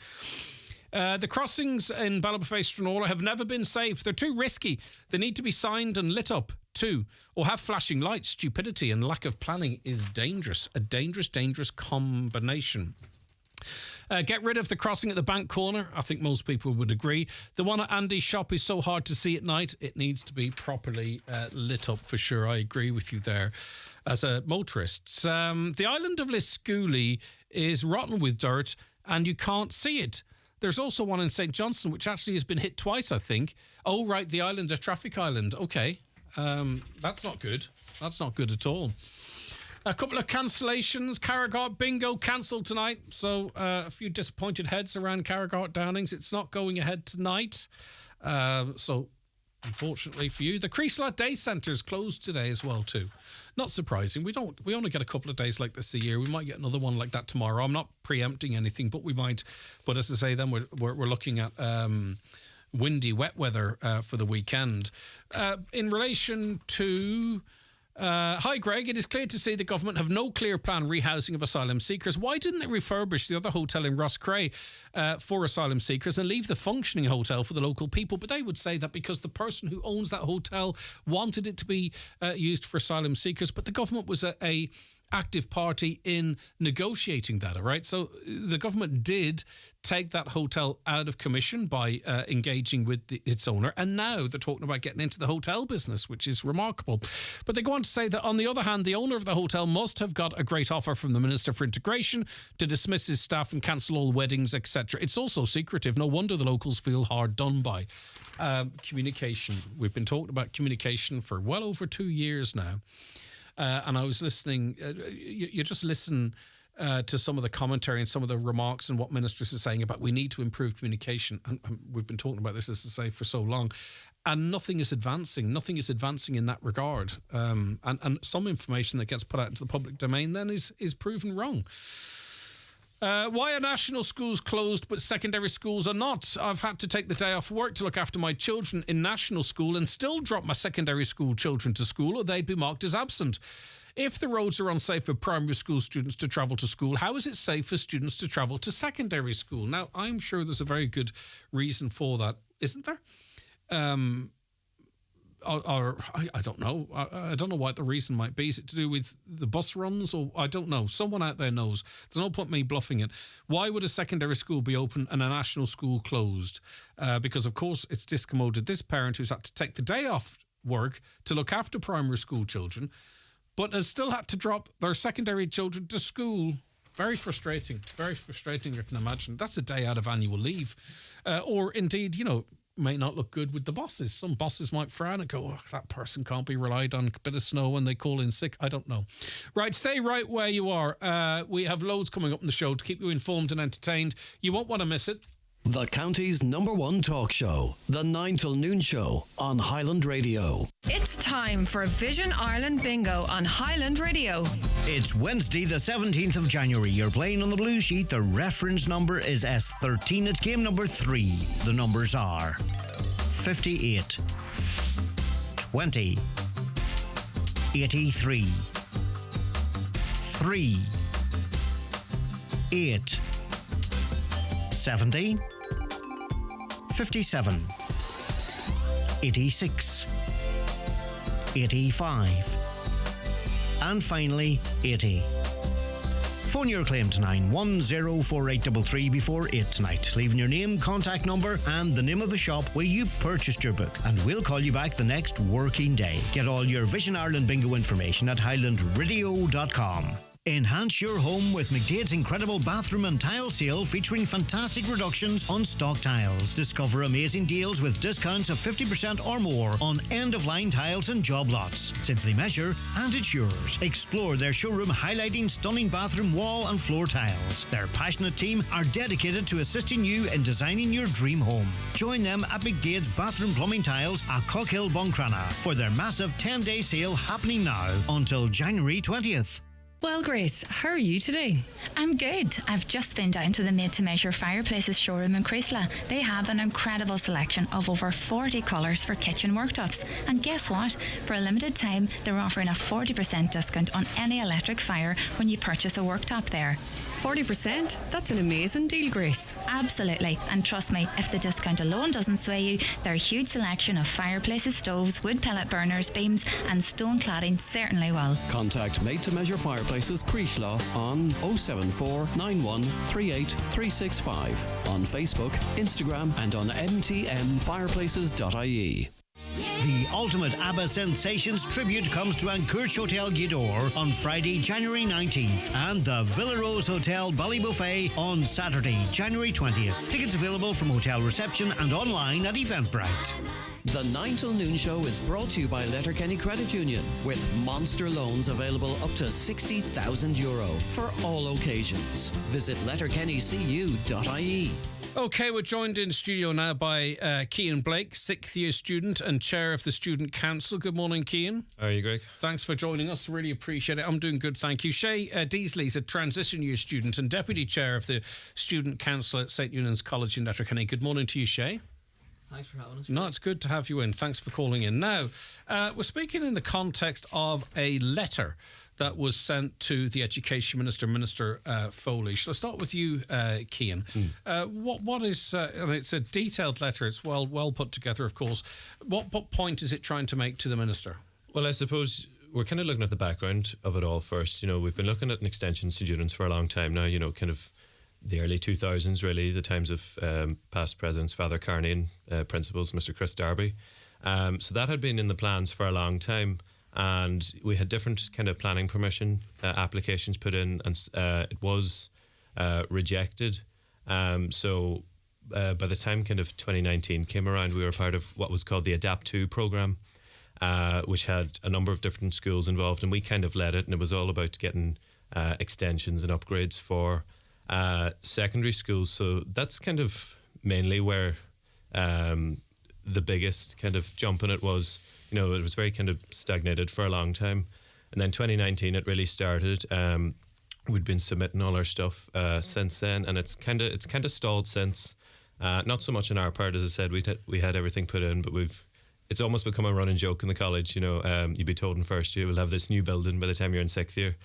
[SPEAKER 3] The crossings in Ballabafay Stranora have never been safe. They're too risky. They need to be signed and lit up too, or have flashing lights. Stupidity and lack of planning is dangerous. A dangerous, dangerous combination. Get rid of the crossing at the bank corner. I think most people would agree. The one at Andy's shop is so hard to see at night. It needs to be properly lit up for sure. I agree with you there as a motorist. The island of Liscooley is rotten with dirt and you can't see it. There's also one in St. Johnstone, which actually has been hit twice, I think. Oh, right, the island, a traffic island. Okay. That's not good. That's not good at all. A couple of cancellations. Carragart Bingo cancelled tonight. So a few disappointed heads around Carragart Downings. It's not going ahead tonight. So unfortunately for you, the Creasla Day Centre's closed today as well too. Not surprising. We only get a couple of days like this a year. We might get another one like that tomorrow. I'm not preempting anything, but we might. But as I say, then we're looking at windy, wet weather for the weekend. In relation to hi Greg, it is clear to see the government have no clear plan rehousing of asylum seekers. Why didn't they refurbish the other hotel in Rosscray for asylum seekers and leave the functioning hotel for the local people? But they would say that because the person who owns that hotel wanted it to be used for asylum seekers, but the government was a active party in negotiating that, all right? So the government did take that hotel out of commission by engaging with its owner, and now they're talking about getting into the hotel business, which is remarkable. But they go on to say that, on the other hand, the owner of the hotel must have got a great offer from the Minister for Integration to dismiss his staff and cancel all weddings, etc. It's also secretive. No wonder the locals feel hard done by. Communication. We've been talking about communication for well over 2 years now. And I was listening, you just listen to some of the commentary and some of the remarks and what ministers are saying about we need to improve communication. And we've been talking about this, as I say, for so long. And nothing is advancing. Nothing is advancing in that regard. And some information that gets put out into the public domain then is proven wrong. Why are national schools closed but secondary schools are not? I've had to take the day off work to look after my children in national school and still drop my secondary school children to school, or they'd be marked as absent. If the roads are unsafe for primary school students to travel to school, how is it safe for students to travel to secondary school? Now, I'm sure there's a very good reason for that, isn't there? I don't know. I don't know what the reason might be. Is it to do with the bus runs, or I don't know. Someone out there knows. There's no point me bluffing it. Why would a secondary school be open and a national school closed? Because, of course, it's discommoded this parent who's had to take the day off work to look after primary school children, but has still had to drop their secondary children to school. Very frustrating. Very frustrating, you can imagine. That's a day out of annual leave. Or indeed, may not look good with the bosses. Some bosses might frown and go, that person can't be relied on. A bit of snow when they call in sick. I don't know. Right, stay right where you are. We have loads coming up in the show to keep you informed and entertained. You won't want to miss it.
[SPEAKER 10] The county's #1 talk show, the 9 till noon show on Highland Radio.
[SPEAKER 6] It's time for Vision Ireland Bingo on Highland Radio.
[SPEAKER 22] It's Wednesday the 17th of January. You're playing on the blue sheet. The reference number is S13. It's game number 3. The numbers are 58, 20, 83, 3, 8, 70, 57, 86, 85, and finally 80. Phone your claim to 9104833 before 8 tonight, leaving your name, contact number and the name of the shop where you purchased your book, and we'll call you back the next working day. Get all your Vision Ireland Bingo information at highlandradio.com. Enhance your home with Miday's incredible bathroom and tile sale featuring fantastic reductions on stock tiles. Discover amazing deals with discounts of 50% or more on end-of-line tiles and job lots. Simply measure and it's yours. Explore their showroom highlighting stunning bathroom wall and floor tiles. Their passionate team are dedicated to assisting you in designing your dream home. Join them at McDade's Bathroom Plumbing Tiles at Cockhill, Buncrana for their massive 10-day sale happening now until January 20th.
[SPEAKER 4] Well, Grace, how are you today?
[SPEAKER 13] I'm good. I've just been down to the Made to Measure Fireplaces showroom in Creasla. They have an incredible selection of over 40 colours for kitchen worktops. And guess what? For a limited time, they're offering a 40% discount on any electric fire when you purchase a worktop there.
[SPEAKER 4] 40%? That's an amazing deal, Grace.
[SPEAKER 13] Absolutely. And trust me, if the discount alone doesn't sway you, their huge selection of fireplaces, stoves, wood pellet burners, beams and stone cladding certainly will.
[SPEAKER 10] Contact Made to Measure Fireplaces Creasla on 074 91 38 365, on Facebook, Instagram and on mtmfireplaces.ie.
[SPEAKER 22] The ultimate ABBA Sensations tribute comes to Ancourge Hotel Gidor on Friday, January 19th, and the Villa Rose Hotel Ballybuffet on Saturday, January 20th. Tickets available from hotel reception and online at Eventbrite.
[SPEAKER 10] The 9 till noon show is brought to you by Letterkenny Credit Union, with monster loans available up to €60,000 for all occasions. Visit letterkennycu.ie.
[SPEAKER 3] Okay, we're joined in studio now by Cian Blake, 6th year student and chair of the Student Council. Good morning, Cian.
[SPEAKER 7] How are you, Greg?
[SPEAKER 3] Thanks for joining us. Really appreciate it. I'm doing good, thank you. Shay Deasley's a transition year student and deputy chair of the Student Council at St Eunan's College in Letterkenny. Good morning to you, Shay.
[SPEAKER 8] Thanks for having us.
[SPEAKER 3] No, it's good to have you in. Thanks for calling in. Now, we're speaking in the context of a letter that was sent to the Education Minister, Minister Foley. Shall I start with you, Cian? What is, and it's a detailed letter, it's well put together, of course. What point is it trying to make to the Minister?
[SPEAKER 7] Well, I suppose we're kind of looking at the background of it all first. You know, we've been looking at an extension to students for a long time now, you know, kind of the early 2000s, really, the times of past presidents, Father Carney and principals, Mr. Chris Darby. So that had been in the plans for a long time. And we had different kind of planning permission applications put in, and it was rejected. So by the time kind of 2019 came around, we were part of what was called the Adapt 2 programme, which had a number of different schools involved, and we kind of led it, and it was all about getting extensions and upgrades for secondary schools. So that's kind of mainly where the biggest kind of jump in it was. You know, it was very kind of stagnated for a long time. And then 2019, it really started. We'd been submitting all our stuff since then, and it's kind of stalled since. Not so much on our part, as I said, we had everything put in, but it's almost become a running joke in the college. You know, you'd be told in first year we'll have this new building by the time you're in 6th year.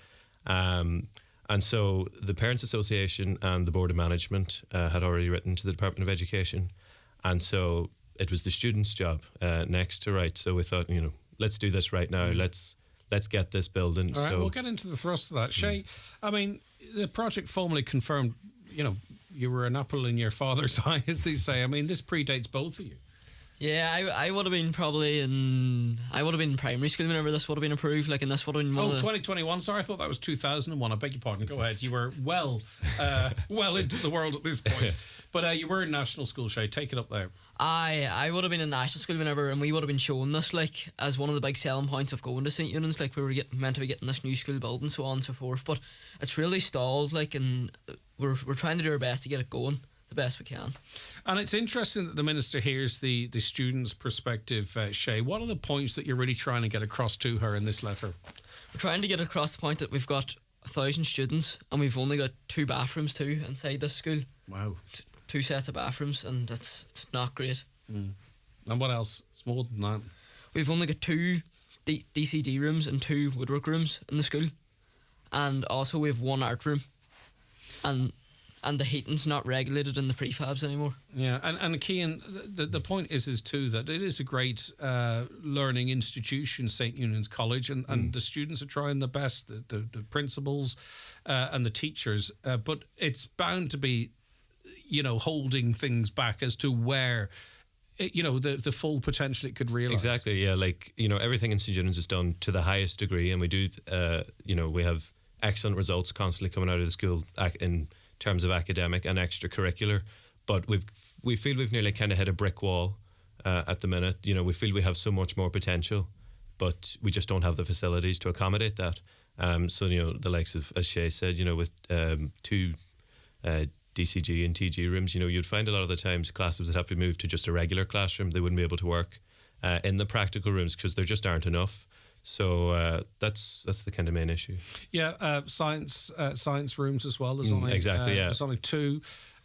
[SPEAKER 7] And so the Parents Association and the Board of Management had already written to the Department of Education, and so it was the students' job next to write. So we thought, you know, let's do this right now. Let's get this building.
[SPEAKER 3] All right, we'll get into the thrust of that. Shay, I mean, the project formally confirmed, you know, you were an apple in your father's eye, as they say. I mean, this predates both of you.
[SPEAKER 8] Yeah, I would have been in primary school whenever this would have been approved, like, and this would have been
[SPEAKER 3] 2021, sorry, I thought that was 2001, I beg your pardon, go ahead. You were well into the world at this point. But you were in national school, Shay, take it up there.
[SPEAKER 8] I would have been in national school whenever, and we would have been shown this, like, as one of the big selling points of going to St Eunan's, like, we were meant to be getting this new school built and so on and so forth, but it's really stalled, like, and we're trying to do our best to get it going the best we can.
[SPEAKER 3] And it's interesting that the Minister hears the students' perspective, Shay. What are the points that you're really trying to get across to her in this letter?
[SPEAKER 8] We're trying to get across the point that we've got 1,000 students and we've only got 2 bathrooms too inside this school.
[SPEAKER 3] Wow.
[SPEAKER 8] 2 sets of bathrooms, and it's not great.
[SPEAKER 3] And what else? It's more than that.
[SPEAKER 8] we've only got 2 DCD rooms and 2 woodwork rooms in the school, and also we have 1 art room, and the heating's not regulated in the prefabs anymore.
[SPEAKER 3] Yeah, and Cian, the point is too that it is a great learning institution, St. Eunan's College, and the students are trying their best, the principals and the teachers, but it's bound to be, holding things back as to where, the full potential it could realise.
[SPEAKER 7] Exactly, yeah. Everything in St. Eunan's is done to the highest degree, and we do, we have excellent results constantly coming out of the school in terms of academic and extracurricular, but we feel we've nearly kind of hit a brick wall at the minute. We feel we have so much more potential, but we just don't have the facilities to accommodate that. The likes of, as Shay said, with 2 DCG and TG rooms, you'd find a lot of the times classes would have to move to just a regular classroom. They wouldn't be able to work in the practical rooms because there just aren't enough. So that's the kind of main issue.
[SPEAKER 3] Yeah, science rooms as well. There's only
[SPEAKER 7] exactly. Yeah,
[SPEAKER 3] there's only 2,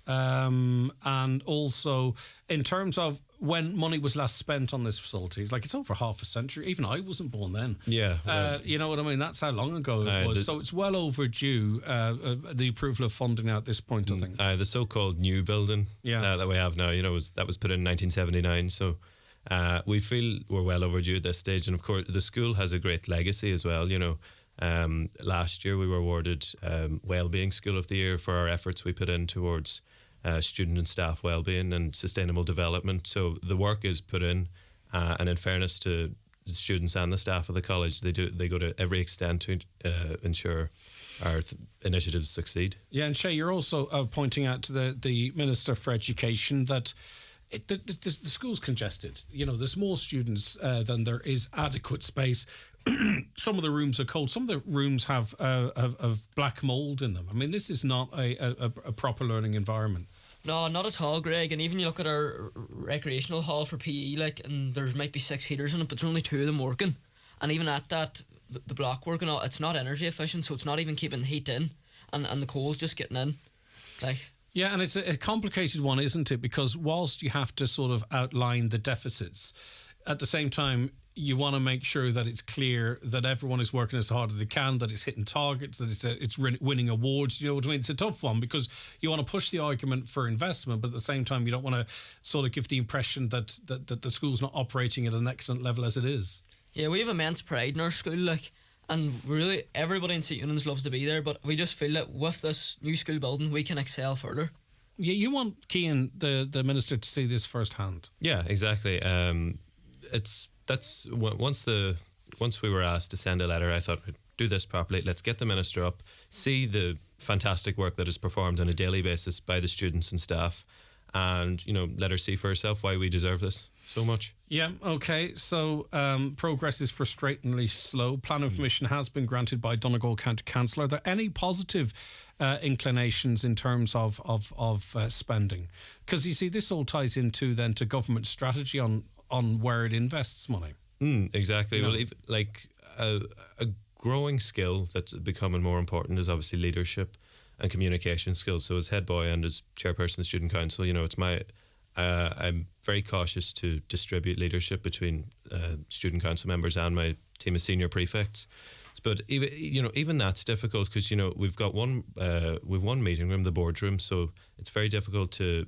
[SPEAKER 3] and also in terms of when money was last spent on this facility, it's over half a century. Even I wasn't born then.
[SPEAKER 7] Yeah,
[SPEAKER 3] you know what I mean. That's how long ago it was. So it's well overdue. The approval of funding now at this point, I think.
[SPEAKER 7] The so-called new building that we have now, that was put in 1979. So. We feel we're well overdue at this stage, and of course the school has a great legacy as well. Last year we were awarded Wellbeing School of the Year for our efforts we put in towards student and staff wellbeing and sustainable development. So the work is put in, and in fairness to the students and the staff of the college, they go to every extent to ensure our initiatives succeed.
[SPEAKER 3] Yeah, and Shay, you're also pointing out to the Minister for Education that the school's congested. There's more students than there is adequate space. Some of the rooms are cold. Some of the rooms have black mould in them. I mean, this is not a proper learning environment.
[SPEAKER 8] No, not at all, Greg. And even you look at our recreational hall for PE, and there might be 6 heaters in it, but there's only 2 of them working. And even at that, the block working, it's not energy efficient, so it's not even keeping the heat in, and the cold's just getting in.
[SPEAKER 3] Yeah, and it's a complicated one, isn't it? Because whilst you have to sort of outline the deficits, at the same time, you want to make sure that it's clear that everyone is working as hard as they can, that it's hitting targets, that it's winning awards. You know what I mean? It's a tough one because you want to push the argument for investment, but at the same time, you don't want to sort of give the impression that the school's not operating at an excellent level as it is.
[SPEAKER 8] Yeah, we have immense pride in our school, and really everybody in St. Eunan's loves to be there, but we just feel that with this new school building we can excel further.
[SPEAKER 3] Yeah, you want Cian, the minister, to see this firsthand.
[SPEAKER 7] Yeah, exactly. Once we were asked to send a letter, I thought, do this properly. Let's get the minister up, see the fantastic work that is performed on a daily basis by the students and staff, and let her see for herself why we deserve this so much.
[SPEAKER 3] Yeah, okay. So progress is frustratingly slow. Planning permission has been granted by Donegal County Council. Are there any positive inclinations in terms of spending? Because you see, this all ties into then to government strategy on where it invests money.
[SPEAKER 7] Exactly. Well, a growing skill that's becoming more important is obviously leadership and communication skills. So as head boy and as chairperson of the student council, it's my I'm very cautious to distribute leadership between student council members and my team of senior prefects. But even that's difficult because we've got one meeting room, the boardroom, so it's very difficult to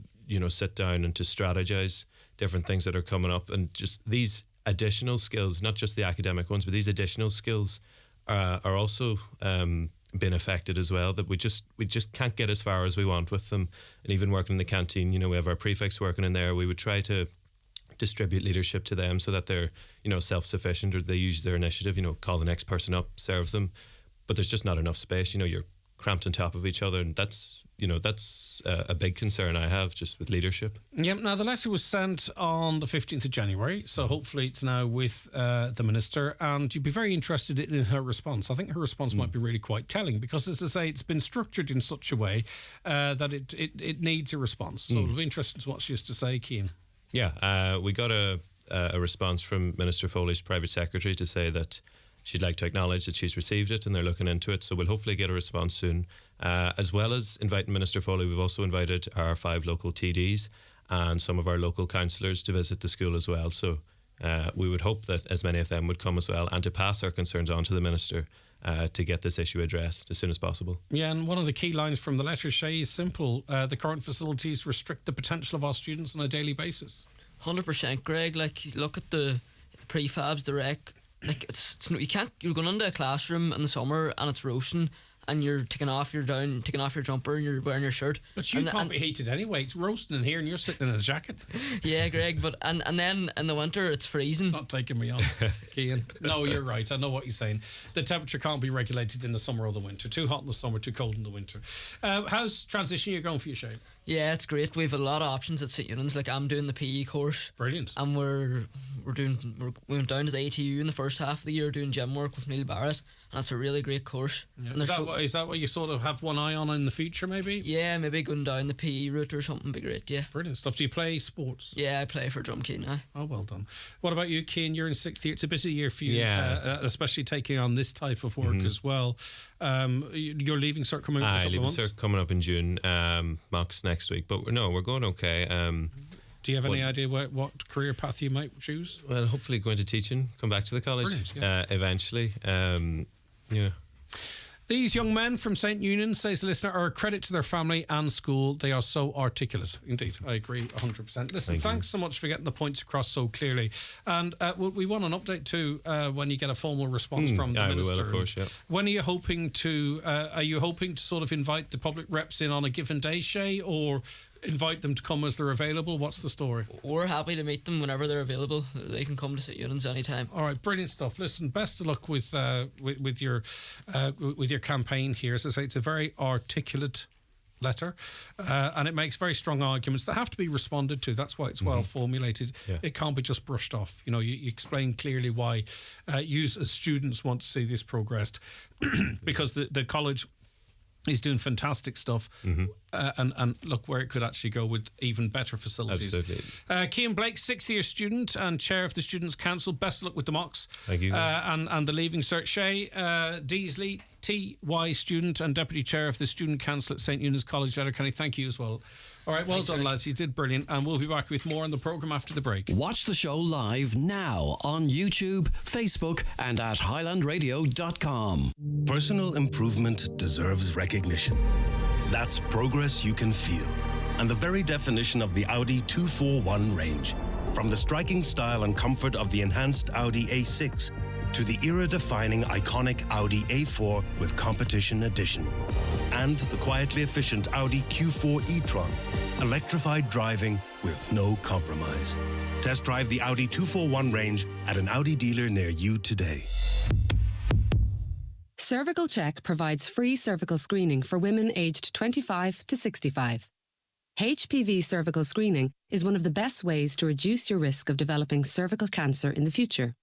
[SPEAKER 7] sit down and to strategize different things that are coming up, and just these additional skills, not just the academic ones, but these additional skills are also been affected as well, that we just can't get as far as we want with them. And even working in the canteen, we have our prefects working in there. We would try to distribute leadership to them so that they're self-sufficient, or they use their initiative, call the next person up, serve them, but there's just not enough space. You're cramped on top of each other, and that's a big concern I have just with leadership.
[SPEAKER 3] Yeah, now the letter was sent on the 15th of January, so hopefully it's now with the Minister, and you'd be very interested in her response. I think her response might be really quite telling, because as I say, it's been structured in such a way that it needs a response. So it'll be interesting to what she has to say, Cian.
[SPEAKER 7] Yeah, we got a response from Minister Foley's private secretary to say that she'd like to acknowledge that she's received it and they're looking into it. So we'll hopefully get a response soon. As well as inviting Minister Foley, we've also invited our 5 local TDs and some of our local councillors to visit the school as well. So we would hope that as many of them would come as well, and to pass our concerns on to the Minister to get this issue addressed as soon as possible.
[SPEAKER 3] Yeah, and one of the key lines from the letter, Shay, is simple. The current facilities restrict the potential of our students on a daily basis.
[SPEAKER 8] 100%, Greg. Like, look at the prefabs, the rec. Like, you're going into a classroom in the summer and it's roasting, and you're taking off your jumper and you're wearing your shirt.
[SPEAKER 3] But you can't be heated anyway. It's roasting in here and you're sitting in a jacket.
[SPEAKER 8] Yeah, Greg, but and then in the winter it's freezing. It's
[SPEAKER 3] not taking me on, Cian. No, you're right. I know what you're saying. The temperature can't be regulated in the summer or the winter. Too hot in the summer, too cold in the winter. How's transition year going for you, Shane?
[SPEAKER 8] Yeah, it's great. We have a lot of options at St. Eunan's. Like, I'm doing the PE course.
[SPEAKER 3] Brilliant.
[SPEAKER 8] And we went down to the ATU in the first half of the year doing gym work with Neil Barrett, and it's a really great course.
[SPEAKER 3] Yeah. Is that what you sort of have one eye on in the future, maybe?
[SPEAKER 8] Yeah, maybe going down the PE route or something would be great, yeah.
[SPEAKER 3] Brilliant stuff. Do you play sports?
[SPEAKER 8] Yeah, I play for Drumkey now.
[SPEAKER 3] Oh, well done. What about you, Cian? You're in 6th year. It's a busy year for you, especially taking on this type of work as well. Your leaving cert coming up in a couple of months?
[SPEAKER 7] Leaving cert coming up in June, mocks next week. But no, we're going okay.
[SPEAKER 3] Do you have any idea what career path you might choose?
[SPEAKER 7] Well, hopefully go into teaching, come back to the college eventually. Yeah.
[SPEAKER 3] These young men from St. Eunan's, says the listener, are a credit to their family and school. They are so articulate. Indeed, I agree 100%. Listen, thanks so much for getting the points across so clearly. And we want an update too when you get a formal response from the Minister.
[SPEAKER 7] We will, of course, yeah.
[SPEAKER 3] When are you hoping to sort of invite the public reps in on a given day, Shay, or invite them to come as they're available? What's the story?
[SPEAKER 8] We're happy to meet them whenever they're available. They can come to St. Eunan's anytime.
[SPEAKER 3] All right, brilliant stuff. Listen, best of luck with your campaign here. As I say, it's a very articulate letter, and it makes very strong arguments that have to be responded to. That's why it's well formulated. Yeah. It can't be just brushed off. You explain clearly why you as students want to see this progressed, because the college is doing fantastic stuff, and look where it could actually go with even better facilities.
[SPEAKER 7] Absolutely.
[SPEAKER 3] Cian Blake, 6th year student and chair of the Students' Council. Best of luck with the mocks.
[SPEAKER 7] Thank you.
[SPEAKER 3] And the leaving cert. Shay Deasley, TY student and deputy chair of the Student Council at St. Eunan's College, Letterkenny. Thank you as well. All right, well done, lads. You did brilliant. And we'll be back with more on the programme after the break.
[SPEAKER 10] Watch the show live now on YouTube, Facebook, and at highlandradio.com.
[SPEAKER 9] Personal improvement deserves recognition. That's progress you can feel, and the very definition of the Audi 241 range. From the striking style and comfort of the enhanced Audi A6 to the era-defining iconic Audi A4 with Competition Edition, and the quietly efficient Audi Q4 e-tron, electrified driving with no compromise. Test drive the Audi 241 range at an Audi dealer near you today.
[SPEAKER 11] Cervical Check provides free cervical screening for women aged 25 to 65. HPV cervical screening is one of the best ways to reduce your risk of developing cervical cancer in the future.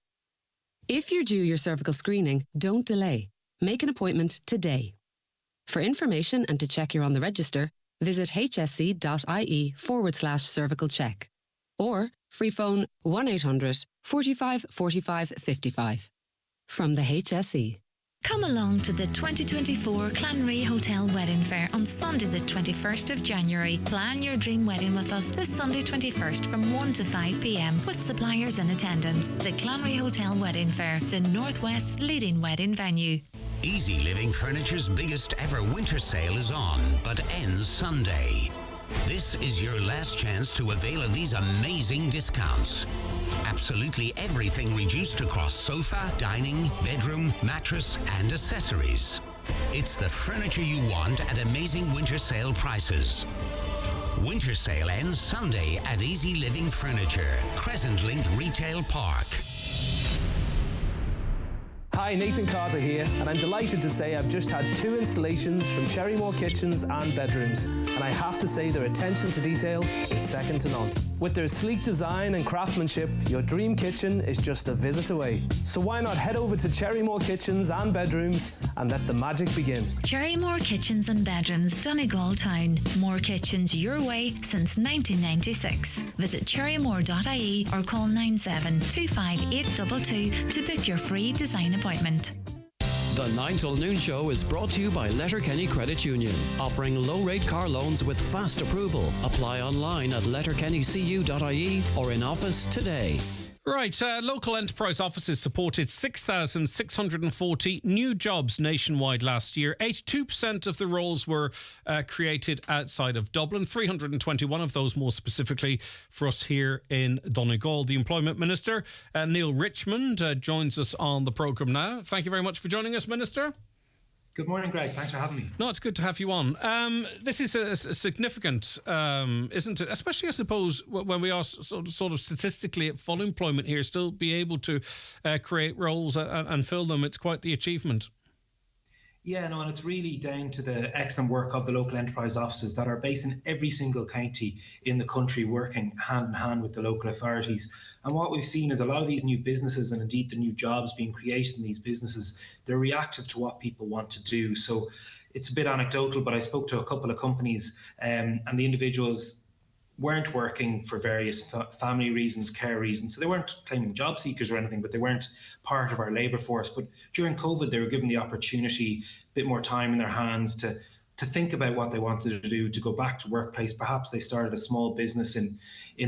[SPEAKER 11] If you're due your cervical screening, don't delay. Make an appointment today. For information and to check you're on the register, visit hsc.ie/cervical check or free phone 1-800 45 45 55. From the HSE.
[SPEAKER 13] Come along to the 2024 Clanry Hotel Wedding Fair on Sunday the 21st of January. Plan your dream wedding with us this Sunday 21st from 1 to 5 p.m. with suppliers in attendance. The Clanry Hotel Wedding Fair, the Northwest's leading wedding venue.
[SPEAKER 20] Easy Living Furniture's biggest ever winter sale is on, but ends Sunday. This is your last chance to avail of these amazing discounts. Absolutely everything reduced across sofa, dining, bedroom, mattress, and accessories. It's the furniture you want at amazing winter sale prices. Winter sale ends Sunday at Easy Living Furniture, Crescent Link Retail Park.
[SPEAKER 21] Hi, Nathan Carter here, and I'm delighted to say I've just had 2 installations from Cherrymore Kitchens and Bedrooms, and I have to say their attention to detail is second to none. With their sleek design and craftsmanship, your dream kitchen is just a visit away. So why not head over to Cherrymore Kitchens and Bedrooms and let the magic begin.
[SPEAKER 13] Cherrymore Kitchens and Bedrooms, Donegal Town. More kitchens your way since 1996. Visit cherrymore.ie or call 9725 to book your free design appointment.
[SPEAKER 10] The 9 till noon show is brought to you by Letterkenny Credit Union, offering low-rate car loans with fast approval. Apply online at letterkennycu.ie or in office today.
[SPEAKER 3] Right, local enterprise offices supported 6,640 new jobs nationwide last year. 82% of the roles were created outside of Dublin, 321 of those more specifically for us here in Donegal. The Employment Minister, Neil Richmond, joins us on the programme now. Thank you very much for joining us, Minister.
[SPEAKER 5] Good morning, Greg. Thanks for having me.
[SPEAKER 3] No, it's good to have you on. This is a significant, isn't it? Especially, I suppose, when we are sort of statistically at full employment here, still be able to create roles and fill them. It's quite the achievement.
[SPEAKER 5] Yeah, no, and it's really down to the excellent work of the local enterprise offices that are based in every single county in the country, working hand in hand with the local authorities. And what we've seen is a lot of these new businesses, and indeed the new jobs being created in these businesses, they're reactive to what people want to do. So it's a bit anecdotal, but I spoke to a couple of companies and the individuals weren't working for various family reasons, care reasons. So they weren't claiming job seekers or anything, but they weren't part of our labour force. But during COVID, they were given the opportunity, a bit more time in their hands to think about what they wanted to do, to go back to workplace. Perhaps they started a small business in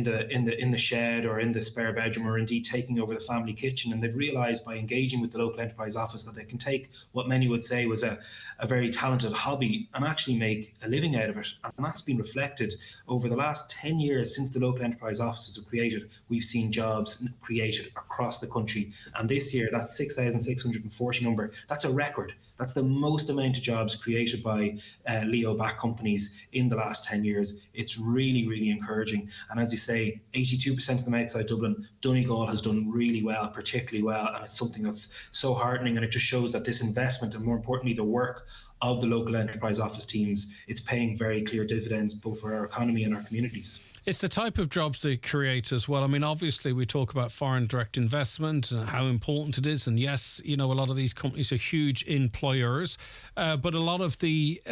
[SPEAKER 5] the shed or in the spare bedroom, or indeed taking over the family kitchen. And they've realised by engaging with the local enterprise office that they can take what many would say was a very talented hobby and actually make a living out of it. And that's been reflected over the last 10 years since the local enterprise offices were created. We've seen jobs created across the country. And this year, that 6,640 number, that's a record. That's the most amount of jobs created by Leo-backed companies in the last 10 years. It's really, really encouraging. And as you say, 82% of them outside Dublin. Donegal has done really well, particularly well. And it's something that's so heartening. And it just shows that this investment, and more importantly, the work of the local enterprise office teams, it's paying very clear dividends both for our economy and our communities.
[SPEAKER 3] It's the type of jobs they create as well. I mean, obviously, we talk about foreign direct investment and how important it is. And yes, you know, a lot of these companies are huge employers, but a lot of the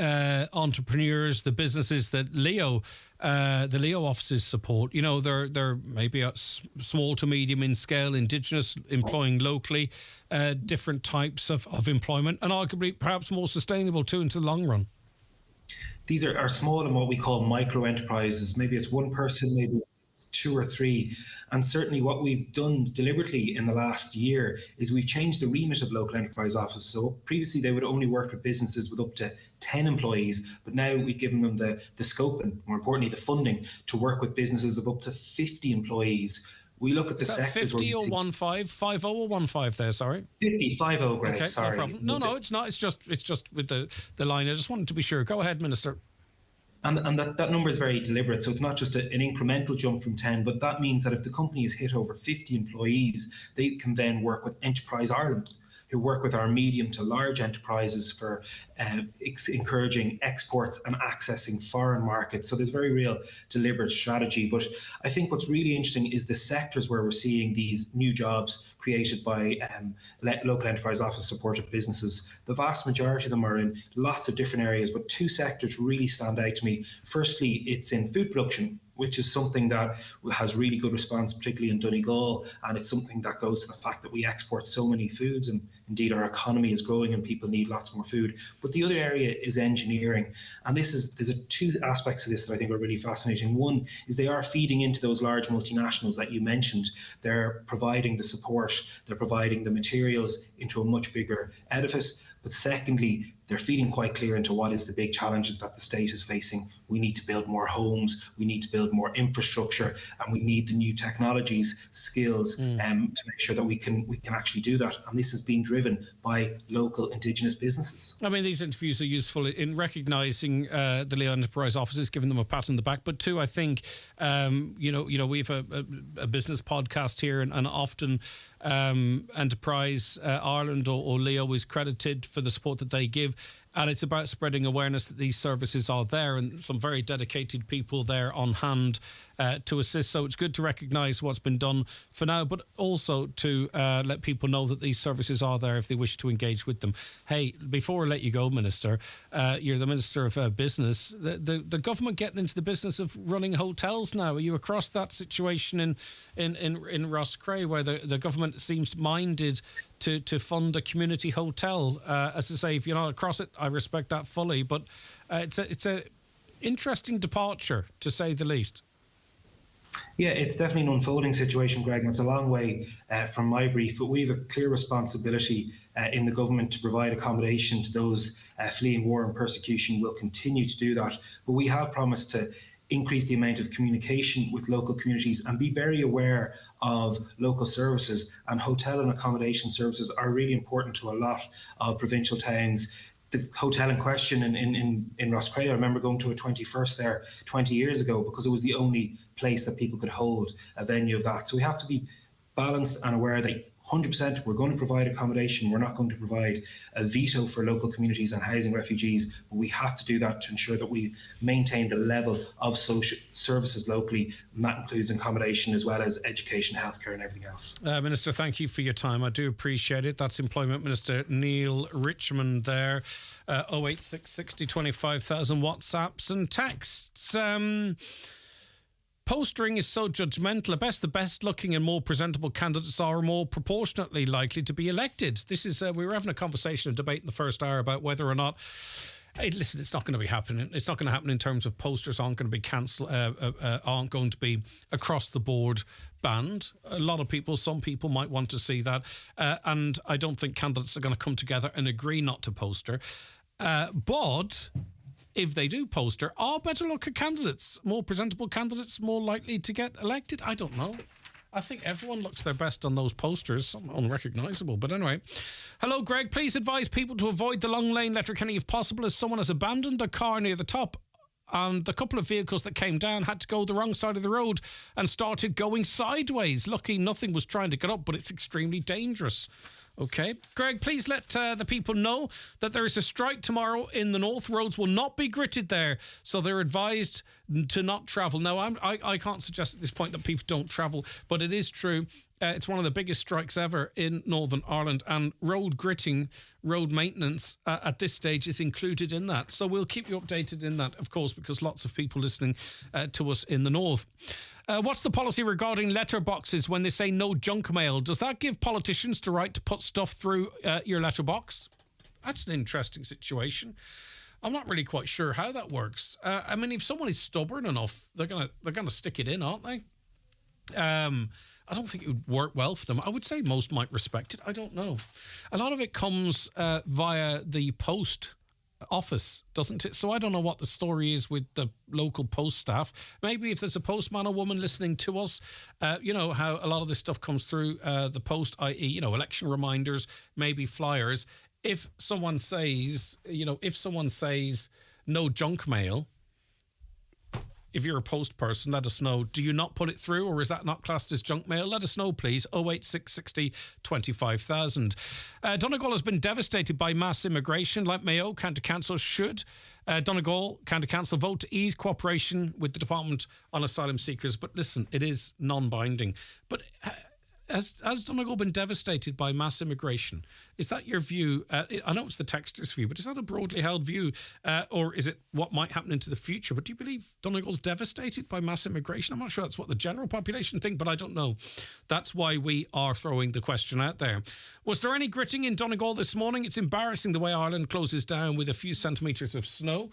[SPEAKER 3] entrepreneurs, the businesses that the Leo offices support, you know, they're maybe at small to medium in scale, Indigenous, employing locally, different types of employment, and arguably perhaps more sustainable too into the long run.
[SPEAKER 5] These are small and what we call micro enterprises. Maybe it's one person, maybe it's two or three. And certainly what we've done deliberately in the last year is we've changed the remit of local enterprise offices. So previously they would only work with businesses with up to 10 employees, but now we've given them the scope and more importantly the funding to work with businesses of up to 50 employees. We look at the sectors.
[SPEAKER 3] 50 or 15, 50 or 15 there, sorry?
[SPEAKER 5] 50, Greg,
[SPEAKER 3] okay,
[SPEAKER 5] sorry.
[SPEAKER 3] No problem. No, it's not. It's just with the line. I just wanted to be sure. Go ahead, Minister.
[SPEAKER 5] And that number is very deliberate. So it's not just an incremental jump from 10, but that means that if the company has hit over 50 employees, they can then work with Enterprise Ireland, who work with our medium to large enterprises for encouraging exports and accessing foreign markets. So there's very real deliberate strategy. But I think what's really interesting is the sectors where we're seeing these new jobs created by local enterprise office supported businesses. The vast majority of them are in lots of different areas, but two sectors really stand out to me. Firstly, it's in food production, which is something that has really good response, particularly in Donegal. And it's something that goes to the fact that we export so many foods, and indeed our economy is growing and people need lots more food. But the other area is engineering. And there's two aspects to this that I think are really fascinating. One is they are feeding into those large multinationals that you mentioned. They're providing the support, they're providing the materials into a much bigger edifice. But secondly, they're feeding quite clear into what is the big challenges that the state is facing. We need to build more homes, we need to build more infrastructure, and we need the new technologies, skills to make sure that we can actually do that. And this is being driven by local Indigenous businesses.
[SPEAKER 3] I mean, these interviews are useful in recognising the Leo Enterprise offices, giving them a pat on the back. But two, I think, we have a business podcast here, and often Enterprise Ireland or Leo is credited for the support that they give. And it's about spreading awareness that these services are there, and some very dedicated people there on hand to assist. So it's good to recognise what's been done for now, but also to let people know that these services are there if they wish to engage with them. Hey, before I let you go, Minister, you're the Minister of Business. The government getting into the business of running hotels now. Are you across that situation in Roscrea, where the government seems minded to fund a community hotel? As I say, if you're not across it, I respect that fully, but it's a interesting departure, to say the least.
[SPEAKER 5] Yeah, it's definitely an unfolding situation, Greg, and it's a long way from my brief, but we have a clear responsibility in the government to provide accommodation to those fleeing war and persecution. We'll continue to do that, but we have promised to increase the amount of communication with local communities and be very aware of local services, and hotel and accommodation services are really important to a lot of provincial towns. The hotel in question in Roscrea, I remember going to a 21st there 20 years ago because it was the only place that people could hold a venue of that. So we have to be balanced and aware that 100% we're going to provide accommodation. We're not going to provide a veto for local communities and housing refugees, but we have to do that to ensure that we maintain the level of social services locally, and that includes accommodation as well as education, healthcare and everything else.
[SPEAKER 3] Minister, thank you for your time. I do appreciate it. That's Employment Minister Neil Richmond there. 086 60 25,000 WhatsApps and texts. Postering is so judgmental. At best, the best looking and more presentable candidates are more proportionately likely to be elected. This is, we were having a conversation, a debate in the first hour about whether or not, hey, listen, it's not going to be happening. It's not going to happen in terms of posters aren't going to be cancelled, aren't going to be across the board banned. A lot of people, some people might want to see that. And I don't think candidates are going to come together and agree not to poster. But if they do poster, are better looking candidates, more presentable candidates, more likely to get elected? I don't know. I think everyone looks their best on those posters. Some unrecognisable, but anyway. Hello, Greg. Please advise people to avoid the long lane, Letterkenny, if possible, as someone has abandoned a car near the top, and the couple of vehicles that came down had to go the wrong side of the road and started going sideways. Lucky nothing was trying to get up, but it's extremely dangerous. Okay. Greg, please let the people know that there is a strike tomorrow in the north. Roads will not be gritted there, so they're advised to not travel. Now, I can't suggest at this point that people don't travel, but it is true. It's one of the biggest strikes ever in Northern Ireland, and road gritting, road maintenance at this stage is included in that. So we'll keep you updated in that, of course, because lots of people listening to us in the north. What's the policy regarding letterboxes when they say no junk mail? Does that give politicians the right to put stuff through your letterbox? That's an interesting situation. I'm not really quite sure how that works. I mean, if someone is stubborn enough, they're gonna stick it in, aren't they? I don't think it would work well for them. I would say most might respect it. I don't know. A lot of it comes via the post office, doesn't it? So I don't know what the story is with the local post staff. Maybe if there's a postman or woman listening to us, you know how a lot of this stuff comes through the post, i.e., you know, election reminders, maybe flyers. If someone says, no junk mail, if you're a post person, let us know. Do you not put it through, or is that not classed as junk mail? Let us know, please. 086 60 25,000. Donegal has been devastated by mass immigration, like Mayo County Council should. Donegal County Council vote to ease cooperation with the Department on Asylum Seekers. But listen, it is non-binding. But has Donegal been devastated by mass immigration? Is that your view? I know it's the texter's view, but is that a broadly held view? Or is it what might happen into the future? But do you believe Donegal's devastated by mass immigration? I'm not sure that's what the general population think, but I don't know. That's why we are throwing the question out there. Was there any gritting in Donegal this morning? It's embarrassing the way Ireland closes down with a few centimetres of snow.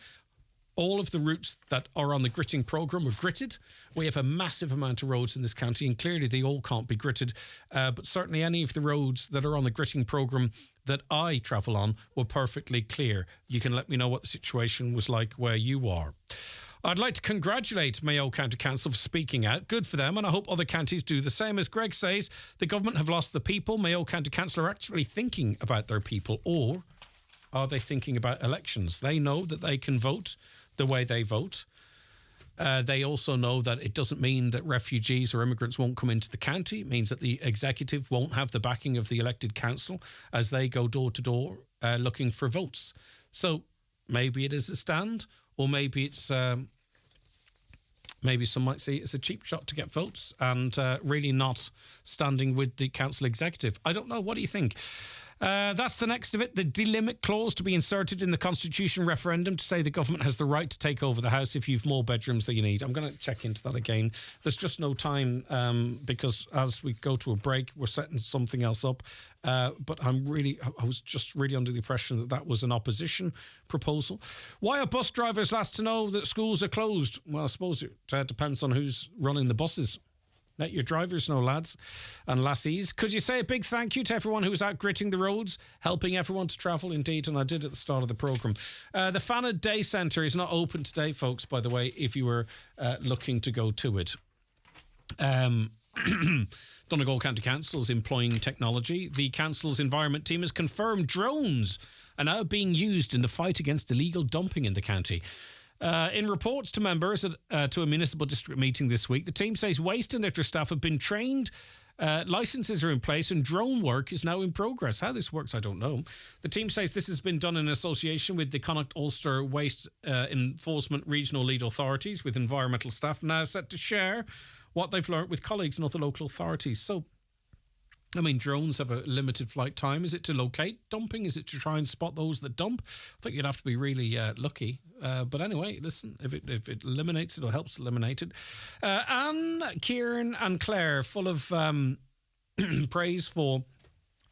[SPEAKER 3] All of the routes that are on the gritting programme were gritted. We have a massive amount of roads in this county, and clearly they all can't be gritted. But certainly any of the roads that are on the gritting programme that I travel on were perfectly clear. You can let me know what the situation was like where you are. I'd like to congratulate Mayo County Council for speaking out. Good for them, and I hope other counties do the same. As Greg says, the government have lost the people. Mayo County Council are actually thinking about their people, or are they thinking about elections? They know that they can vote the way they vote. They also know that it doesn't mean that refugees or immigrants won't come into the county. It means that the executive won't have the backing of the elected council as they go door to door looking for votes. So maybe it is a stand, or maybe it's maybe some might see it as a cheap shot to get votes and really not standing with the council executive. I don't know. What do you think? That's the next of it. The delimit clause to be inserted in the Constitution referendum to say the government has the right to take over the house if you've more bedrooms than you need. I'm going to check into that again. There's just no time because as we go to a break, we're setting something else up. But I was just really under the impression that was an opposition proposal. Why are bus drivers last to know that schools are closed? Well, I suppose it depends on who's running the buses. Let your drivers know, lads and lassies. Could you say a big thank you to everyone who was out gritting the roads, helping everyone to travel? Indeed, and I did at the start of the programme. The Fanna Day Centre is not open today, folks, by the way, if you were looking to go to it. Donegal County Council is employing technology. The council's environment team has confirmed drones are now being used in the fight against illegal dumping in the county. In reports to members to a municipal district meeting this week, the team says waste and litter staff have been trained, licences are in place and drone work is now in progress. How this works, I don't know. The team says this has been done in association with the Connacht Ulster Waste Enforcement Regional Lead Authorities, with environmental staff now set to share what they've learnt with colleagues and other local authorities. So, I mean, drones have a limited flight time. Is it to locate dumping? Is it to try and spot those that dump? I think you'd have to be really lucky. But anyway, listen, if it eliminates it or helps eliminate it. Anne, Kieran and Claire, full of praise for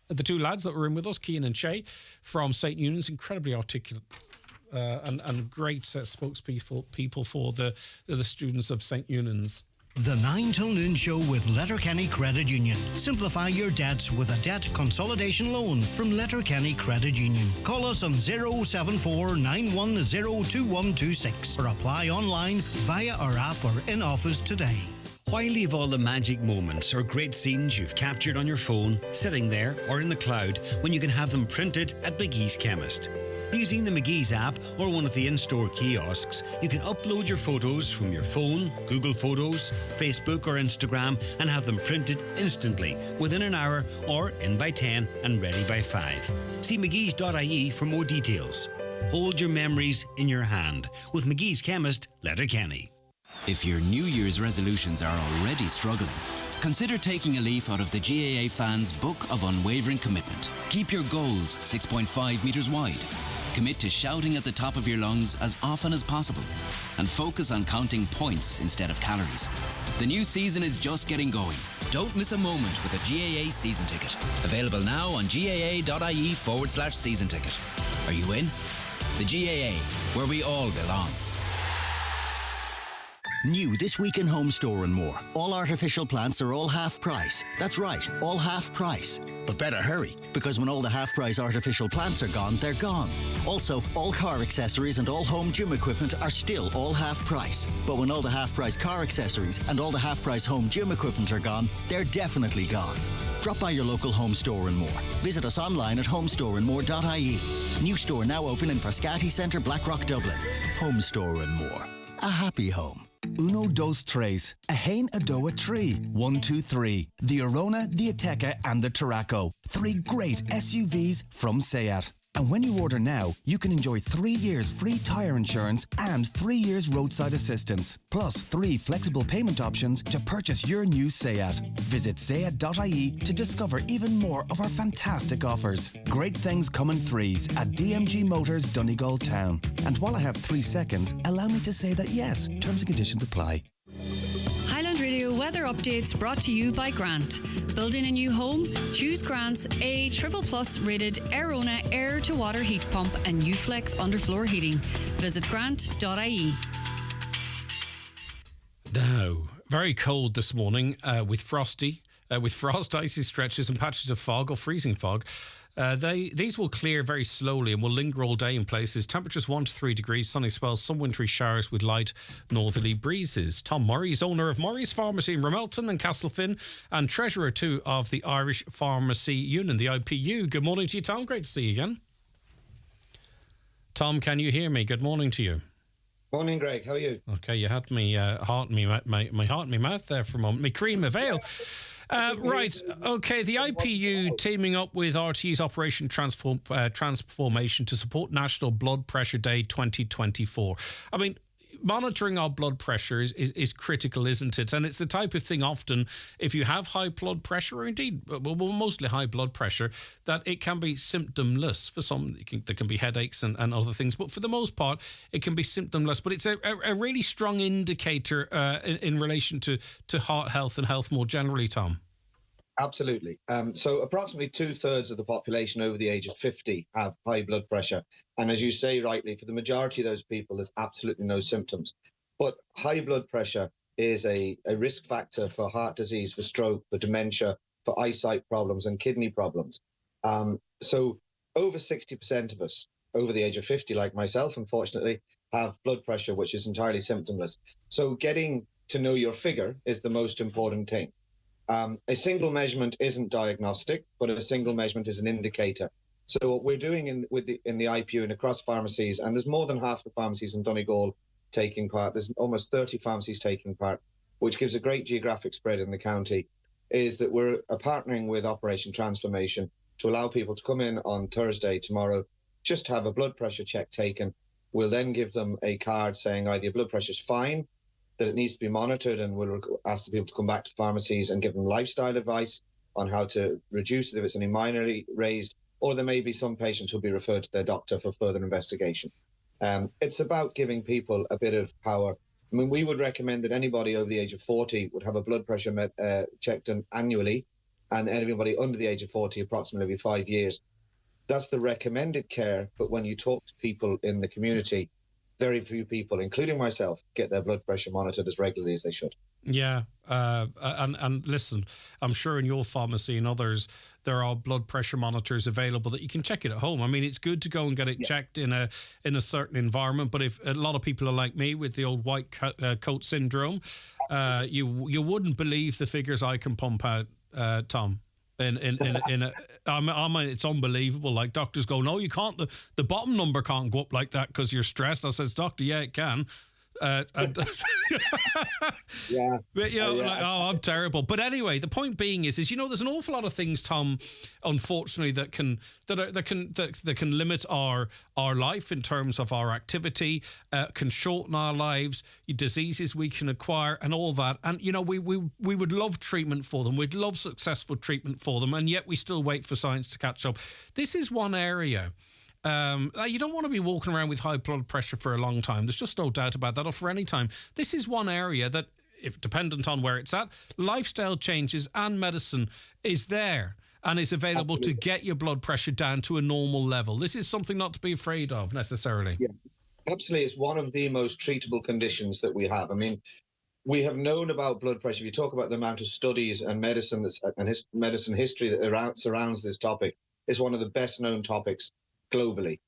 [SPEAKER 3] the two lads that were in with us, Cian and Shay, from St. Eunan's, incredibly articulate and great spokespeople for the students of St. Eunan's.
[SPEAKER 22] The 9 till noon show with Letterkenny Credit Union. Simplify your debts with a debt consolidation loan from Letterkenny Credit Union. Call us on 074 910 2126 or apply online via our app or in office today.
[SPEAKER 12] Why leave all the magic moments or great scenes you've captured on your phone sitting there or in the cloud when you can have them printed at McGee's Chemist? Using the McGee's app or one of the in-store kiosks, you can upload your photos from your phone, Google Photos, Facebook or Instagram and have them printed instantly within an hour or in by 10 and ready by 5. See mcgees.ie for more details. Hold your memories in your hand with McGee's Chemist, Letterkenny.
[SPEAKER 14] If your New Year's resolutions are already struggling, consider taking a leaf out of the GAA fans' Book of Unwavering Commitment. Keep your goals 6.5 metres wide. Commit to shouting at the top of your lungs as often as possible and focus on counting points instead of calories. The new season is just getting going. Don't miss a moment with a GAA season ticket. Available now on gaa.ie/season ticket. Are you in? The GAA, where we all belong.
[SPEAKER 22] New this week in Home Store and More. All artificial plants are all half price. That's right, all half price. But better hurry, because when all the half price artificial plants are gone, they're gone. Also, all car accessories and all home gym equipment are still all half price. But when all the half price car accessories and all the half price home gym equipment are gone, they're definitely gone. Drop by your local Home Store and More. Visit us online at homestoreandmore.ie. New store now open in Frascati Centre, Blackrock, Dublin. Home Store and More. A happy home. Uno, dos, tres. A hain, a do, a tree. 1, 2, 3. The Arona, the Ateca and the Tarraco. 3 great SUVs from Seat. And when you order now, you can enjoy 3 years free tyre insurance and 3 years roadside assistance. Plus 3 flexible payment options to purchase your new Seat. Visit seat.ie to discover even more of our fantastic offers. Great things come in threes at DMG Motors, Donegal Town. And while I have 3 seconds, allow me to say that yes, terms and conditions apply.
[SPEAKER 4] Highland Radio weather updates brought to you by Grant. Building a new home? Choose Grant's A++ rated Airona air-to-water heat pump and Uflex underfloor heating. Visit grant.ie.
[SPEAKER 3] Now, very cold this morning with frost, icy stretches and patches of fog or freezing fog. These will clear very slowly and will linger all day in places. Temperatures 1 to 3 degrees, sunny spells, some wintry showers with light northerly breezes. Tom Murray is owner of Murray's Pharmacy in Ramelton and Castlefin and treasurer too of the Irish Pharmacy Union, the IPU. Good morning to you, Tom. Great to see you again. Tom, can you hear me? Good morning to you.
[SPEAKER 15] Morning, Greg. How are you?
[SPEAKER 3] Okay, you had me heart in my heart in my mouth there for a moment. Me cream of ale. Right, okay, the IPU teaming up with RTE's Operation Transformation to support National Blood Pressure Day 2024. I mean, monitoring our blood pressure is critical, isn't it? And it's the type of thing often, if you have high blood pressure, or indeed, well, mostly high blood pressure, that it can be symptomless. For some, there can be headaches and other things, but for the most part, it can be symptomless. But it's a really strong indicator in relation to heart health and health more generally, Tom.
[SPEAKER 15] Absolutely. So approximately 2/3 of the population over the age of 50 have high blood pressure. And as you say rightly, for the majority of those people, there's absolutely no symptoms. But high blood pressure is a risk factor for heart disease, for stroke, for dementia, for eyesight problems and kidney problems. So over 60% of us over the age of 50, like myself, unfortunately, have blood pressure, which is entirely symptomless. So getting to know your figure is the most important thing. A single measurement isn't diagnostic, but a single measurement is an indicator. So what we're doing in the IPU and across pharmacies, and there's more than half the pharmacies in Donegal taking part, there's almost 30 pharmacies taking part, which gives a great geographic spread in the county, is that we're partnering with Operation Transformation to allow people to come in on Thursday, tomorrow, just have a blood pressure check taken. We'll then give them a card saying either your blood pressure is fine, that it needs to be monitored, and we'll ask the people to come back to pharmacies and give them lifestyle advice on how to reduce it if it's any minorly raised, or there may be some patients who'll be referred to their doctor for further investigation. It's about giving people a bit of power. I mean, we would recommend that anybody over the age of 40 would have a blood pressure checked annually, and anybody under the age of 40 approximately every 5 years. That's the recommended care, but when you talk to people in the community, very few people, including myself, get their blood pressure monitored as regularly as they should.
[SPEAKER 3] Yeah, and listen, I'm sure in your pharmacy and others, there are blood pressure monitors available that you can check it at home. I mean, it's good to go and get it checked in a certain environment, but if a lot of people are like me with the old white coat syndrome, you wouldn't believe the figures I can pump out, Tom. I mean, it's unbelievable. Like, doctors go, no, you can't. The bottom number can't go up like that because you're stressed. I says, doctor, yeah, it can. Yeah. But, like, oh, I'm terrible. But anyway, the point being is there's an awful lot of things, Tom, unfortunately, that can limit our life in terms of our activity, can shorten our lives, diseases we can acquire, and all that. And we would love treatment for them. We'd love successful treatment for them, and yet we still wait for science to catch up. This is one area. You don't want to be walking around with high blood pressure for a long time. There's just no doubt about that, or for any time. This is one area that, if dependent on where it's at, lifestyle changes and medicine is there and is available to get your blood pressure down to a normal level. This is something not to be afraid of necessarily. Yeah,
[SPEAKER 15] absolutely. It's one of the most treatable conditions that we have. I mean, we have known about blood pressure. If you talk about the amount of studies and medicine medicine history that surrounds this topic, it's one of the best known topics globally.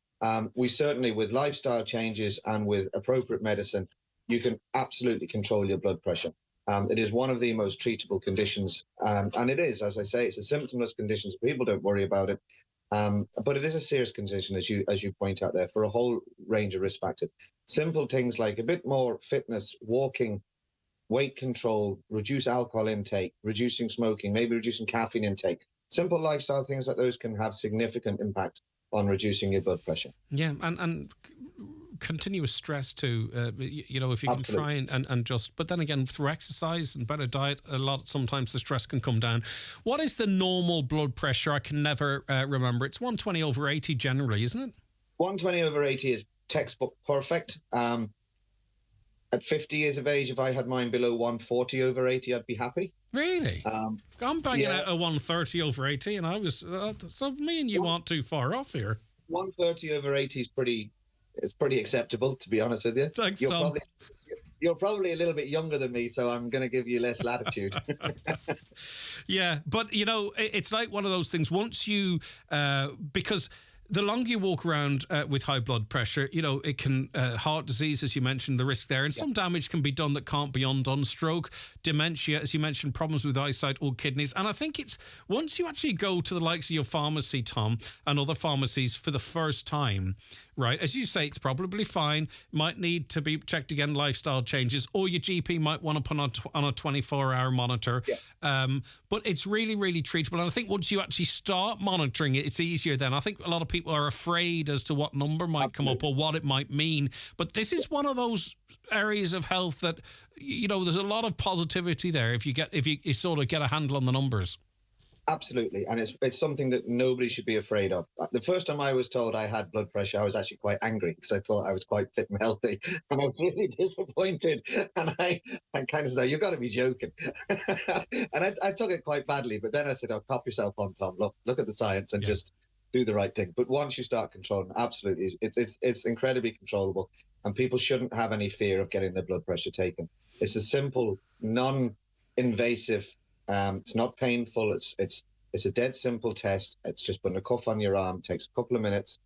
[SPEAKER 15] We certainly, with lifestyle changes and with appropriate medicine, you can absolutely control your blood pressure. It is one of the most treatable conditions. And it is, as I say, it's a symptomless condition, so people don't worry about it. But it is a serious condition, as you point out there, for a whole range of risk factors. Simple things like a bit more fitness, walking, weight control, reduce alcohol intake, reducing smoking, maybe reducing caffeine intake. Simple lifestyle things like those can have significant impact on reducing your blood pressure. Yeah, and continuous stress too. If you can try and just, but then again, through exercise and better diet, sometimes the stress can come down. What is the normal blood pressure? I can never remember. It's 120/80 generally, isn't it? 120/80 is textbook perfect. At 50 years of age, if I had mine below 140/80, I'd be happy. Really? I'm banging out a 130/80, and I was so me and you aren't too far off here. 130/80 is pretty acceptable, to be honest with you. Thanks, Tom. You're probably a little bit younger than me, so I'm going to give you less latitude. Yeah, but it's like one of those things. Once you, because the longer you walk around with high blood pressure, it can, heart disease, as you mentioned, the risk there, and some damage can be done that can't be undone. Stroke, dementia, as you mentioned, problems with eyesight or kidneys. And I think it's, once you actually go to the likes of your pharmacy, Tom, and other pharmacies for the first time, right, as you say, it's probably fine, might need to be checked again, lifestyle changes, or your GP might want to put on a 24-hour monitor. Yeah. But it's really, really treatable. And I think once you actually start monitoring it, it's easier then. I think a lot of people
[SPEAKER 3] people are afraid as to what number might come up or what it might mean. But this is one of those areas of health that, there's a lot of positivity there if you sort of get a handle on the numbers.
[SPEAKER 15] Absolutely, and it's something that nobody should be afraid of. The first time I was told I had blood pressure, I was actually quite angry because I thought I was quite fit and healthy, and I was really disappointed. And I kind of said, "You've got to be joking," and I took it quite badly. But then I said, "Oh, cop yourself on, Tom. Look at the science and just do the right thing." But once you start controlling, absolutely, it's incredibly controllable, and people shouldn't have any fear of getting their blood pressure taken. It's a simple, non-invasive. It's not painful. It's a dead simple test. It's just putting a cuff on your arm. Takes a couple of minutes,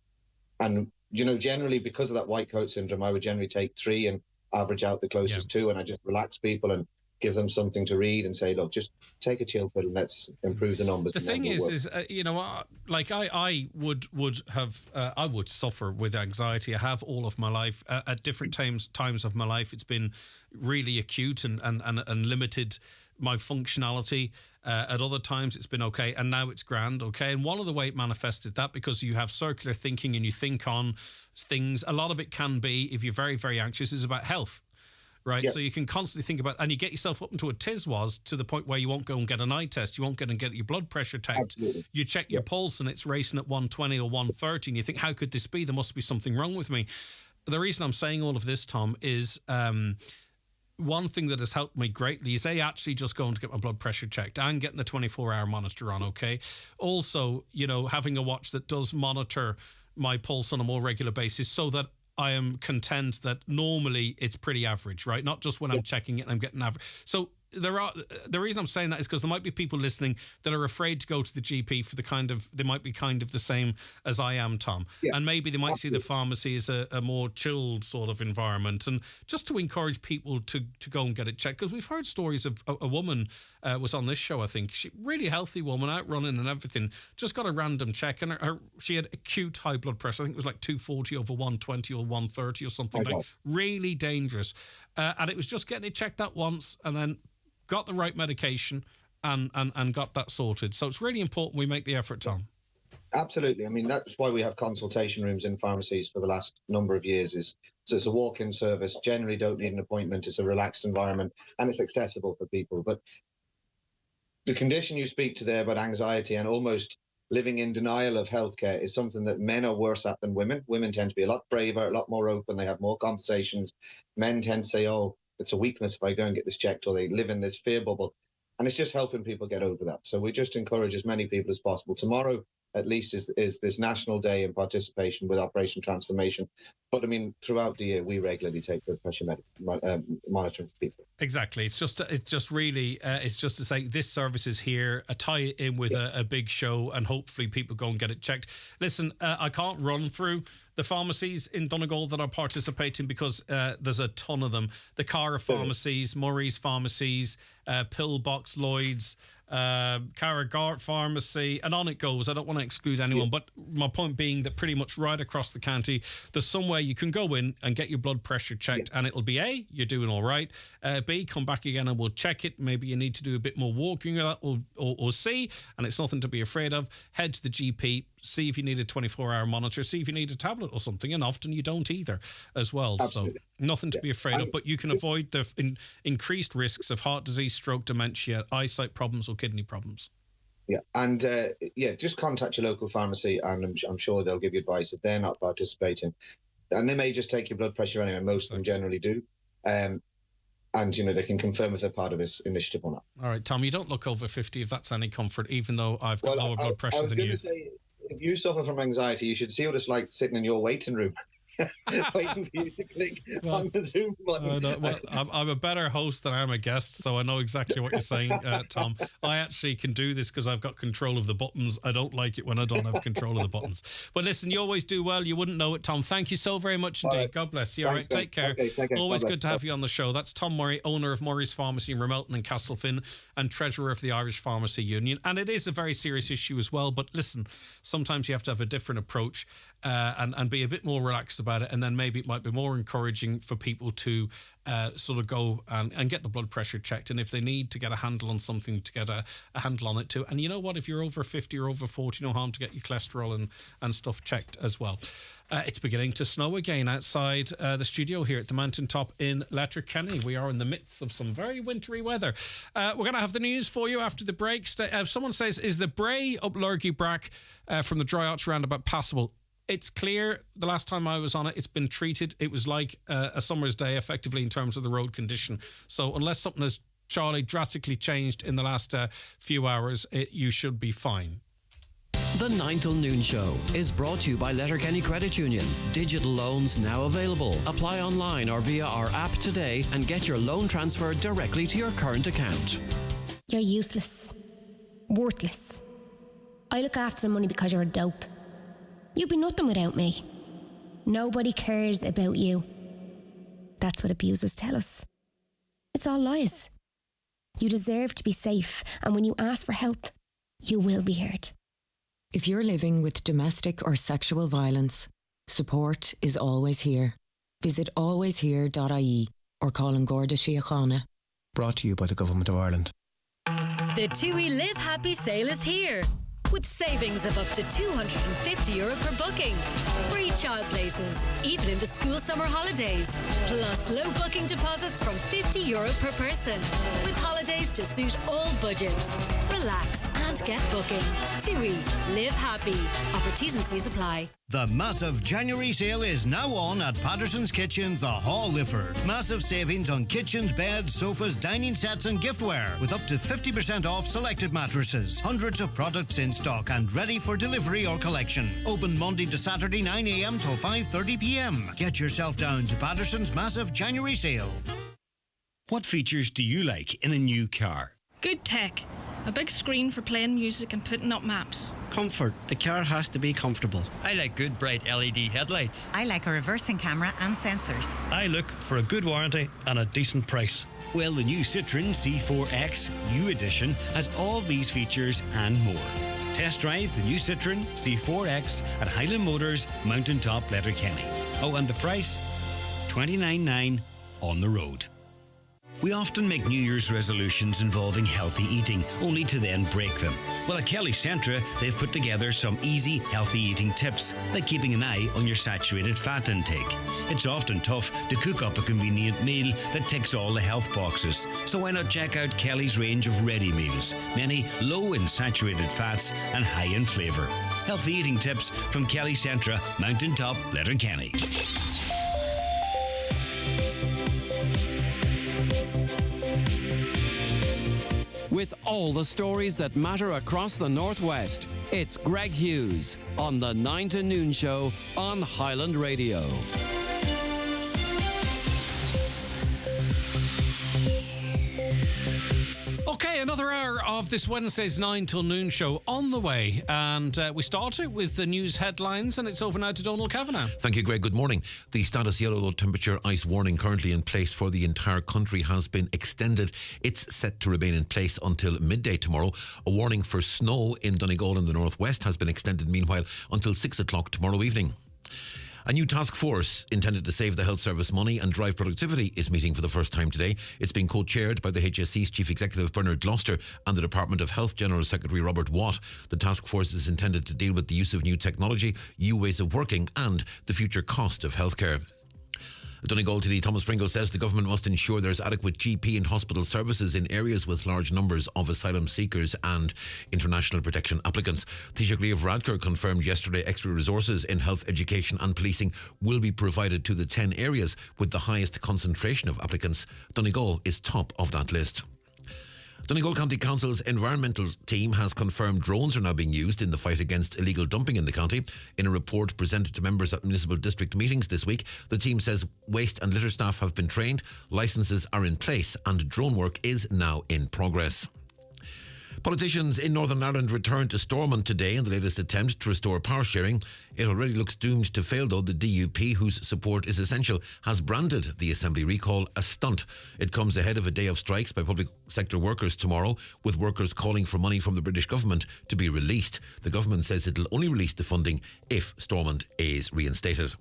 [SPEAKER 15] and generally because of that white coat syndrome, I would generally take 3 and average out the closest 2, and I just relax people and give them something to read and say, look, just take a chill pill and let's improve the numbers.
[SPEAKER 3] The thing is like I would suffer with anxiety. I have all of my life. At different times of my life, it's been really acute and limited my functionality. At other times it's been okay, and now it's grand, okay? And one of the way it manifested that, because you have circular thinking and you think on things, a lot of it can be, if you're very, very anxious, is about health, right?
[SPEAKER 15] Yeah.
[SPEAKER 3] So you can constantly think about, and you get yourself up into a TISWAS to the point where you won't go and get an eye test, you won't go and get your blood pressure checked.
[SPEAKER 15] Absolutely.
[SPEAKER 3] You check your pulse and it's racing at 120 or 130, and you think, how could this be? There must be something wrong with me. The reason I'm saying all of this, Tom, is one thing that has helped me greatly is actually just going to get my blood pressure checked and getting the 24-hour monitor on, okay? Also, having a watch that does monitor my pulse on a more regular basis so that I am content that normally it's pretty average, right? Not just when I'm checking it and I'm getting average. So the reason I'm saying that is because there might be people listening that are afraid to go to the GP for they might be kind of the same as I am, Tom. Yeah, and maybe they might see the pharmacy as a more chilled sort of environment. And just to encourage people to go and get it checked, because we've heard stories of a woman was on this show, I think. She really healthy woman, out running and everything, just got a random check, and she had acute high blood pressure. I think it was like 240 over 120 or 130 or something. Really dangerous. And it was just getting it checked out once and then got the right medication and got that sorted. So it's really important we make the effort, Tom.
[SPEAKER 15] Absolutely. I mean, that's why we have consultation rooms in pharmacies for the last number of years. So it's a walk-in service. Generally don't need an appointment. It's a relaxed environment and it's accessible for people. But the condition you speak to there about anxiety and almost living in denial of healthcare is something that men are worse at than women. Women tend to be a lot braver, a lot more open. They have more conversations. Men tend to say, oh, it's a weakness if I go and get this checked, or they live in this fear bubble. And it's just helping people get over that. So we just encourage as many people as possible. Tomorrow, at least, is this National Day in participation with Operation Transformation. But I mean, throughout the year, we regularly take blood pressure monitoring people.
[SPEAKER 3] Exactly. It's just to say this service is here, tie it in with a big show, and hopefully people go and get it checked. Listen, I can't run through the pharmacies in Donegal that are participating because there's a ton of them. The Cara pharmacies, Murray's pharmacies, Pillbox, Lloyd's, Carragart Pharmacy, and on it goes. I don't want to exclude anyone, but my point being that pretty much right across the county, there's somewhere you can go in and get your blood pressure checked, and it'll be A, you're doing all right, B, come back again and we'll check it. Maybe you need to do a bit more walking, or C, and it's nothing to be afraid of, head to the GP, see if you need a 24-hour monitor, see if you need a tablet or something, and often you don't either as well. Absolutely. So nothing to be afraid of, but you can avoid the increased risks of heart disease, stroke, dementia, eyesight problems or kidney problems.
[SPEAKER 15] Yeah, and just contact your local pharmacy, and I'm sure they'll give you advice if they're not participating. And they may just take your blood pressure anyway. Most of them generally do. And, they can confirm if they're part of this initiative or not.
[SPEAKER 3] All right, Tom, you don't look over 50 if that's any comfort, even though I've got lower blood pressure than you.
[SPEAKER 15] Say, if you suffer from anxiety, you should see what it's like sitting in your waiting room. Waiting for you to click on the Zoom button.
[SPEAKER 3] I'm a better host than I am a guest, so I know exactly what you're saying, Tom. I actually can do this because I've got control of the buttons. I don't like it when I don't have control of the buttons. But listen, you always do well. You wouldn't know it, Tom. Thank you so very much indeed. Right. God bless you. All right, take care. Okay, take care. Always good to have you on the show. That's Tom Murray, owner of Murray's Pharmacy in Remelton and Castlefin, and treasurer of the Irish Pharmacy Union. And it is a very serious issue as well. But listen, sometimes you have to have a different approach and be a bit more relaxed about about it, and then maybe it might be more encouraging for people to sort of go and get the blood pressure checked, and if they need to get a handle on something, to get a handle on it too. And you know what, if you're over 50 or over 40, no harm to get your cholesterol and stuff checked as well. It's beginning to snow again outside the studio here at the mountaintop in Letterkenny. We are in the midst of some very wintry weather. We're going to have the news for you after the break. Someone says, is the Bray up Lurgy Brack from the Dry Arch roundabout passable? It's clear. The last time I was on it, it's been treated. It was like a summer's day, effectively, in terms of the road condition. So unless something has, Charlie, drastically changed in the last few hours, you should be fine.
[SPEAKER 10] The 9 till noon show is brought to you by Letterkenny Credit Union. Digital loans now available. Apply online or via our app today and get your loan transferred directly to your current account.
[SPEAKER 16] You're useless. Worthless. I look after the money because you're a dope. You'd be nothing without me. Nobody cares about you. That's what abusers tell us. It's all lies. You deserve to be safe, and when you ask for help, you will be heard.
[SPEAKER 17] If you're living with domestic or sexual violence, support is always here. Visit alwayshere.ie or call an Garda Síochána.
[SPEAKER 23] Brought to you by the Government of Ireland.
[SPEAKER 24] The TUI Live Happy sale is here, with savings of up to €250 per booking. Free child places, even in the school summer holidays. Plus low booking deposits from €50 per person. With holidays to suit all budgets. Relax and get booking. TUI Live Happy. Offer T's and C's apply.
[SPEAKER 22] The massive January sale is now on at Patterson's Kitchens, the Hall Lifford. Massive savings on kitchens, beds, sofas, dining sets and giftware, with up to 50% off selected mattresses. Hundreds of products in stock and ready for delivery or collection. Open Monday to Saturday 9 a.m. till 5:30 p.m. Get yourself down to Patterson's massive January sale.
[SPEAKER 12] What features do you like in a new car?
[SPEAKER 25] Good tech. A big screen for playing music and putting up maps.
[SPEAKER 26] Comfort. The car has to be comfortable.
[SPEAKER 27] I like good bright LED headlights.
[SPEAKER 28] I like a reversing camera and sensors.
[SPEAKER 27] I look for a good warranty and a decent price.
[SPEAKER 12] Well, the new Citroën C4X U Edition has all these features and more. Test drive the new Citroën C4X at Highland Motors, Mountaintop, Letterkenny. Oh, and the price? $29,900 on the road. We often make New Year's resolutions involving healthy eating, only to then break them. Well, at Kelly Centra, they've put together some easy, healthy eating tips, like keeping an eye on your saturated fat intake. It's often tough to cook up a convenient meal that ticks all the health boxes, so why not check out Kelly's range of ready meals, many low in saturated fats and high in flavour. Healthy eating tips from Kelly Centra, Mountaintop, Letterkenny.
[SPEAKER 10] With all the stories that matter across the Northwest, it's Greg Hughes on the 9 to Noon show on Highland Radio.
[SPEAKER 3] Okay, another hour of this Wednesday's 9 till noon show on the way. And we started with the news headlines, and it's over now to Donald Kavanagh.
[SPEAKER 19] Thank you, Greg. Good morning. The status yellow low temperature ice warning currently in place for the entire country has been extended. It's set to remain in place until midday tomorrow. A warning for snow in Donegal in the northwest has been extended, meanwhile, until 6 o'clock tomorrow evening. A new task force intended to save the health service money and drive productivity is meeting for the first time today. It's being co-chaired by the HSE's Chief Executive Bernard Gloucester and the Department of Health General Secretary Robert Watt. The task force is intended to deal with the use of new technology, new ways of working and the future cost of healthcare. Donegal TD Thomas Pringle says the government must ensure there's adequate GP and hospital services in areas with large numbers of asylum seekers and international protection applicants. Taoiseach Liam Radker confirmed yesterday extra resources in health, education and policing will be provided to the 10 areas with the highest concentration of applicants. Donegal is top of that list. Donegal County Council's environmental team has confirmed drones are now being used in the fight against illegal dumping in the county. In a report presented to members at municipal district meetings this week, the team says waste and litter staff have been trained, licences are in place and drone work is now in progress. Politicians in Northern Ireland returned to Stormont today in the latest attempt to restore power sharing. It already looks doomed to fail, though. The DUP, whose support is essential, has branded the Assembly recall a stunt. It comes ahead of a day of strikes by public sector workers tomorrow, with workers calling for money from the British government to be released. The government says it'll only release the funding if Stormont is reinstated.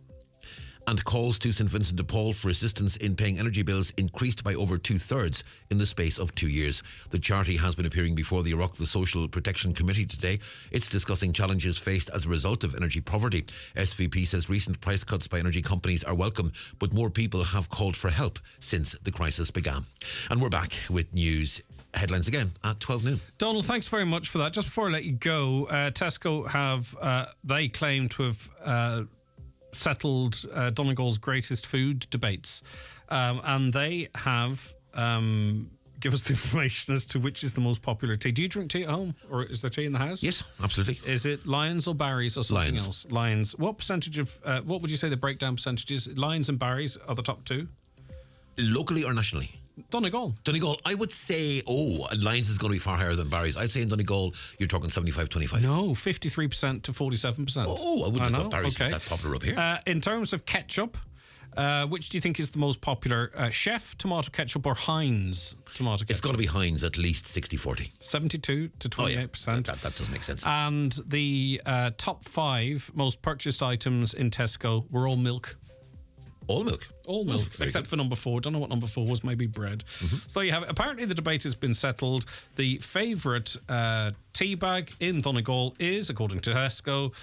[SPEAKER 19] And calls to St Vincent de Paul for assistance in paying energy bills increased by over 2/3 in the space of 2 years. The charity has been appearing before the Iraq, the Social Protection Committee today. It's discussing challenges faced as a result of energy poverty. SVP says recent price cuts by energy companies are welcome, but more people have called for help since the crisis began. And we're back with news headlines again at 12 noon.
[SPEAKER 3] Donald, thanks very much for that. Just before I let you go, Tesco have, they claim to have settled Donegal's greatest food debates, and they have give us the information as to which is the most popular tea. Do you drink tea at home, or is there tea in the house?
[SPEAKER 19] Yes, absolutely.
[SPEAKER 3] Is it Lions or Barry's or something
[SPEAKER 19] Lions.
[SPEAKER 3] else? Lions. What percentage of what would you say the breakdown percentage is? Lions and Barry's are the top two,
[SPEAKER 19] locally or nationally?
[SPEAKER 3] Donegal.
[SPEAKER 19] Donegal, I would say, Lions is going to be far higher than Barry's. I'd say in Donegal, you're talking 75-25.
[SPEAKER 3] No, 53% to 47%.
[SPEAKER 19] Oh, I wouldn't have thought Barry's was that popular up here.
[SPEAKER 3] In terms of ketchup, which do you think is the most popular? Chef tomato ketchup or Heinz tomato ketchup?
[SPEAKER 19] It's got to be Heinz, at least 60-40.
[SPEAKER 3] 72 to 28%.
[SPEAKER 19] That does make sense.
[SPEAKER 3] And the top 5 most purchased items in Tesco were all milk.
[SPEAKER 19] All milk?
[SPEAKER 3] All milk, except for number 4. Don't know what number 4 was, maybe bread. So you have it. Apparently the debate has been settled. The favourite tea bag in Donegal is, according to Tesco,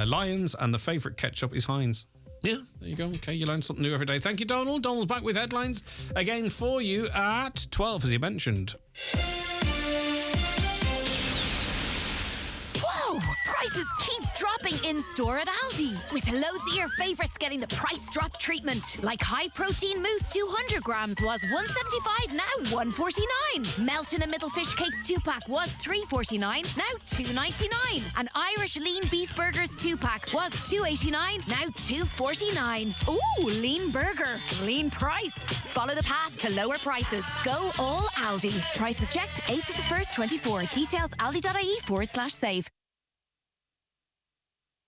[SPEAKER 3] Lions, and the favourite ketchup is Heinz.
[SPEAKER 19] Yeah.
[SPEAKER 3] There you go. Okay, you learn something new every day. Thank you, Donald. Donald's back with headlines again for you at 12, as you mentioned.
[SPEAKER 1] Whoa! Prices keep dropping in store at Aldi, with loads of your favourites getting the price drop treatment. Like high protein mousse 200 grams was $1.75, now $1.49. Melt in a middle fish cakes 2-pack was $3.49, now $2.99. And Irish lean beef burgers 2-pack was $2.89, now $2.49. Ooh, lean burger, lean price. Follow the path to lower prices. Go all Aldi. Prices checked 8th of the 1st, 24. Details aldi.ie/save.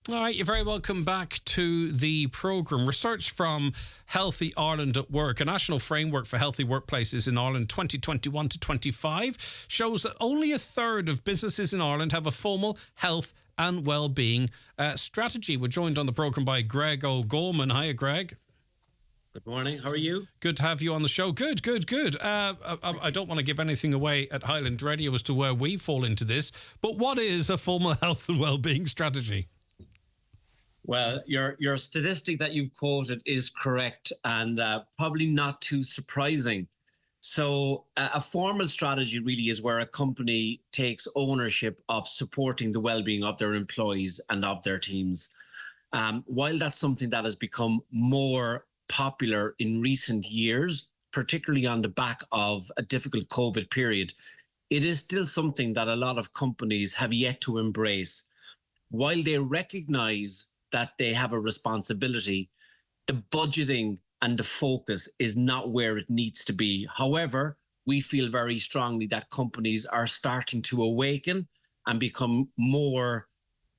[SPEAKER 3] All right, you're very welcome back to the programme. Research from Healthy Ireland at Work, a national framework for healthy workplaces in Ireland 2021 to 25, shows that only a third of businesses in Ireland have a formal health and well-being strategy. We're joined on the programme by Greg O'Gorman. Hiya, Greg.
[SPEAKER 28] Good morning. How are you?
[SPEAKER 3] Good to have you on the show. Good. I don't want to give anything away at Highland Radio as to where we fall into this, but what is a formal health and well-being strategy?
[SPEAKER 28] Well, your statistic that you've quoted is correct and probably not too surprising. So a formal strategy really is where a company takes ownership of supporting the well-being of their employees and of their teams. While that's something that has become more popular in recent years, particularly on the back of a difficult COVID period, it is still something that a lot of companies have yet to embrace. While they recognize that they have a responsibility, the budgeting and the focus is not where it needs to be. However, we feel very strongly that companies are starting to awaken and become more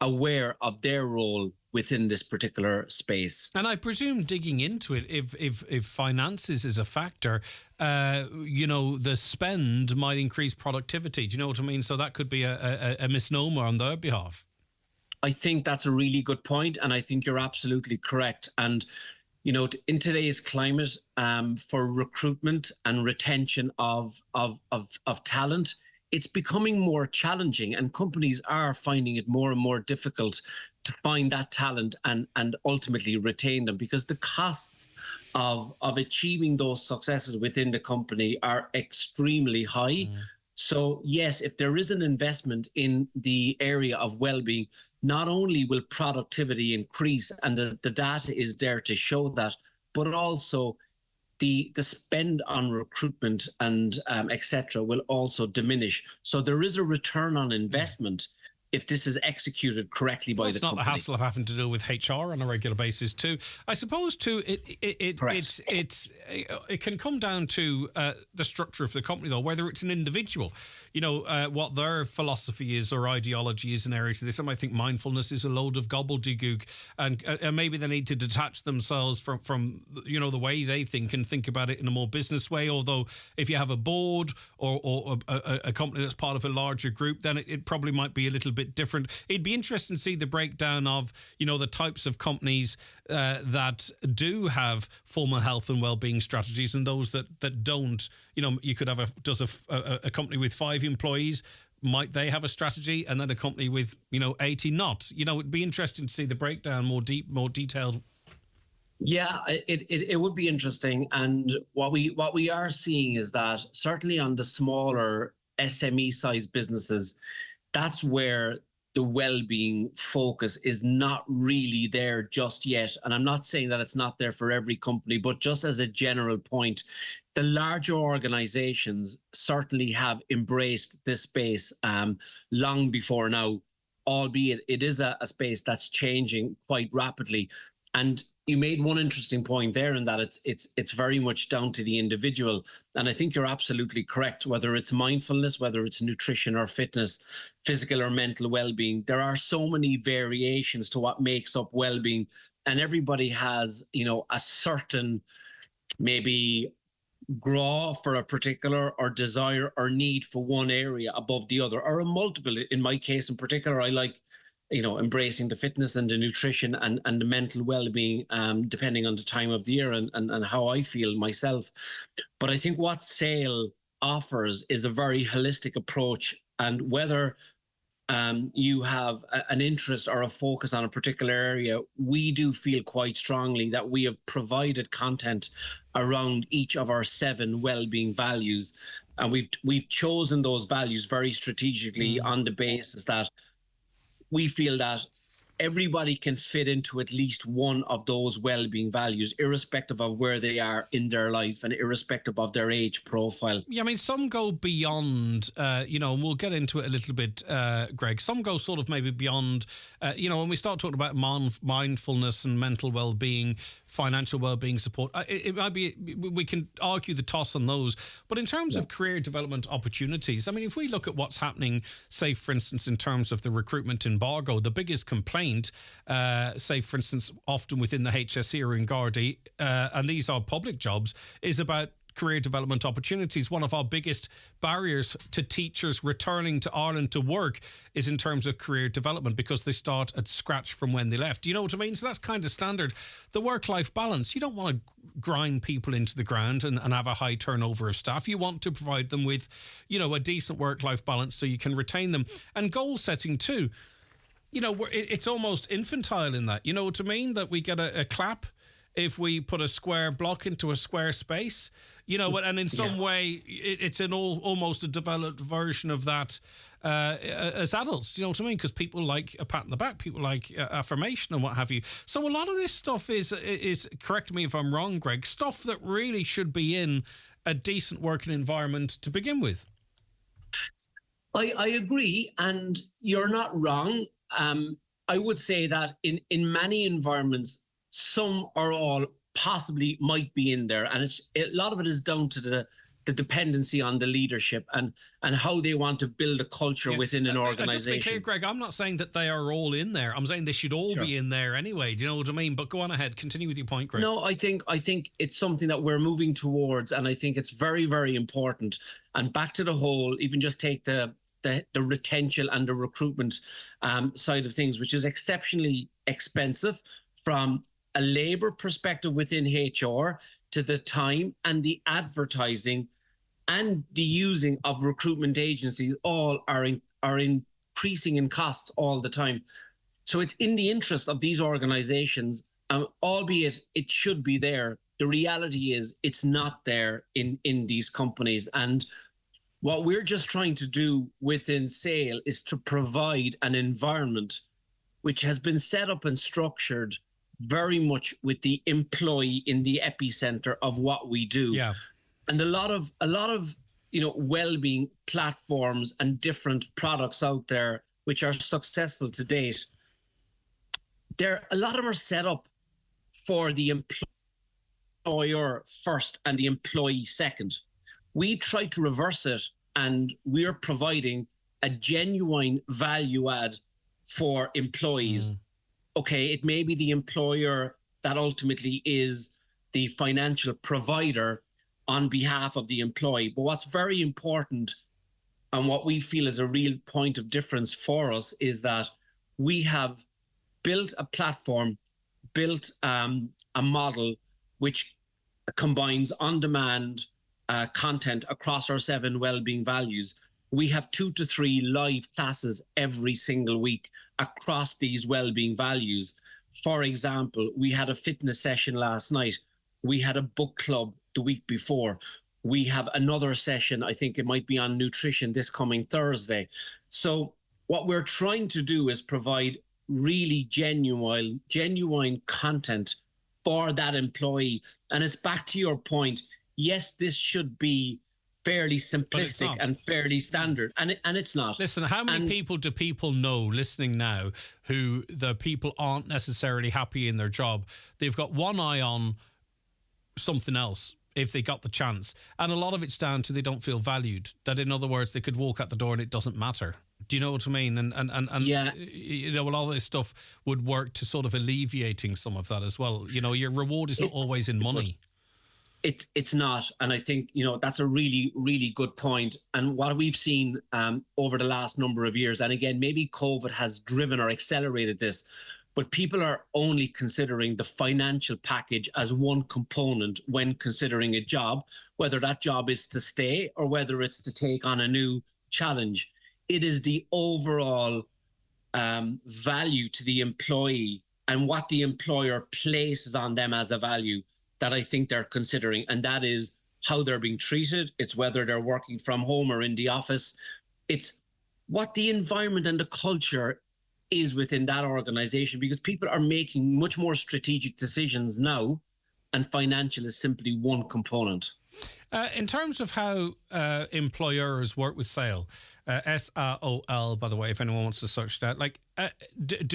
[SPEAKER 28] aware of their role within this particular space.
[SPEAKER 3] And I presume digging into it, if finances is a factor, the spend might increase productivity. Do you know what I mean? So that could be a misnomer on their behalf.
[SPEAKER 28] I think that's a really good point, and I think you're absolutely correct. And, in today's climate, for recruitment and retention of talent, it's becoming more challenging, and companies are finding it more and more difficult to find that talent and ultimately retain them, because the costs of achieving those successes within the company are extremely high. So yes, if there is an investment in the area of well-being, not only will productivity increase, and the data is there to show that, but also the spend on recruitment and etc. will also diminish. So there is a return on investment if this is executed correctly by the company. It's
[SPEAKER 3] not the hassle of having to deal with HR on a regular basis too. I suppose too, it can come down to the structure of the company, though, whether it's an individual, what their philosophy is or ideology is in areas of this. And I think mindfulness is a load of gobbledygook, and maybe they need to detach themselves from the way they think and think about it in a more business way. Although if you have a board or a company that's part of a larger group, then it probably might be a little bit bit different. It'd be interesting to see the breakdown of, you know, the types of companies that do have formal health and well-being strategies and those that don't. You know, you could have a company with 5 employees. Might they have a strategy, and then a company with, you know, 80 not? You know, it'd be interesting to see the breakdown more detailed.
[SPEAKER 28] Yeah, it would be interesting. And what we are seeing is that certainly on the smaller SME sized businesses, that's where the well-being focus is not really there just yet. And I'm not saying that it's not there for every company, but just as a general point, the larger organizations certainly have embraced this space long before now, albeit it is a space that's changing quite rapidly. And you made one interesting point there in that it's very much down to the individual. And I think you're absolutely correct, whether it's mindfulness, whether it's nutrition or fitness, physical or mental well-being, there are so many variations to what makes up well-being. And everybody has, you know, a certain maybe grow for a particular or desire or need for one area above the other, or a multiple. In my case in particular, I like, you know, embracing the fitness and the nutrition and the mental well-being, depending on the time of the year and how I feel myself. But I think what Sale offers is a very holistic approach, and whether you have an interest or a focus on a particular area, we do feel quite strongly that we have provided content around each of our 7 well-being values, and we've chosen those values very strategically on the basis that we feel that everybody can fit into at least one of those well-being values, irrespective of where they are in their life and irrespective of their age profile.
[SPEAKER 3] Yeah, I mean, some go beyond, you know, and we'll get into it a little bit, Greg. Some go sort of maybe beyond, you know, when we start talking about mindfulness and mental well-being, financial well-being support, it might be, we can argue the toss on those. But in terms of career development opportunities, I mean, if we look at what's happening, say, for instance, in terms of the recruitment embargo, the biggest complaint, say, for instance, often within the HSE or in Gardaí, and these are public jobs, is about career development opportunities. One of our biggest barriers to teachers returning to Ireland to work is in terms of career development, because they start at scratch from when they left. Do you know what I mean? So that's kind of standard. The work-life balance, you don't want to grind people into the ground and have a high turnover of staff. You want to provide them with, you know, a decent work-life balance so you can retain them. And goal setting too. You know, it's almost infantile in that. You know what I mean? That we get a clap if we put a square block into a square space, you know, and in some way it's almost a developed version of that as adults. Do you know what I mean? Because people like a pat on the back, people like affirmation and what have you. So a lot of this stuff is, correct me if I'm wrong, Greg, stuff that really should be in a decent working environment to begin with.
[SPEAKER 28] I agree, and you're not wrong. I would say that in many environments, some or all possibly might be in there, and a lot of it is down to the dependency on the leadership and how they want to build a culture within an organisation.
[SPEAKER 3] Just to be clear, Greg, I'm not saying that they are all in there. I'm saying they should all be in there anyway. Do you know what I mean? But go on ahead, continue with your point, Greg.
[SPEAKER 28] No, I think it's something that we're moving towards, and I think it's very, very important. And back to the whole, even just take the retention and the recruitment side of things, which is exceptionally expensive from a labour perspective within HR, to the time and the advertising and the using of recruitment agencies, all are increasing in costs all the time. So it's in the interest of these organisations, albeit it should be there. The reality is it's not there in these companies. And what we're just trying to do within Sale is to provide an environment which has been set up and structured very much with the employee in the epicenter of what we do. Yeah. And a lot of you know, well-being platforms and different products out there which are successful to date, a lot of them are set up for the employer first and the employee second. We try to reverse it, and we're providing a genuine value add for employees. Okay, it may be the employer that ultimately is the financial provider on behalf of the employee. But what's very important And what we feel is a real point of difference for us is that we have built a platform, built a model which combines on-demand content across our 7 well-being values. We have 2 to 3 live classes every single week across these well-being values. For example, we had a fitness session last night. We had a book club the week before. We have another session, I think it might be on nutrition this coming Thursday. So what we're trying to do is provide really genuine content for that employee. And it's back to your point. Yes, this should be fairly simplistic and fairly standard, and it's not.
[SPEAKER 3] Listen, how many people do people know listening now who the people aren't necessarily happy in their job? They've got one eye on something else if they got the chance, and a lot of it's down to they don't feel valued. That, in other words, they could walk out the door and it doesn't matter. Do you know what I mean? And
[SPEAKER 28] yeah,
[SPEAKER 3] you know, a lot of this stuff would work to sort of alleviating some of that as well. You know, your reward is not always in money.
[SPEAKER 28] It's not. And I think, you know, that's a really, really good point. And what we've seen over the last number of years, and again, maybe COVID has driven or accelerated this, but people are only considering the financial package as one component when considering a job, whether that job is to stay or whether it's to take on a new challenge. It is the overall value to the employee and what the employer places on them as a value that I think they're considering. And that is how they're being treated. It's whether they're working from home or in the office. It's what the environment and the culture is within that organization, because people are making much more strategic decisions now, and financial is simply one component.
[SPEAKER 3] In terms of how employers work with SAOL, SAOL, by the way, if anyone wants to search that, like, do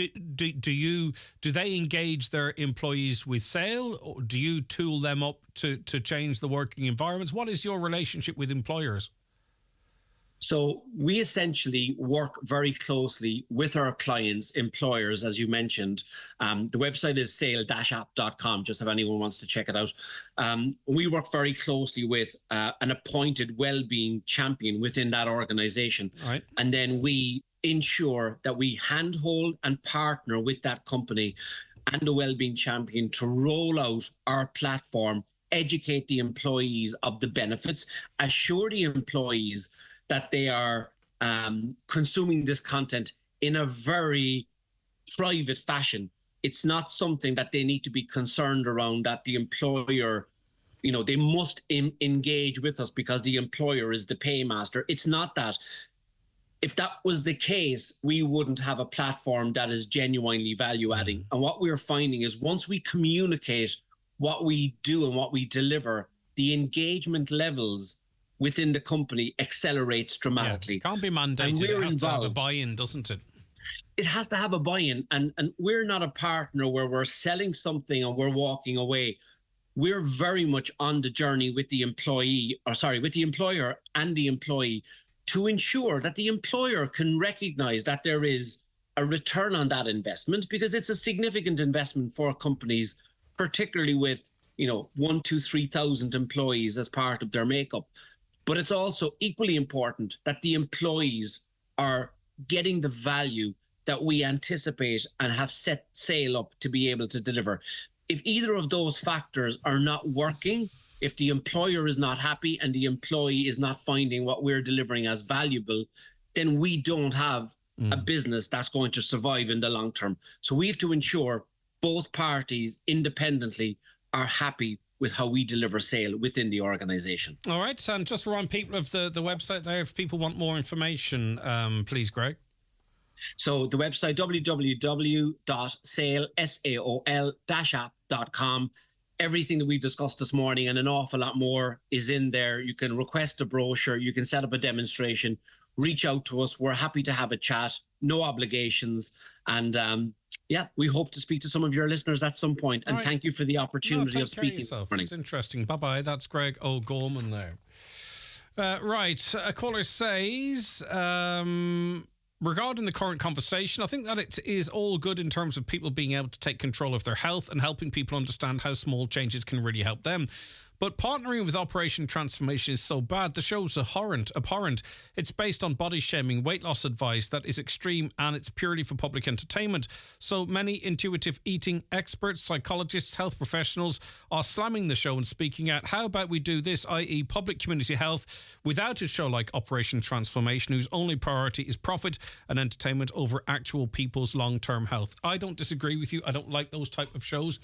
[SPEAKER 3] they engage their employees with SAOL, or do you tool them up to change the working environments? What is your relationship with employers?
[SPEAKER 28] So we essentially work very closely with our clients, employers, as you mentioned. The website is sail-app.com, just if anyone wants to check it out. We work very closely with an appointed well-being champion within that organization. Right. And then we ensure that we handhold and partner with that company and the well-being champion to roll out our platform, educate the employees of the benefits, assure the employees that they are consuming this content in a very private fashion. It's not something that they need to be concerned around, that the employer, you know, they must engage with us because the employer is the paymaster. It's not that. If that was the case, we wouldn't have a platform that is genuinely value adding. And what we're finding is once we communicate what we do and what we deliver, the engagement levels within the company accelerates dramatically.
[SPEAKER 3] Yeah, can't be mandated. It has to have a buy-in, doesn't it?
[SPEAKER 28] It has to have a buy-in. And we're not a partner where we're selling something and we're walking away. We're very much on the journey with the employee, with the employer and the employee, to ensure that the employer can recognize that there is a return on that investment, because it's a significant investment for companies, particularly with, 1,000 to 3,000 employees as part of their makeup. But it's also equally important that the employees are getting the value that we anticipate and have set SAOL up to be able to deliver. If either of those factors are not working, if the employer is not happy and the employee is not finding what we're delivering as valuable, then we don't have a business that's going to survive in the long term. So we have to ensure both parties independently are happy with how we deliver SAOL within the organisation. All
[SPEAKER 3] right, and just remind people of the website there if people want more information, please, Greg.
[SPEAKER 28] So the website, www.saol-app.com. Everything that we've discussed this morning and an awful lot more is in there. You can request a brochure, you can set up a demonstration, reach out to us. We're happy to have a chat, no obligations. And we hope to speak to some of your listeners at some point. And thank you for the opportunity of speaking this morning.
[SPEAKER 3] It's interesting. Bye-bye. That's Greg O'Gorman there. Right. A caller says, regarding the current conversation, I think that it is all good in terms of people being able to take control of their health and helping people understand how small changes can really help them. But partnering with Operation Transformation is so bad. The show's abhorrent. It's based on body shaming, weight loss advice that is extreme, and it's purely for public entertainment. So many intuitive eating experts, psychologists, health professionals are slamming the show and speaking out. How about we do this, i.e. public community health, without a show like Operation Transformation, whose only priority is profit and entertainment over actual people's long-term health? I don't disagree with you. I don't like those type of shows.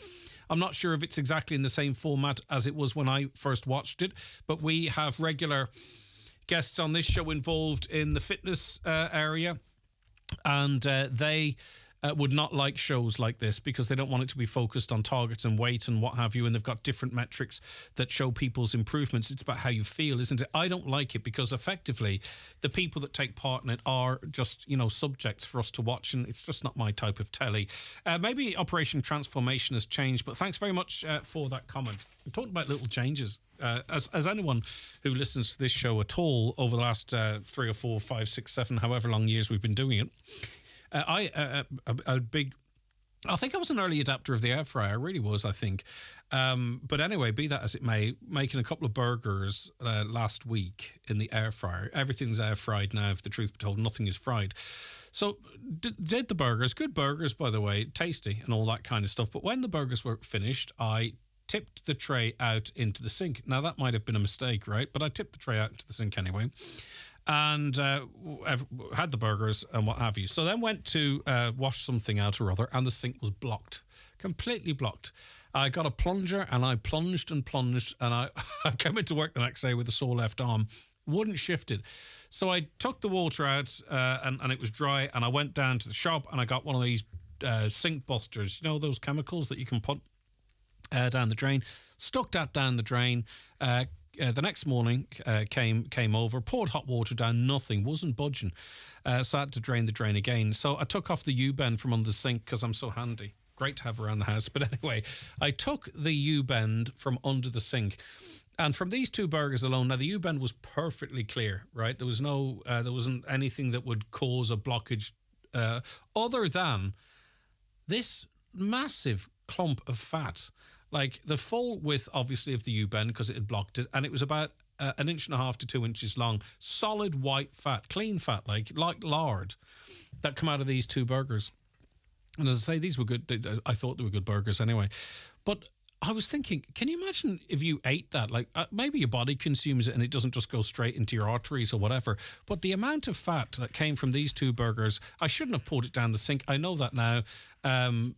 [SPEAKER 3] I'm not sure if it's exactly in the same format as it was when I first watched it, but we have regular guests on this show involved in the fitness area, and they would not like shows like this because they don't want it to be focused on targets and weight and what have you, and they've got different metrics that show people's improvements. It's about how you feel, isn't it? I don't like it because effectively the people that take part in it are just, subjects for us to watch, and it's just not my type of telly. Maybe Operation Transformation has changed, but thanks very much for that comment. We're talking about little changes. As anyone who listens to this show at all over the last 3 or 4, 5, 6, 7, however long years we've been doing it, I think I was an early adapter of the air fryer. I really was, I think. But anyway, be that as it may, making a couple of burgers last week in the air fryer. Everything's air fried now, if the truth be told. Nothing is fried. So did the burgers. Good burgers, by the way. Tasty and all that kind of stuff. But when the burgers were finished, I tipped the tray out into the sink. Now, that might have been a mistake, right? But I tipped the tray out into the sink anyway. And had the burgers and what have you. So then went to wash something out or other, and the sink was blocked, completely blocked. I got a plunger, and I plunged, and I came into work the next day with a sore left arm. Wouldn't shift it. So I took the water out, and it was dry, and I went down to the shop, and I got one of these sink busters, those chemicals that you can put down the drain. Stuck that down the drain. The next morning came over, poured hot water down, nothing, wasn't budging. So I had to drain the drain again. So I took off the U-bend from under the sink because I'm so handy. Great to have around the house. But anyway, I took the U-bend from under the sink. And from these two burgers alone, now the U-bend was perfectly clear, right? There was there wasn't anything that would cause a blockage other than this massive clump of fat. Like the full width, obviously, of the U-bend because it had blocked it, and it was about 1.5 to 2 inches long. Solid white fat, clean fat, like lard, that come out of these two burgers. And as I say, these were good. I thought they were good burgers anyway. But I was thinking, can you imagine if you ate that? Like maybe your body consumes it and it doesn't just go straight into your arteries or whatever. But the amount of fat that came from these two burgers, I shouldn't have poured it down the sink. I know that now. I'm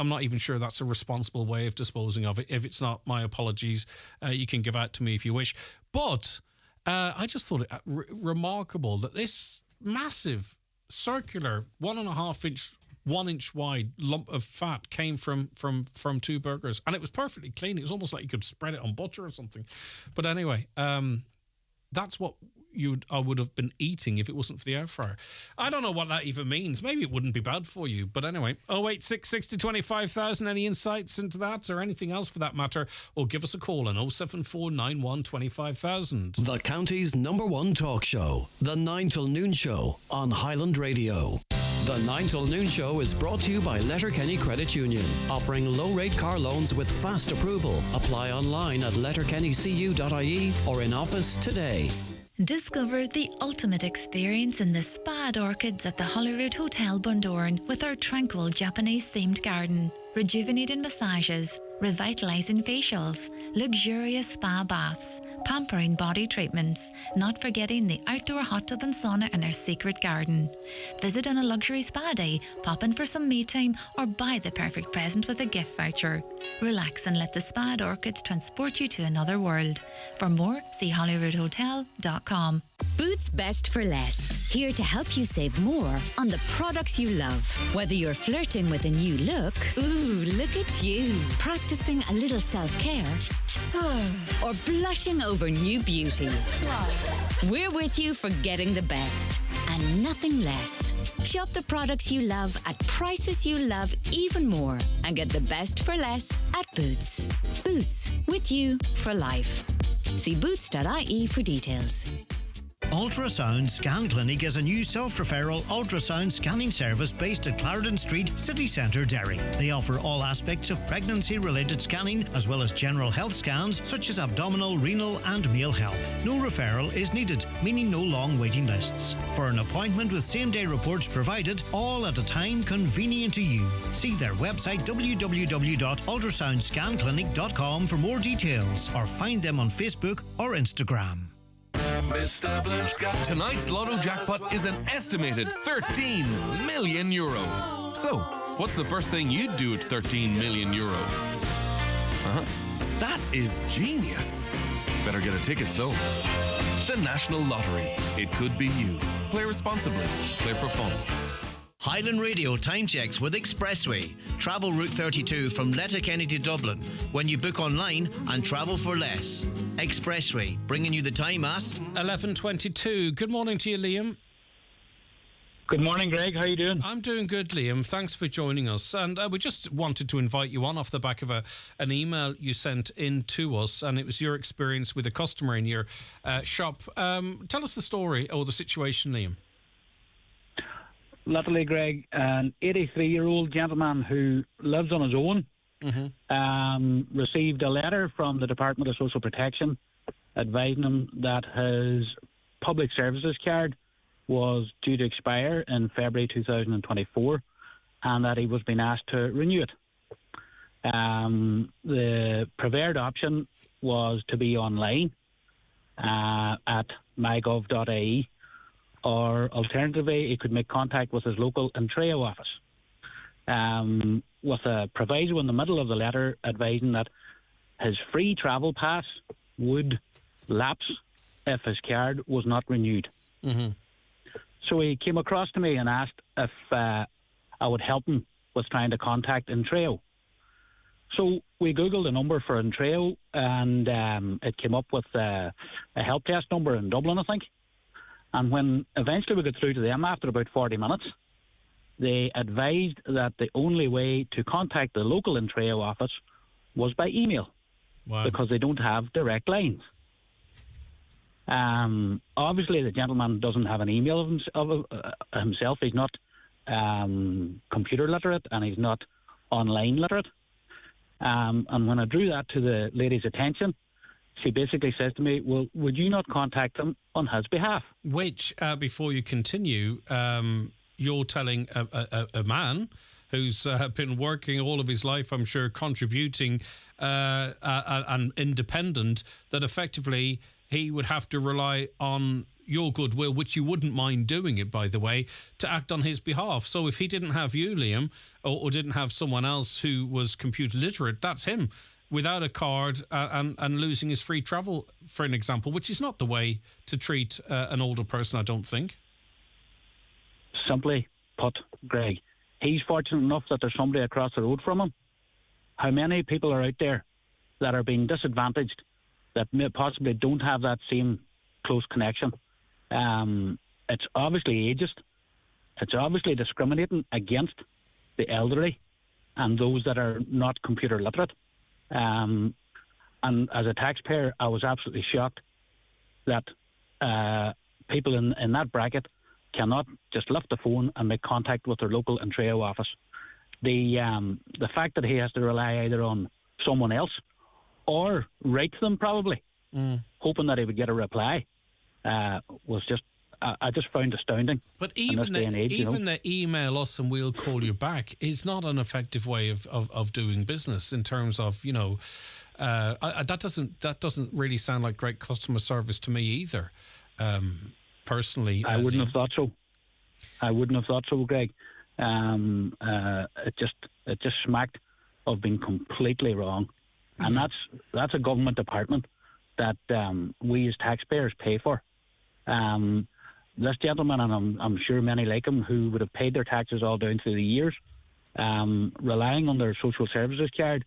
[SPEAKER 3] not even sure that's a responsible way of disposing of it. If it's not, my apologies. You can give out to me if you wish. But I just thought it remarkable that this massive circular 1.5 inch, 1 inch wide lump of fat came from two burgers, and it was perfectly clean. It was almost like you could spread it on butter or something. But anyway, that's what I would have been eating if it wasn't for the air fryer. I don't know what that even means. Maybe it wouldn't be bad for you. But anyway, 086 60 25,000. Any insights into that or anything else for that matter? Or give us a call on 07491 25,000.
[SPEAKER 10] The county's #1 talk show, The 9 till Noon Show on Highland Radio. The 9 till Noon Show is brought to you by Letterkenny Credit Union, offering low-rate car loans with fast approval. Apply online at letterkennycu.ie or in office today.
[SPEAKER 13] Discover the ultimate experience in the spa orchids at the Holyrood Hotel Bundoran with our tranquil Japanese-themed garden, rejuvenating massages, revitalizing facials, luxurious spa baths, pampering body treatments, not forgetting the outdoor hot tub and sauna in our secret garden. Visit on a luxury spa day, pop in for some me time, or buy the perfect present with a gift voucher. Relax and let the spa orchids transport you to another world. For more, see holyroodhotel.com.
[SPEAKER 2] Boots Best for Less, here to help you save more on the products you love. Whether you're flirting with a new look, ooh, look at you, practicing a little self-care, or blushing over new beauty. We're with you for getting the best and nothing less. Shop the products you love at prices you love even more and get the best for less at Boots. Boots, with you for life. See boots.ie for details.
[SPEAKER 22] Ultrasound Scan Clinic is a new self-referral ultrasound scanning service based at Clarendon Street, City Centre, Derry. They offer all aspects of pregnancy-related scanning as well as general health scans such as abdominal, renal and male health. No referral is needed, meaning no long waiting lists. For an appointment with same-day reports provided, all at a time convenient to you. See their website www.ultrasoundscanclinic.com for more details or find them on Facebook or Instagram.
[SPEAKER 6] Mr. Blue Sky. Tonight's Lotto jackpot is an estimated 13 million euro. So, what's the first thing you'd do at 13 million euro? That is genius. Better get a ticket sold. The National Lottery. It could be you. Play responsibly. Play for fun.
[SPEAKER 22] Highland Radio time checks with Expressway. Travel Route 32 from Letterkenny to Dublin when you book online and travel for less. Expressway, bringing you the time at
[SPEAKER 3] 11:22. Good morning to you, Liam.
[SPEAKER 7] Good morning, Greg. How are you doing?
[SPEAKER 3] I'm doing good, Liam. Thanks for joining us. And we just wanted to invite you on off the back of an email you sent in to us, and it was your experience with a customer in your shop. Tell us the story or the situation, Liam.
[SPEAKER 7] Literally, Greg, an 83-year-old gentleman who lives on his own received a letter from the Department of Social Protection advising him that his public services card was due to expire in February 2024 and that he was being asked to renew it. The preferred option was to be online at mygov.ie, or alternatively, he could make contact with his local Intreo office, with a proviso in the middle of the letter advising that his free travel pass would lapse if his card was not renewed.
[SPEAKER 3] Mm-hmm.
[SPEAKER 7] So he came across to me and asked if I would help him with trying to contact Intreo. So we Googled a number for Intreo, and it came up with a help desk number in Dublin, I think. And when eventually we got through to them after about 40 minutes, they advised that the only way to contact the local Intreo office was by email.
[SPEAKER 3] Wow.
[SPEAKER 7] Because they don't have direct lines. Obviously, the gentleman doesn't have an email of himself. He's not computer literate and he's not online literate. And when I drew that to the lady's attention, she basically says to me, well, would you not contact him on his behalf?
[SPEAKER 3] Which, before you continue, you're telling a man who's been working all of his life, I'm sure, contributing and independent, that effectively he would have to rely on your goodwill, which you wouldn't mind doing it, by the way, to act on his behalf. So if he didn't have you, Liam, or didn't have someone else who was computer literate, that's him without a card and losing his free travel, for an example, which is not the way to treat an older person, I don't think.
[SPEAKER 7] Simply put, Greg, he's fortunate enough that there's somebody across the road from him. How many people are out there that are being disadvantaged, that may possibly don't have that same close connection? It's obviously ageist. It's obviously discriminating against the elderly and those that are not computer literate. And as a taxpayer, I was absolutely shocked that people in that bracket cannot just lift the phone and make contact with their local Intreo office. The fact that he has to rely either on someone else or write to them probably, hoping that he would get a reply, was just, I just found astounding.
[SPEAKER 3] But even the email us and we'll call you back is not an effective way of doing business in terms of, that doesn't really sound like great customer service to me either. Personally,
[SPEAKER 7] I wouldn't have thought so. I wouldn't have thought so, Greg. It just smacked of being completely wrong, and that's a government department that we as taxpayers pay for. This gentleman, and I'm sure many like him, who would have paid their taxes all down through the years, relying on their social services card,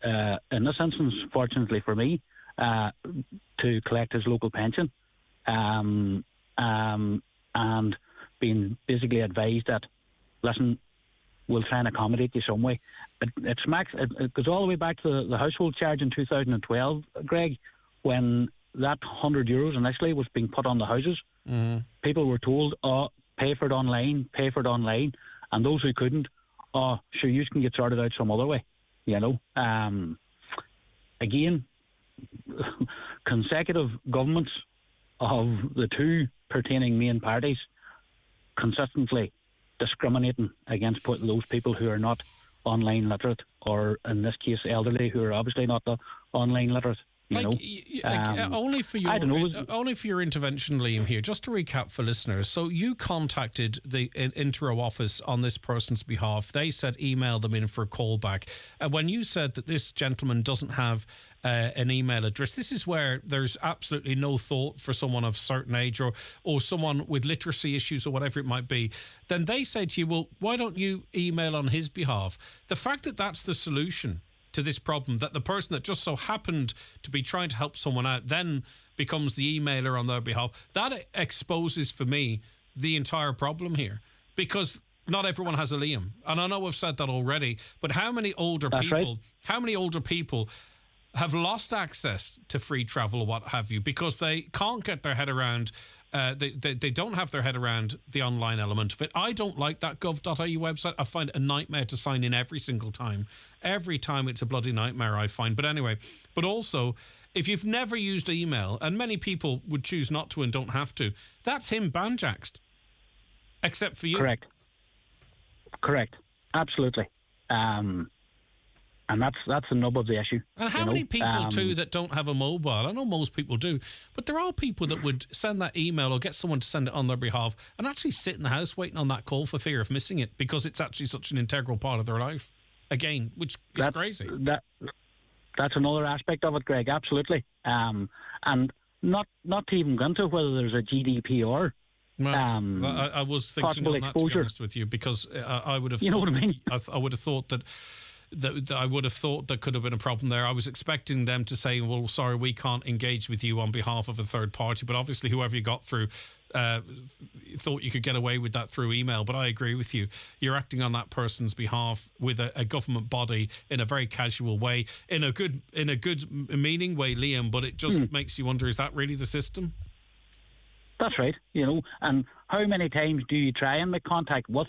[SPEAKER 7] in this instance, fortunately for me, to collect his local pension, and being basically advised that, listen, we'll try and accommodate you some way. It smacks. It goes all the way back to the household charge in 2012, Greg, when that €100 initially was being put on the houses People were told, pay for it online, and those who couldn't, sure, you can get sorted out some other way, you know. Again, consecutive governments of the two pertaining main parties consistently discriminating against those people who are not online literate, or in this case elderly, who are obviously not online literate.
[SPEAKER 3] Only for your intervention, Liam, here, just to recap for listeners. So you contacted the Intero office on this person's behalf. They said email them in for a callback. When you said that this gentleman doesn't have an email address, this is where there's absolutely no thought for someone of a certain age or someone with literacy issues or whatever it might be. Then they say to you, well, why don't you email on his behalf? The fact that that's the solution to this problem, that the person that just so happened to be trying to help someone out then becomes the emailer on their behalf, that exposes for me the entire problem here, because not everyone has a Liam, and I know I've said that already, but how many older people have lost access to free travel or what have you because they can't get their head around they don't have their head around the online element of it. I don't like that gov.ie website. I find it a nightmare to sign in every single time. Every time it's a bloody nightmare, I find. But anyway, but also, if you've never used email, and many people would choose not to and don't have to, that's him banjaxed. Except for you.
[SPEAKER 7] Correct. Absolutely. And that's the nub of the issue.
[SPEAKER 3] And how many people, too, that don't have a mobile? I know most people do, but there are people that would send that email or get someone to send it on their behalf and actually sit in the house waiting on that call for fear of missing it because it's actually such an integral part of their life. Again, which is crazy.
[SPEAKER 7] That's another aspect of it, Greg, absolutely. And not to even go into whether there's a GDPR.
[SPEAKER 3] Well, I was thinking on that, exposure. To be honest with you, because I would have.
[SPEAKER 7] You know what I mean?
[SPEAKER 3] I would have thought that I would have thought there could have been a problem there. I was expecting them to say, well, sorry, we can't engage with you on behalf of a third party. But obviously, whoever you got through thought you could get away with that through email. But I agree with you. You're acting on that person's behalf with a government body in a very casual way, in a good meaning way, Liam. But it just makes you wonder, is that really the system?
[SPEAKER 7] That's right. You know, and how many times do you try and make contact with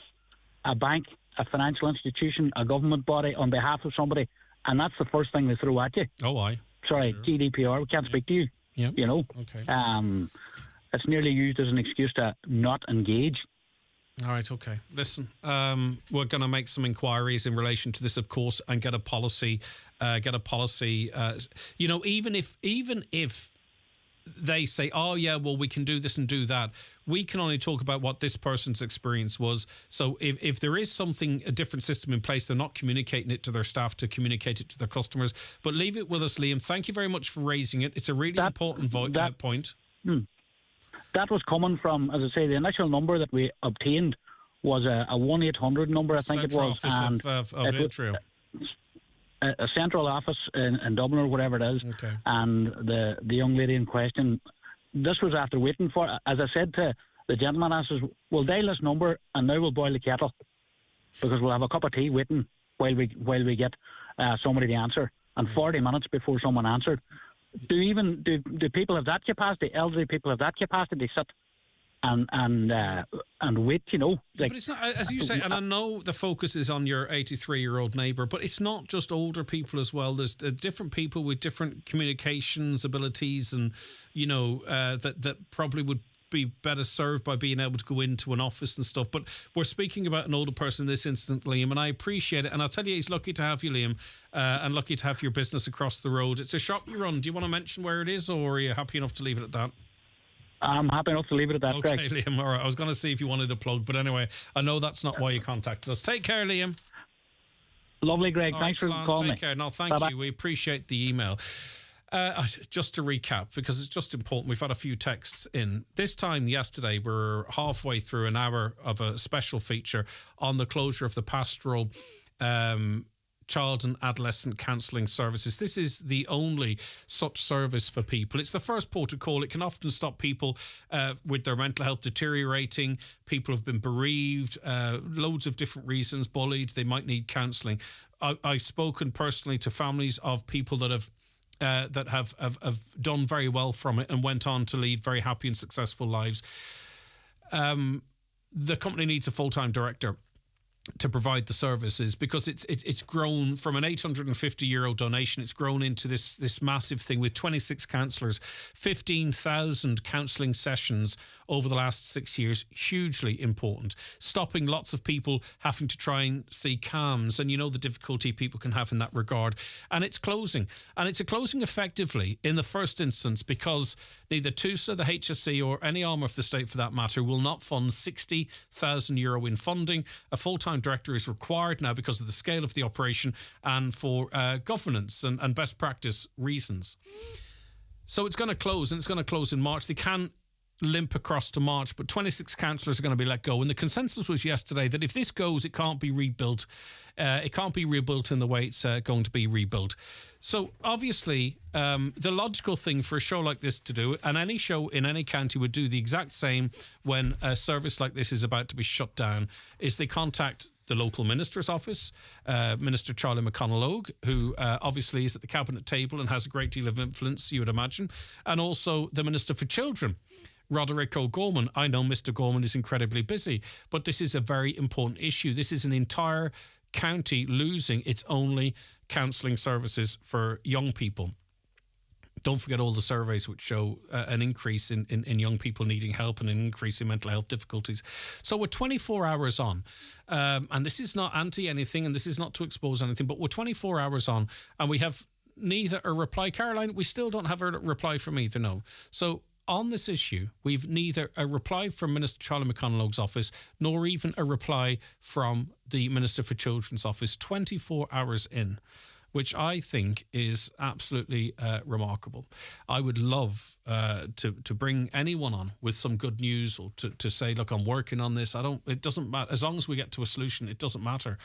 [SPEAKER 7] a bank, a financial institution, a government body on behalf of somebody, and that's the first thing they throw at you?
[SPEAKER 3] Oh, aye.
[SPEAKER 7] Sorry, sure. GDPR, we can't speak to you.
[SPEAKER 3] Yeah.
[SPEAKER 7] You know?
[SPEAKER 3] Okay.
[SPEAKER 7] It's nearly used as an excuse to not engage.
[SPEAKER 3] All right, okay. Listen, we're going to make some inquiries in relation to this, of course, and get a policy. You know, even if they say, oh, yeah, well, we can do this and do that, we can only talk about what this person's experience was. So if there is a different system in place, they're not communicating it to their staff to communicate it to their customers. But leave it with us, Liam. Thank you very much for raising it. It's a really important point.
[SPEAKER 7] That was coming from, as I say, the initial number that we obtained was a 1-800 number, I think
[SPEAKER 3] Central
[SPEAKER 7] it was.
[SPEAKER 3] Office of Intero.
[SPEAKER 7] A central office in Dublin or whatever it is.
[SPEAKER 3] Okay.
[SPEAKER 7] And the young lady in question, this was after waiting for, as I said to the gentleman, I says, we'll dial this number and now we'll boil the kettle because we'll have a cup of tea waiting while we get somebody to answer. And 40 minutes before someone answered. Do people have that capacity? Elderly people have that capacity to sit and wait, you know.
[SPEAKER 3] But it's not, as you say, and I know the focus is on your 83-year-old neighbour, but it's not just older people as well. There's different people with different communications abilities, and you know that probably would be better served by being able to go into an office and stuff. But we're speaking about an older person in this instance, Liam, and I appreciate it. And I'll tell you, he's lucky to have you, Liam, and lucky to have your business across the road. It's a shop you run. Do you want to mention where it is, or are you happy enough to leave it at that?
[SPEAKER 7] I'm happy enough to leave it at that,
[SPEAKER 3] okay,
[SPEAKER 7] Greg.
[SPEAKER 3] Liam, all right. I was going to see if you wanted a plug, but anyway, I know that's not why you contacted us. Take care, Liam.
[SPEAKER 7] Lovely, Greg.
[SPEAKER 3] All
[SPEAKER 7] Thanks
[SPEAKER 3] right,
[SPEAKER 7] for calling me.
[SPEAKER 3] Take care. No, thank you. We appreciate the email. Just to recap, because it's just important, we've had a few texts in. This time yesterday, we're halfway through an hour of a special feature on the closure of the pastoral child and adolescent counselling services. This is the only such service for people. It's the first port of call. It can often stop people with their mental health deteriorating. People have been bereaved, loads of different reasons, bullied. They might need counselling. I've spoken personally to families of people that have that have done very well from it and went on to lead very happy and successful lives. The company needs a full-time director to provide the services, because it's grown from an €850 donation. It's grown into this massive thing with 26 counsellors, 15,000 counselling sessions over the last 6 years. Hugely important. Stopping lots of people having to try and see CAMs, and you know the difficulty people can have in that regard. And it's closing. And it's closing effectively in the first instance because neither TUSA, the HSE, or any arm of the state for that matter will not fund €60,000 in funding. A full-time director is required now because of the scale of the operation and for governance and best practice reasons. So it's going to close, and it's going to close in March. They can limp across to March, but 26 councillors are going to be let go. And the consensus was yesterday that if this goes, it can't be rebuilt. It can't be rebuilt in the way it's going to be rebuilt. So obviously, the logical thing for a show like this to do, and any show in any county would do the exact same when a service like this is about to be shut down, is they contact the local minister's office, Minister Charlie McConnell-Ogue, who obviously is at the cabinet table and has a great deal of influence, you would imagine, and also the Minister for Children, Roderick O'Gorman. I know Mr. Gorman is incredibly busy, but this is a very important issue. This is an entire county losing its only counselling services for young people. Don't forget all the surveys which show an increase in young people needing help and an increase in mental health difficulties. So we're 24 hours on, and this is not anti-anything, and this is not to expose anything, but we're 24 hours on, and we have neither a reply. Caroline, we still don't have a reply from either, no. So on this issue, we've neither a reply from Minister Charlie McConnell-Ogue's office nor even a reply from the Minister for Children's office 24 hours in, which I think is absolutely remarkable. I would love to bring anyone on with some good news, or to say, look, I'm working on this. It doesn't matter. As long as we get to a solution, it doesn't matter.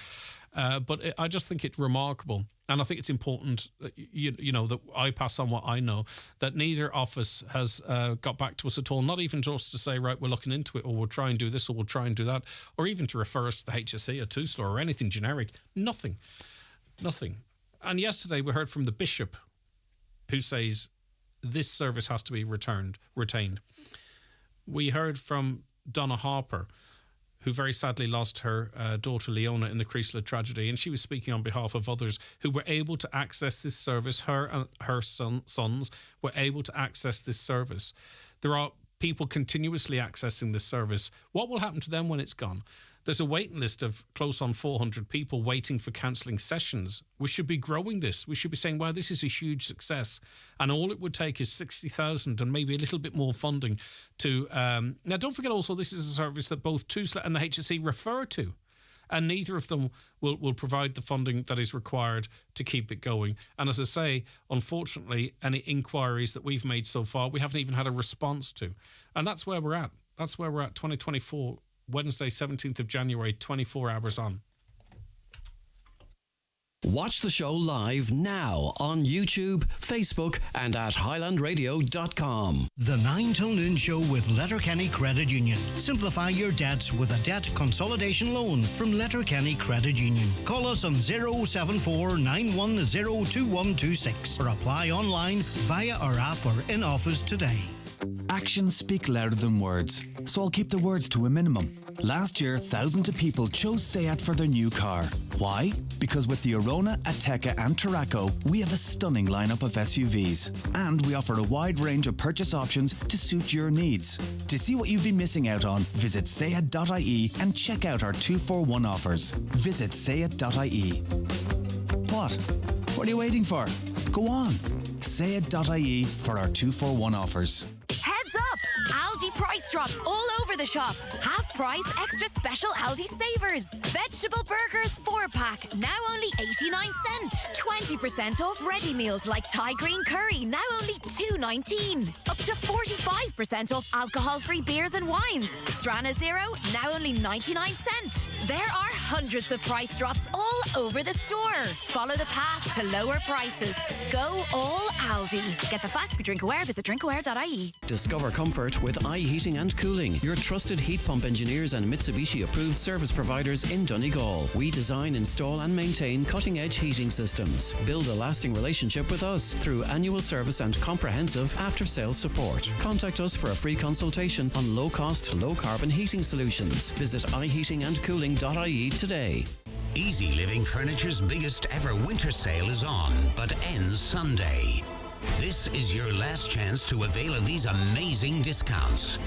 [SPEAKER 3] But I just think it's remarkable. And I think it's important, you know, that I pass on what I know, that neither office has got back to us at all, not even just to say, right, we're looking into it, or we'll try and do this, or we'll try and do that, or even to refer us to the HSE or TUSLA or anything generic. Nothing. And yesterday we heard from the Bishop, who says this service has to be retained. We heard from Donna Harper, who very sadly lost her daughter Leona in the Creasla tragedy, and she was speaking on behalf of others who were able to access this service. Her and her sons were able to access this service. There are people continuously accessing this service. What will happen to them when it's gone? There's a waiting list of close on 400 people waiting for counselling sessions. We should be growing this. We should be saying, wow, this is a huge success. And all it would take is 60,000 and maybe a little bit more funding to... Now, don't forget also, this is a service that both TUSLA and the HSE refer to. And neither of them will provide the funding that is required to keep it going. And as I say, unfortunately, any inquiries that we've made so far, we haven't even had a response to. And that's where we're at. That's where we're at, 2024. Wednesday, 17th of January, 24 hours on.
[SPEAKER 10] Watch the show live now on YouTube, Facebook, and at highlandradio.com.
[SPEAKER 22] The 9 till noon show with Letterkenny Credit Union. Simplify your debts with a debt consolidation loan from Letterkenny Credit Union. Call us on 074 910 2126 or apply online via our app or in office today.
[SPEAKER 5] Actions speak louder than words, so I'll keep the words to a minimum. Last year, thousands of people chose Seat for their new car. Why? Because with the Arona, Ateca and Tarraco, we have a stunning lineup of SUVs. And we offer a wide range of purchase options to suit your needs. To see what you've been missing out on, visit seat.ie and check out our 2-for-1 offers. Visit seat.ie. What are you waiting for? Go on. Seat.ie for our 2-for-1 offers.
[SPEAKER 1] Heads up! Aldi price drops all over the shop. Half price, extra special Aldi savers. Vegetable burgers 4-pack, now only 89 cents. 20% off ready meals like Thai green curry, now only $2.19. Up to 45% off alcohol-free beers and wines. Strana Zero, now only 99 cents. There are hundreds of price drops all over the store. Follow the path to lower prices. Go all Aldi. Get the facts, be drink aware. Visit drinkaware.ie.
[SPEAKER 10] Discover comfort with iHeating and Cooling, your trusted heat pump engineer. engineers and Mitsubishi approved service providers in Donegal. We design, install and maintain cutting edge heating systems. Build a lasting relationship with us through annual service and comprehensive after sales support. Contact us for a free consultation on low cost, low carbon heating solutions. Visit iheatingandcooling.ie today.
[SPEAKER 4] Easy Living Furniture's biggest ever winter sale is on, but ends Sunday. This is your last chance to avail of these amazing discounts.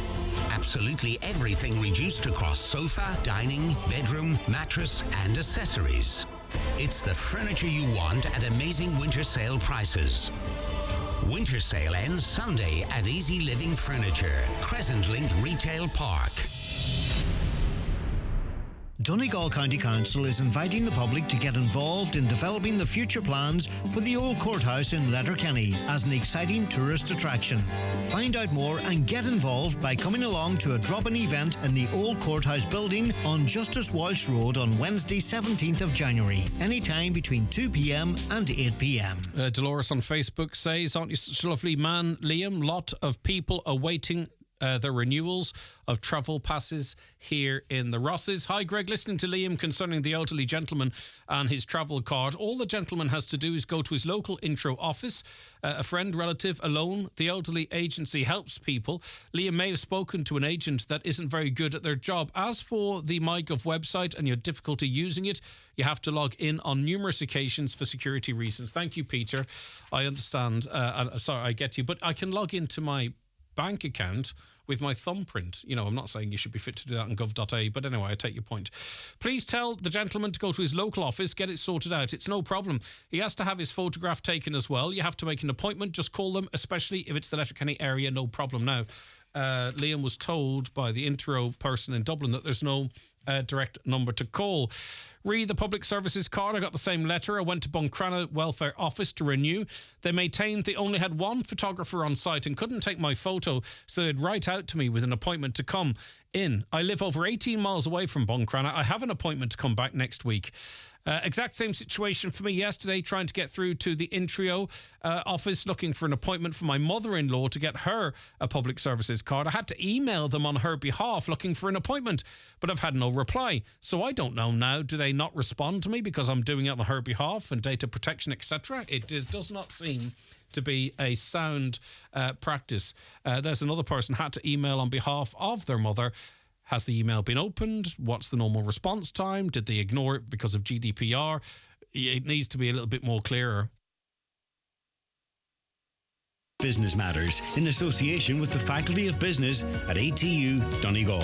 [SPEAKER 4] Absolutely everything reduced across sofa, dining, bedroom, mattress, and accessories. It's the furniture you want at amazing winter sale prices. Winter sale ends Sunday at Easy Living Furniture, Crescent Link Retail Park.
[SPEAKER 22] Donegal County Council is inviting the public to get involved in developing the future plans for the old courthouse in Letterkenny as an exciting tourist attraction. Find out more and get involved by coming along to a drop-in event in the old courthouse building on Justice Walsh Road on Wednesday 17th of January, anytime between 2 p.m. and 8 p.m.
[SPEAKER 3] Dolores on Facebook says, aren't you such a lovely man, Liam? Lot of people awaiting the renewals of travel passes here in the Rosses. Hi, Greg. Listening to Liam concerning the elderly gentleman and his travel card. All the gentleman has to do is go to his local intro office, a friend, relative, alone. The elderly agency helps people. Liam may have spoken to an agent that isn't very good at their job. As for the MyGov website and your difficulty using it, you have to log in on numerous occasions for security reasons. Thank you, Peter. I understand. Sorry, I get you. But I can log into my bank account with my thumbprint. You know, I'm not saying you should be fit to do that on gov.ie, but anyway, I take your point. Please tell the gentleman to go to his local office, get it sorted out. It's no problem. He has to have his photograph taken as well. You have to make an appointment. Just call them, especially if it's the Letterkenny area. No problem. Now, Liam was told by the intro person in Dublin that there's no direct number to call. Read the public services card. I got the same letter. I went to Buncrana Welfare Office to renew. They maintained they only had one photographer on site and couldn't take my photo, so they'd write out to me with an appointment to come in. I live over 18 miles away from Buncrana. I have an appointment to come back next week. Exact same situation for me yesterday, trying to get through to the Intrio office, looking for an appointment for my mother-in-law to get her a public services card. I had to email them on her behalf, looking for an appointment, but I've had no reply. So I don't know now, do they not respond to me because I'm doing it on her behalf and data protection, etc.? It does not seem to be a sound practice. There's another person had to email on behalf of their mother. Has the email been opened? What's the normal response time? Did they ignore it because of GDPR? It needs to be a little bit more clearer.
[SPEAKER 12] Business Matters in association with the Faculty of Business at ATU Donegal.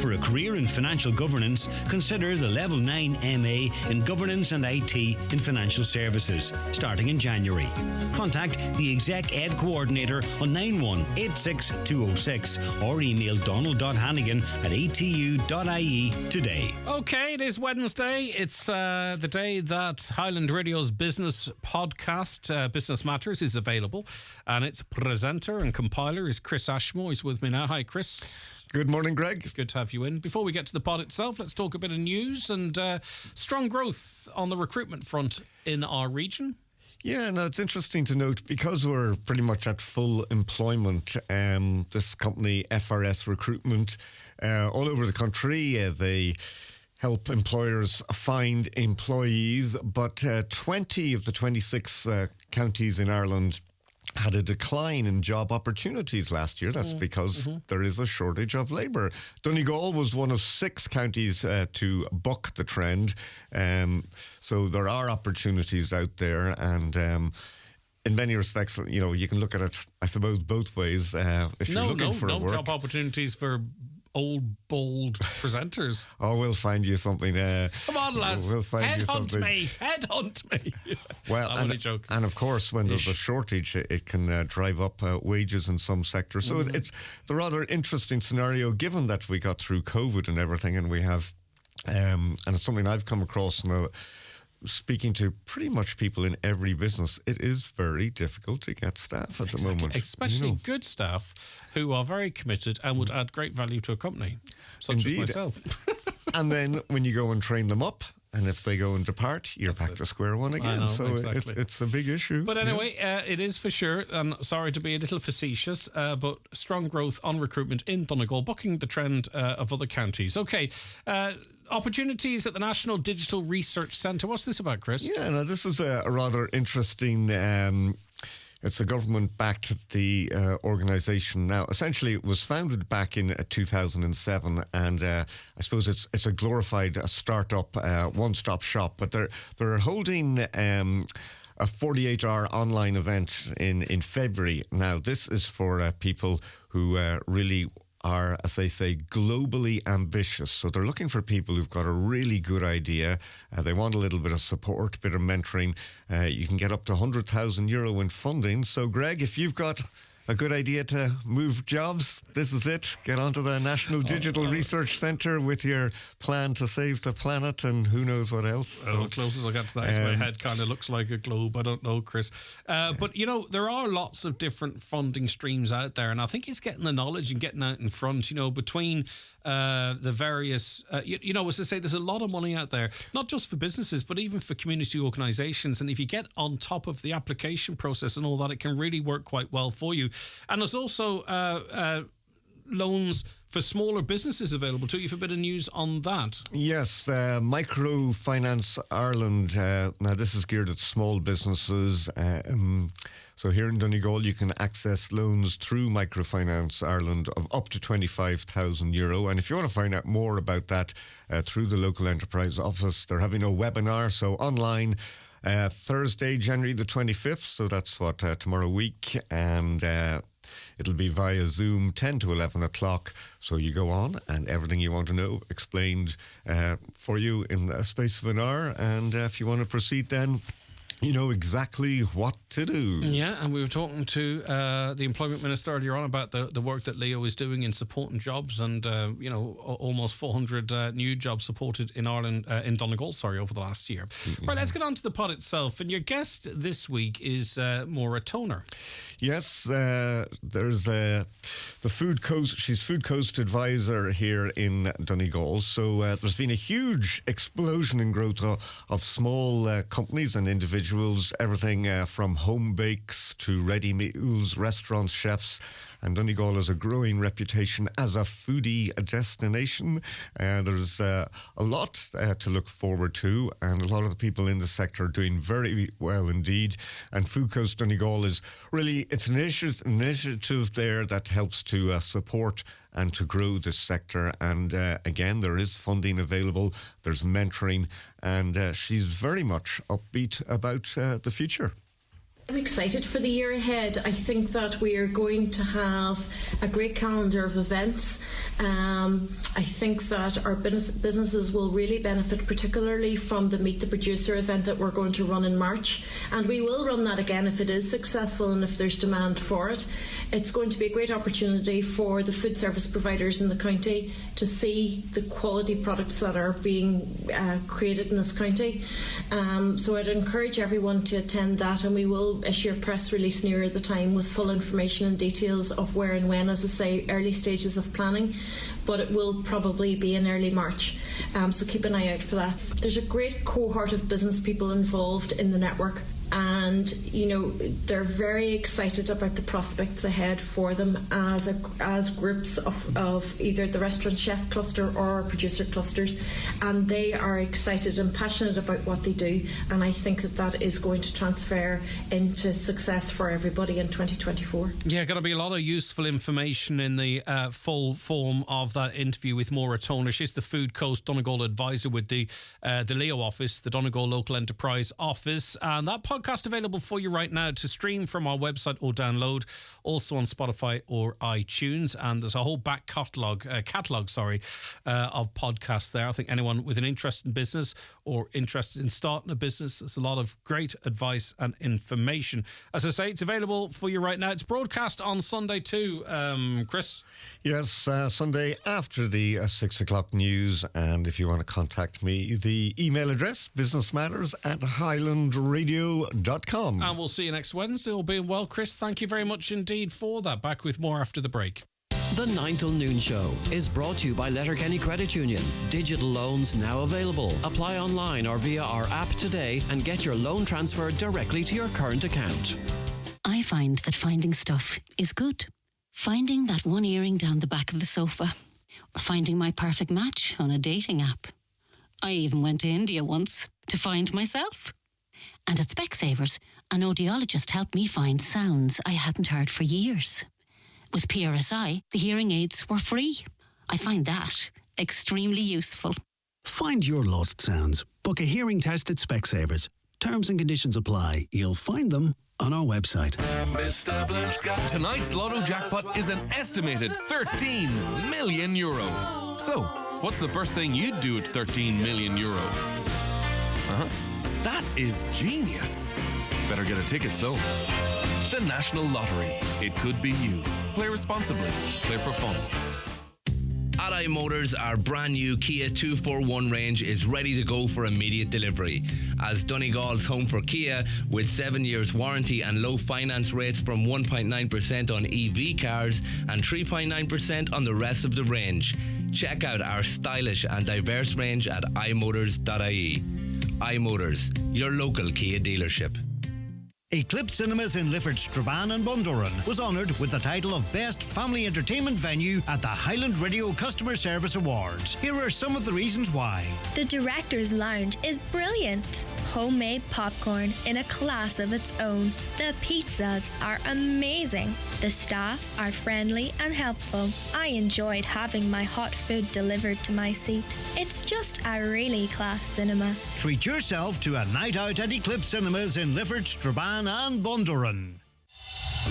[SPEAKER 12] For a career in financial governance, consider the Level 9 MA in Governance and IT in Financial Services, starting in January. Contact the Exec Ed Coordinator on 9186206 or email donald.hannigan@atu.ie today.
[SPEAKER 3] Okay, it is Wednesday. It's the day that Highland Radio's business podcast, Business Matters, is available. And its presenter and compiler is Chris Ashmore. He's with me now. Hi, Chris.
[SPEAKER 8] Good morning, Greg.
[SPEAKER 3] Good to have you in. Before we get to the pod itself, let's talk a bit of news and strong growth on the recruitment front in our region.
[SPEAKER 8] Yeah, no, it's interesting to note because we're pretty much at full employment. This company, FRS Recruitment, all over the country, they help employers find employees, but 20 of the 26 counties in Ireland had a decline in job opportunities last year. That's because there is a shortage of labour. Donegal was one of 6 counties to buck the trend. So there are opportunities out there, and in many respects, you know, you can look at it, I suppose, both ways. If you're looking for work,
[SPEAKER 3] job opportunities for old, bald presenters.
[SPEAKER 8] Oh, we'll find you something.
[SPEAKER 3] Come on, lads.
[SPEAKER 8] We'll find you something.
[SPEAKER 3] Headhunt me.
[SPEAKER 8] Well, and of course, when there's a shortage, it can drive up wages in some sectors. So it's the rather interesting scenario, given that we got through COVID and everything, and we have, and it's something I've come across now, speaking to pretty much people in every business, it is very difficult to get staff at the moment.
[SPEAKER 3] Especially good staff who are very committed and would add great value to a company, such as myself.
[SPEAKER 8] And then when you go and train them up, And if they go and depart, you're back to square one again.
[SPEAKER 3] know,
[SPEAKER 8] so
[SPEAKER 3] exactly.
[SPEAKER 8] it's a big issue.
[SPEAKER 3] But anyway, it is for sure, and sorry to be a little facetious, but strong growth on recruitment in Donegal, bucking the trend of other counties. Okay, opportunities at the National Digital Research Centre. What's this about, Chris?
[SPEAKER 8] Yeah, now this is a rather interesting... it's a government-backed organisation. Now, essentially, it was founded back in 2007, and I suppose it's a glorified startup, one-stop shop. But they're holding a 48-hour online event in February. Now, this is for people who really are, as they say, globally ambitious. So they're looking for people who've got a really good idea. They want a little bit of support, a bit of mentoring. You can get up to €100,000 in funding. So, Greg, if you've got a good idea to move jobs, this is it. Get onto the National Digital Research Centre with your plan to save the planet and who knows what else.
[SPEAKER 3] So, close as I get to that, my head kind of looks like a globe. I don't know, Chris. But, you know, there are lots of different funding streams out there, and I think it's getting the knowledge and getting out in front, you know, between the various, you know, as I say, there's a lot of money out there, not just for businesses, but even for community organisations. And if you get on top of the application process and all that, it can really work quite well for you. And there's also loans for smaller businesses available too. You have a bit of news on that.
[SPEAKER 8] Yes, Microfinance Ireland. Now, this is geared at small businesses. So here in Donegal, you can access loans through Microfinance Ireland of up to €25,000. And if you want to find out more about that through the local enterprise office, they're having a webinar. So online, Thursday, January the 25th. So that's what, tomorrow week. And it'll be via Zoom, 10 to 11 o'clock. So you go on and everything you want to know explained for you in a space of an hour. And if you want to proceed then, you know exactly what to do.
[SPEAKER 3] Yeah, and we were talking to the Employment Minister earlier on about the work that Leo is doing in supporting jobs, and you know, almost 400 new jobs supported in Ireland, in Donegal, over the last year. Mm-hmm. Right, let's get on to the pod itself. And your guest this week is Maura Toner.
[SPEAKER 8] Yes, there's the Food Coast. She's Food Coast Advisor here in Donegal. So there's been a huge explosion in growth of small companies and individuals. Everything from home bakes to ready meals, restaurants, chefs. And Donegal has a growing reputation as a foodie destination. There's a lot to look forward to, and a lot of the people in the sector are doing very well indeed. And Food Coast Donegal is really, it's an initiative there that helps to support and to grow this sector. And again, there is funding available, there's mentoring, and she's very much upbeat about the future.
[SPEAKER 9] I'm excited for the year ahead. I think that we are going to have a great calendar of events. I think that our businesses will really benefit, particularly from the Meet the Producer event that we're going to run in March. And we will run that again if it is successful and if there's demand for it. It's going to be a great opportunity for the food service providers in the county to see the quality products that are being created in this county. So I'd encourage everyone to attend that, and we will issue a press release nearer the time with full information and details of where and when, as I say, early stages of planning, but it will probably be in early March, so keep an eye out for that. There's a great cohort of business people involved in the network, and you know, they're very excited about the prospects ahead for them as groups of either the restaurant chef cluster or producer clusters, and they are excited and passionate about what they do, and I think that is going to transfer into success for everybody in 2024.
[SPEAKER 3] Yeah, going to be a lot of useful information in the full form of that interview with Maura Toner. She's the Food Coast Donegal Advisor with the Leo office, the Donegal Local Enterprise Office, and that podcast available for you right now to stream from our website or download, also on Spotify or iTunes. And there's a whole back catalogue of podcasts there. I think anyone with an interest in business or interested in starting a business, there's a lot of great advice and information. As I say, it's available for you right now. It's broadcast on Sunday too, Chris.
[SPEAKER 8] Yes, Sunday after the 6 o'clock news. And if you want to contact me, the email address, businessmatters@highlandradio.com.
[SPEAKER 3] And we'll see you next Wednesday. All being well, Chris, thank you very much indeed for that. Back with more after the break.
[SPEAKER 10] The 9 till noon show is brought to you by Letterkenny Credit Union. Digital loans now available. Apply online or via our app today and get your loan transferred directly to your current account.
[SPEAKER 11] I find that finding stuff is good. Finding that one earring down the back of the sofa. Or finding my perfect match on a dating app. I even went to India once to find myself. And at Specsavers, an audiologist helped me find sounds I hadn't heard for years. With PRSI, the hearing aids were free. I find that extremely useful.
[SPEAKER 14] Find your lost sounds. Book a hearing test at Specsavers. Terms and conditions apply. You'll find them on our website.
[SPEAKER 6] Tonight's Lotto jackpot is an estimated 13 million euro. So, what's the first thing you'd do at 13 million euro? That is genius. Better get a ticket soon. The National Lottery. It could be you. Play responsibly. Play for fun.
[SPEAKER 15] At iMotors, our brand new Kia 241 range is ready to go for immediate delivery. As Donegal's home for Kia, with 7 years warranty and low finance rates from 1.9% on EV cars and 3.9% on the rest of the range. Check out our stylish and diverse range at imotors.ie. iMotors, your local Kia dealership.
[SPEAKER 22] Eclipse Cinemas in Lifford, Strabane and Bundoran was honoured with the title of Best Family Entertainment Venue at the Highland Radio Customer Service Awards. Here are some of the reasons why.
[SPEAKER 16] The Director's Lounge is brilliant. Homemade popcorn in a class of its own. The pizzas are amazing. The staff are friendly and helpful. I enjoyed having my hot food delivered to my seat. It's just a really class cinema.
[SPEAKER 22] Treat yourself to a night out at Eclipse Cinemas in Lifford, Strabane and Bundoran.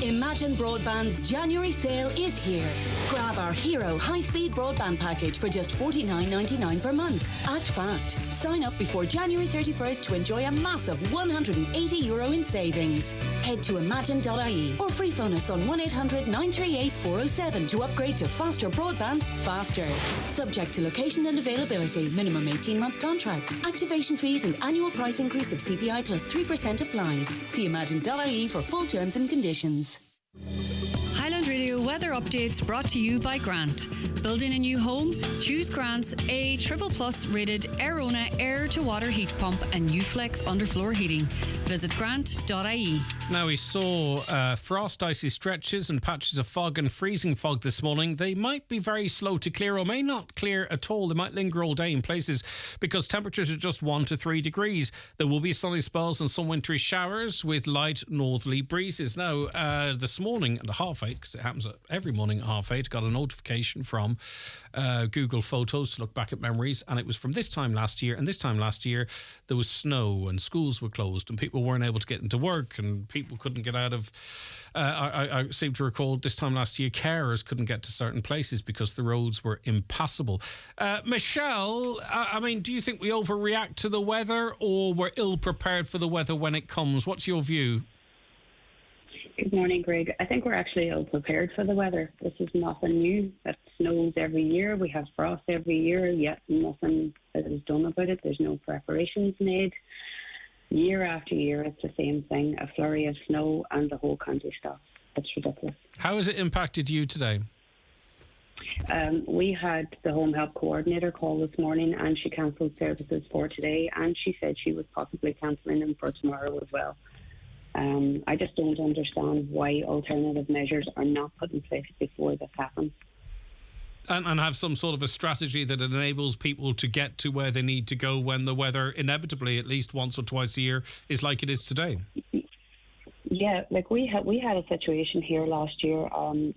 [SPEAKER 17] Imagine Broadband's January sale is here. Grab our Hero high-speed broadband package for just $49.99 per month. Act fast. Sign up before January 31st to enjoy a massive €180 in savings. Head to imagine.ie or free phone us on 1-800-938-407 to upgrade to faster broadband faster. Subject to location and availability. Minimum 18-month contract. Activation fees and annual price increase of CPI plus 3% applies. See imagine.ie for full terms and conditions.
[SPEAKER 18] Highland Radio weather updates brought to you by Grant. Building a new home? Choose Grant's A++ rated Airona air-to-water heat pump and Uflex underfloor heating. Visit grant.ie.
[SPEAKER 3] Now, we saw frost, icy stretches and patches of fog and freezing fog this morning. They might be very slow to clear or may not clear at all. They might linger all day in places because temperatures are just 1 to 3 degrees. There will be sunny spells and some wintry showers with light northerly breezes. Now, this morning at 8:30, because it happens every morning at 8:30, got a notification from Google Photos to look back at memories, and it was from this time last year. And this time last year, there was snow and schools were closed and people weren't able to get into work and people couldn't get out of... I seem to recall this time last year, carers couldn't get to certain places because the roads were impassable. Michelle, I mean, do you think we overreact to the weather or we're ill-prepared for the weather when it comes? What's your view?
[SPEAKER 20] Good morning, Greg. I think we're actually ill prepared for the weather. This is nothing new. It snows every year. We have frost every year, yet nothing is done about it. There's no preparations made. Year after year, it's the same thing. A flurry of snow and the whole county stops. It's ridiculous.
[SPEAKER 3] How has it impacted you today?
[SPEAKER 20] We had the home help coordinator call this morning and she cancelled services for today, and she said she was possibly cancelling them for tomorrow as well. I just don't understand why alternative measures are not put in place before this happens.
[SPEAKER 3] And have some sort of a strategy that enables people to get to where they need to go when the weather inevitably, at least once or twice a year, is like it is today.
[SPEAKER 20] Yeah, like we had a situation here last year.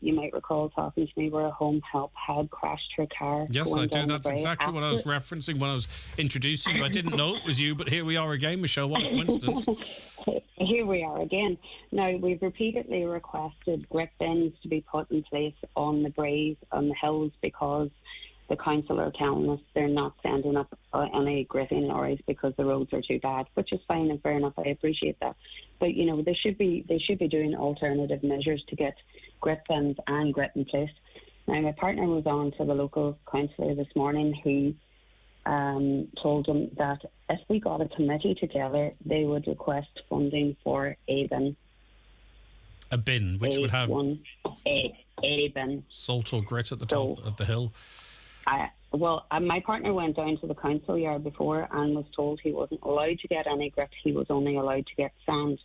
[SPEAKER 20] You might recall talking to me where a home help had crashed her car.
[SPEAKER 3] Yes, I do. That's exactly what I was referencing when I was introducing you. I didn't know it was you, but here we are again, Michelle. What a coincidence.
[SPEAKER 20] Here we are again. Now, we've repeatedly requested grip bins to be put in place on the braes, on the hills, because the council are telling us they're not sending up any gripping lorries because the roads are too bad, which is fine and fair enough. I appreciate that. But, you know, they should be doing alternative measures to get grip bins and grip in place. Now, my partner was on to the local councillor this morning who told him that if we got a committee together, they would request funding for a bin.
[SPEAKER 3] A bin, which would have...
[SPEAKER 20] a bin.
[SPEAKER 3] Salt or grit at the top of the hill.
[SPEAKER 20] My partner went down to the council yard before and was told he wasn't allowed to get any grit. He was only allowed to get sand.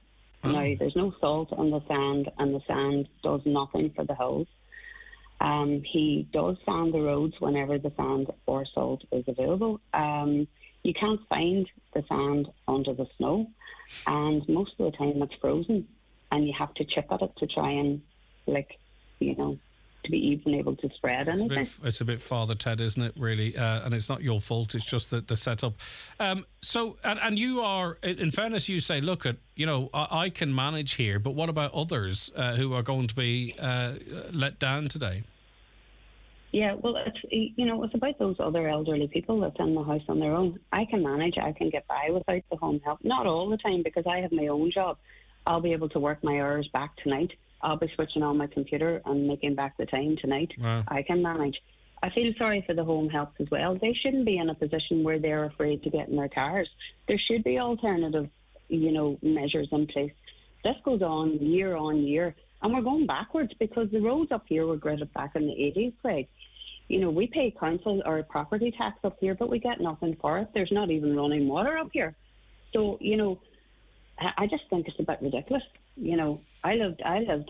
[SPEAKER 20] Now, there's no salt in the sand, and the sand does nothing for the hills. He does sand the roads whenever the sand or salt is available. You can't find the sand under the snow, and most of the time it's frozen, and you have to chip at it to try and, to be even able to spread anything.
[SPEAKER 3] It's a bit Father Ted, isn't it, really? And it's not your fault, it's just the setup. And you are, in fairness, you say, look, I can manage here, but what about others who are going to be let down today?
[SPEAKER 20] Yeah, well, it's about those other elderly people that's in the house on their own. I can manage, I can get by without the home help. Not all the time, because I have my own job. I'll be able to work my hours back tonight. I'll be switching on my computer and making back the time tonight.
[SPEAKER 3] Wow.
[SPEAKER 20] I can manage. I feel sorry for the home help as well. They shouldn't be in a position where they're afraid to get in their cars. There should be alternative, measures in place. This goes on year, and we're going backwards because the roads up here were gritted back in the 80s, Craig. We pay council or property tax up here, but we get nothing for it. There's not even running water up here. So, I just think it's a bit ridiculous. I lived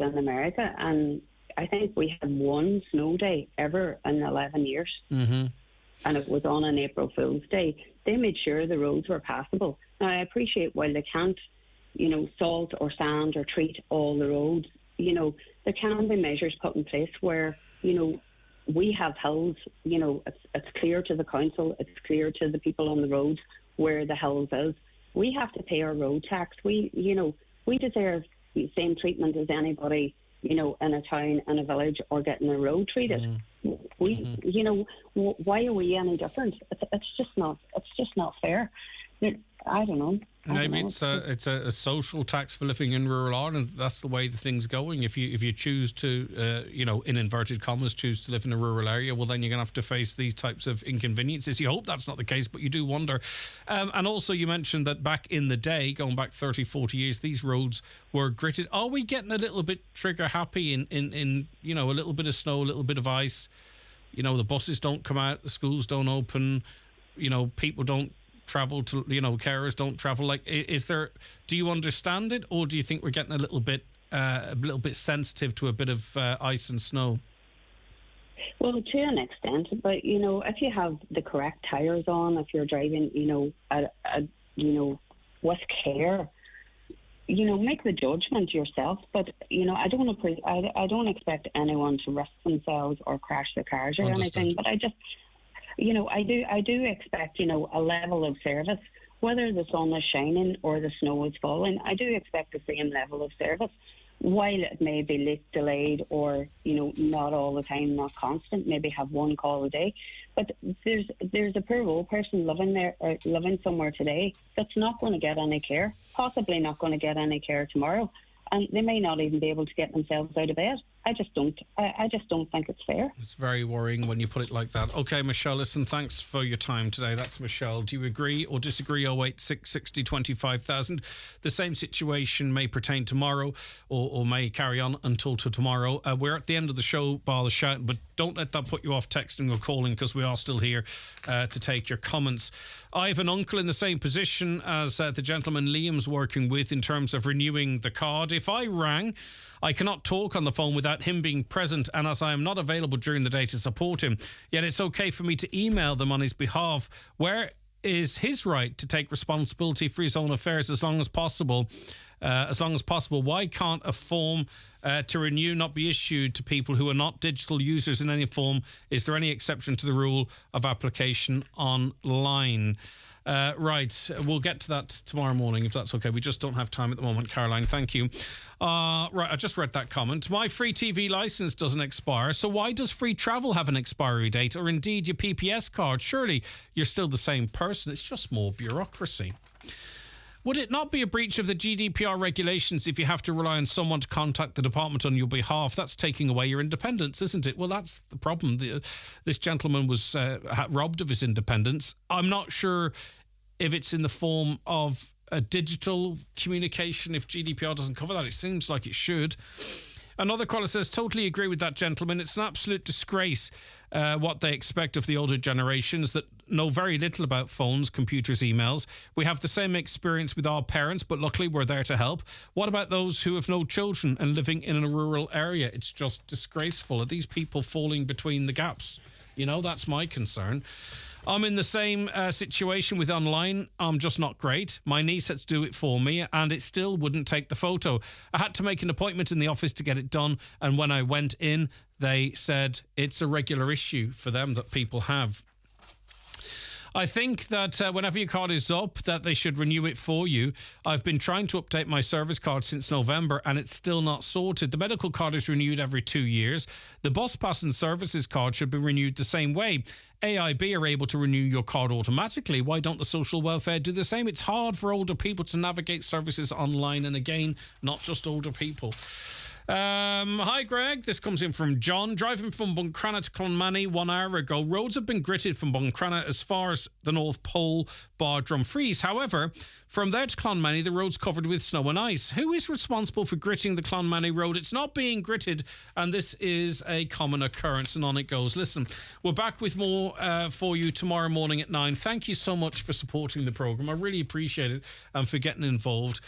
[SPEAKER 20] in America, and I think we had one snow day ever in 11 years.
[SPEAKER 3] Mm-hmm.
[SPEAKER 20] And it was on an April Fool's Day. They made sure the roads were passable. Now, I appreciate while they can't, salt or sand or treat all the roads, there can be measures put in place where, we have hills, it's clear to the council, it's clear to the people on the roads where the hills is. We have to pay our road tax. We deserve the same treatment as anybody, in a town, in a village, or getting a road treated. Why are we any different? It's just not fair. I don't know.
[SPEAKER 3] Maybe it's a social tax for living in rural Ireland. That's the way the thing's going. If you choose to, in inverted commas, choose to live in a rural area, well, then you're going to have to face these types of inconveniences. You hope that's not the case, but you do wonder. And also you mentioned that back in the day, going back 30, 40 years, these roads were gritted. Are we getting a little bit trigger happy in a little bit of snow, a little bit of ice? The buses don't come out, the schools don't open, people don't travel to, carers don't travel. Do you understand it, or do you think we're getting a little bit sensitive to a bit of ice and snow?
[SPEAKER 20] Well, to an extent, but if you have the correct tires on, if you're driving, with care, make the judgment yourself. But I don't expect anyone to risk themselves or crash their cars or anything. But I do expect, a level of service, whether the sun is shining or the snow is falling. I do expect the same level of service, while it may be late, delayed, or, not all the time, not constant, maybe have one call a day. But there's a poor old person living somewhere today that's not going to get any care, possibly not going to get any care tomorrow. And they may not even be able to get themselves out of bed. I just don't think it's fair.
[SPEAKER 3] It's very worrying when you put it like that. Okay, Michelle, listen, thanks for your time today. That's Michelle. Do you agree or disagree? 086 60 25,000. The same situation may pertain tomorrow or may carry on until to tomorrow. We're at the end of the show, bar the shout, but don't let that put you off texting or calling, because we are still here to take your comments. I have an uncle in the same position as the gentleman Liam's working with in terms of renewing the card. If I rang, I cannot talk on the phone without him being present, and as I am not available during the day to support him, yet it's okay for me to email them on his behalf. Where is his right to take responsibility for his own affairs as long as possible? Why can't a form to renew not be issued to people who are not digital users in any form? Is there any exception to the rule of application online? Right, we'll get to that tomorrow morning if that's okay. We just don't have time at the moment, Caroline. Thank you. Right, I just read that comment. My free TV licence doesn't expire, so why does free travel have an expiry date, or indeed your PPS card? Surely you're still the same person. It's just more bureaucracy. Would it not be a breach of the GDPR regulations if you have to rely on someone to contact the department on your behalf? That's taking away your independence, isn't it? Well, that's the problem. This gentleman was robbed of his independence. I'm not sure if it's in the form of a digital communication, if GDPR doesn't cover that. It seems like it should. Another caller says, totally agree with that gentleman. It's an absolute disgrace what they expect of the older generations that know very little about phones, computers, emails. We have the same experience with our parents, but luckily we're there to help. What about those who have no children and living in a rural area? It's just disgraceful. Are these people falling between the gaps? You know, that's my concern. I'm in the same situation with online. I'm just not great. My niece had to do it for me and it still wouldn't take the photo. I had to make an appointment in the office to get it done, and when I went in, they said it's a regular issue for them that people have. I think that whenever your card is up, that they should renew it for you. I've been trying to update my service card since November and it's still not sorted. The medical card is renewed every 2 years. The bus pass and services card should be renewed the same way. AIB are able to renew your card automatically. Why don't the social welfare do the same? It's hard for older people to navigate services online, and again, not just older people. Hi Greg, this comes in from John. Driving from Buncrana to Clonmany 1 hour ago, roads have been gritted from Buncrana as far as the North Pole, bar Dumfries. However, from there to Clonmany, the road's covered with snow and ice. Who is responsible for gritting the Clonmany road? It's not being gritted, and this is a common occurrence, and on it goes. Listen, we're back with more for you tomorrow morning at 9. Thank you so much for supporting the programme. I really appreciate it and for getting involved.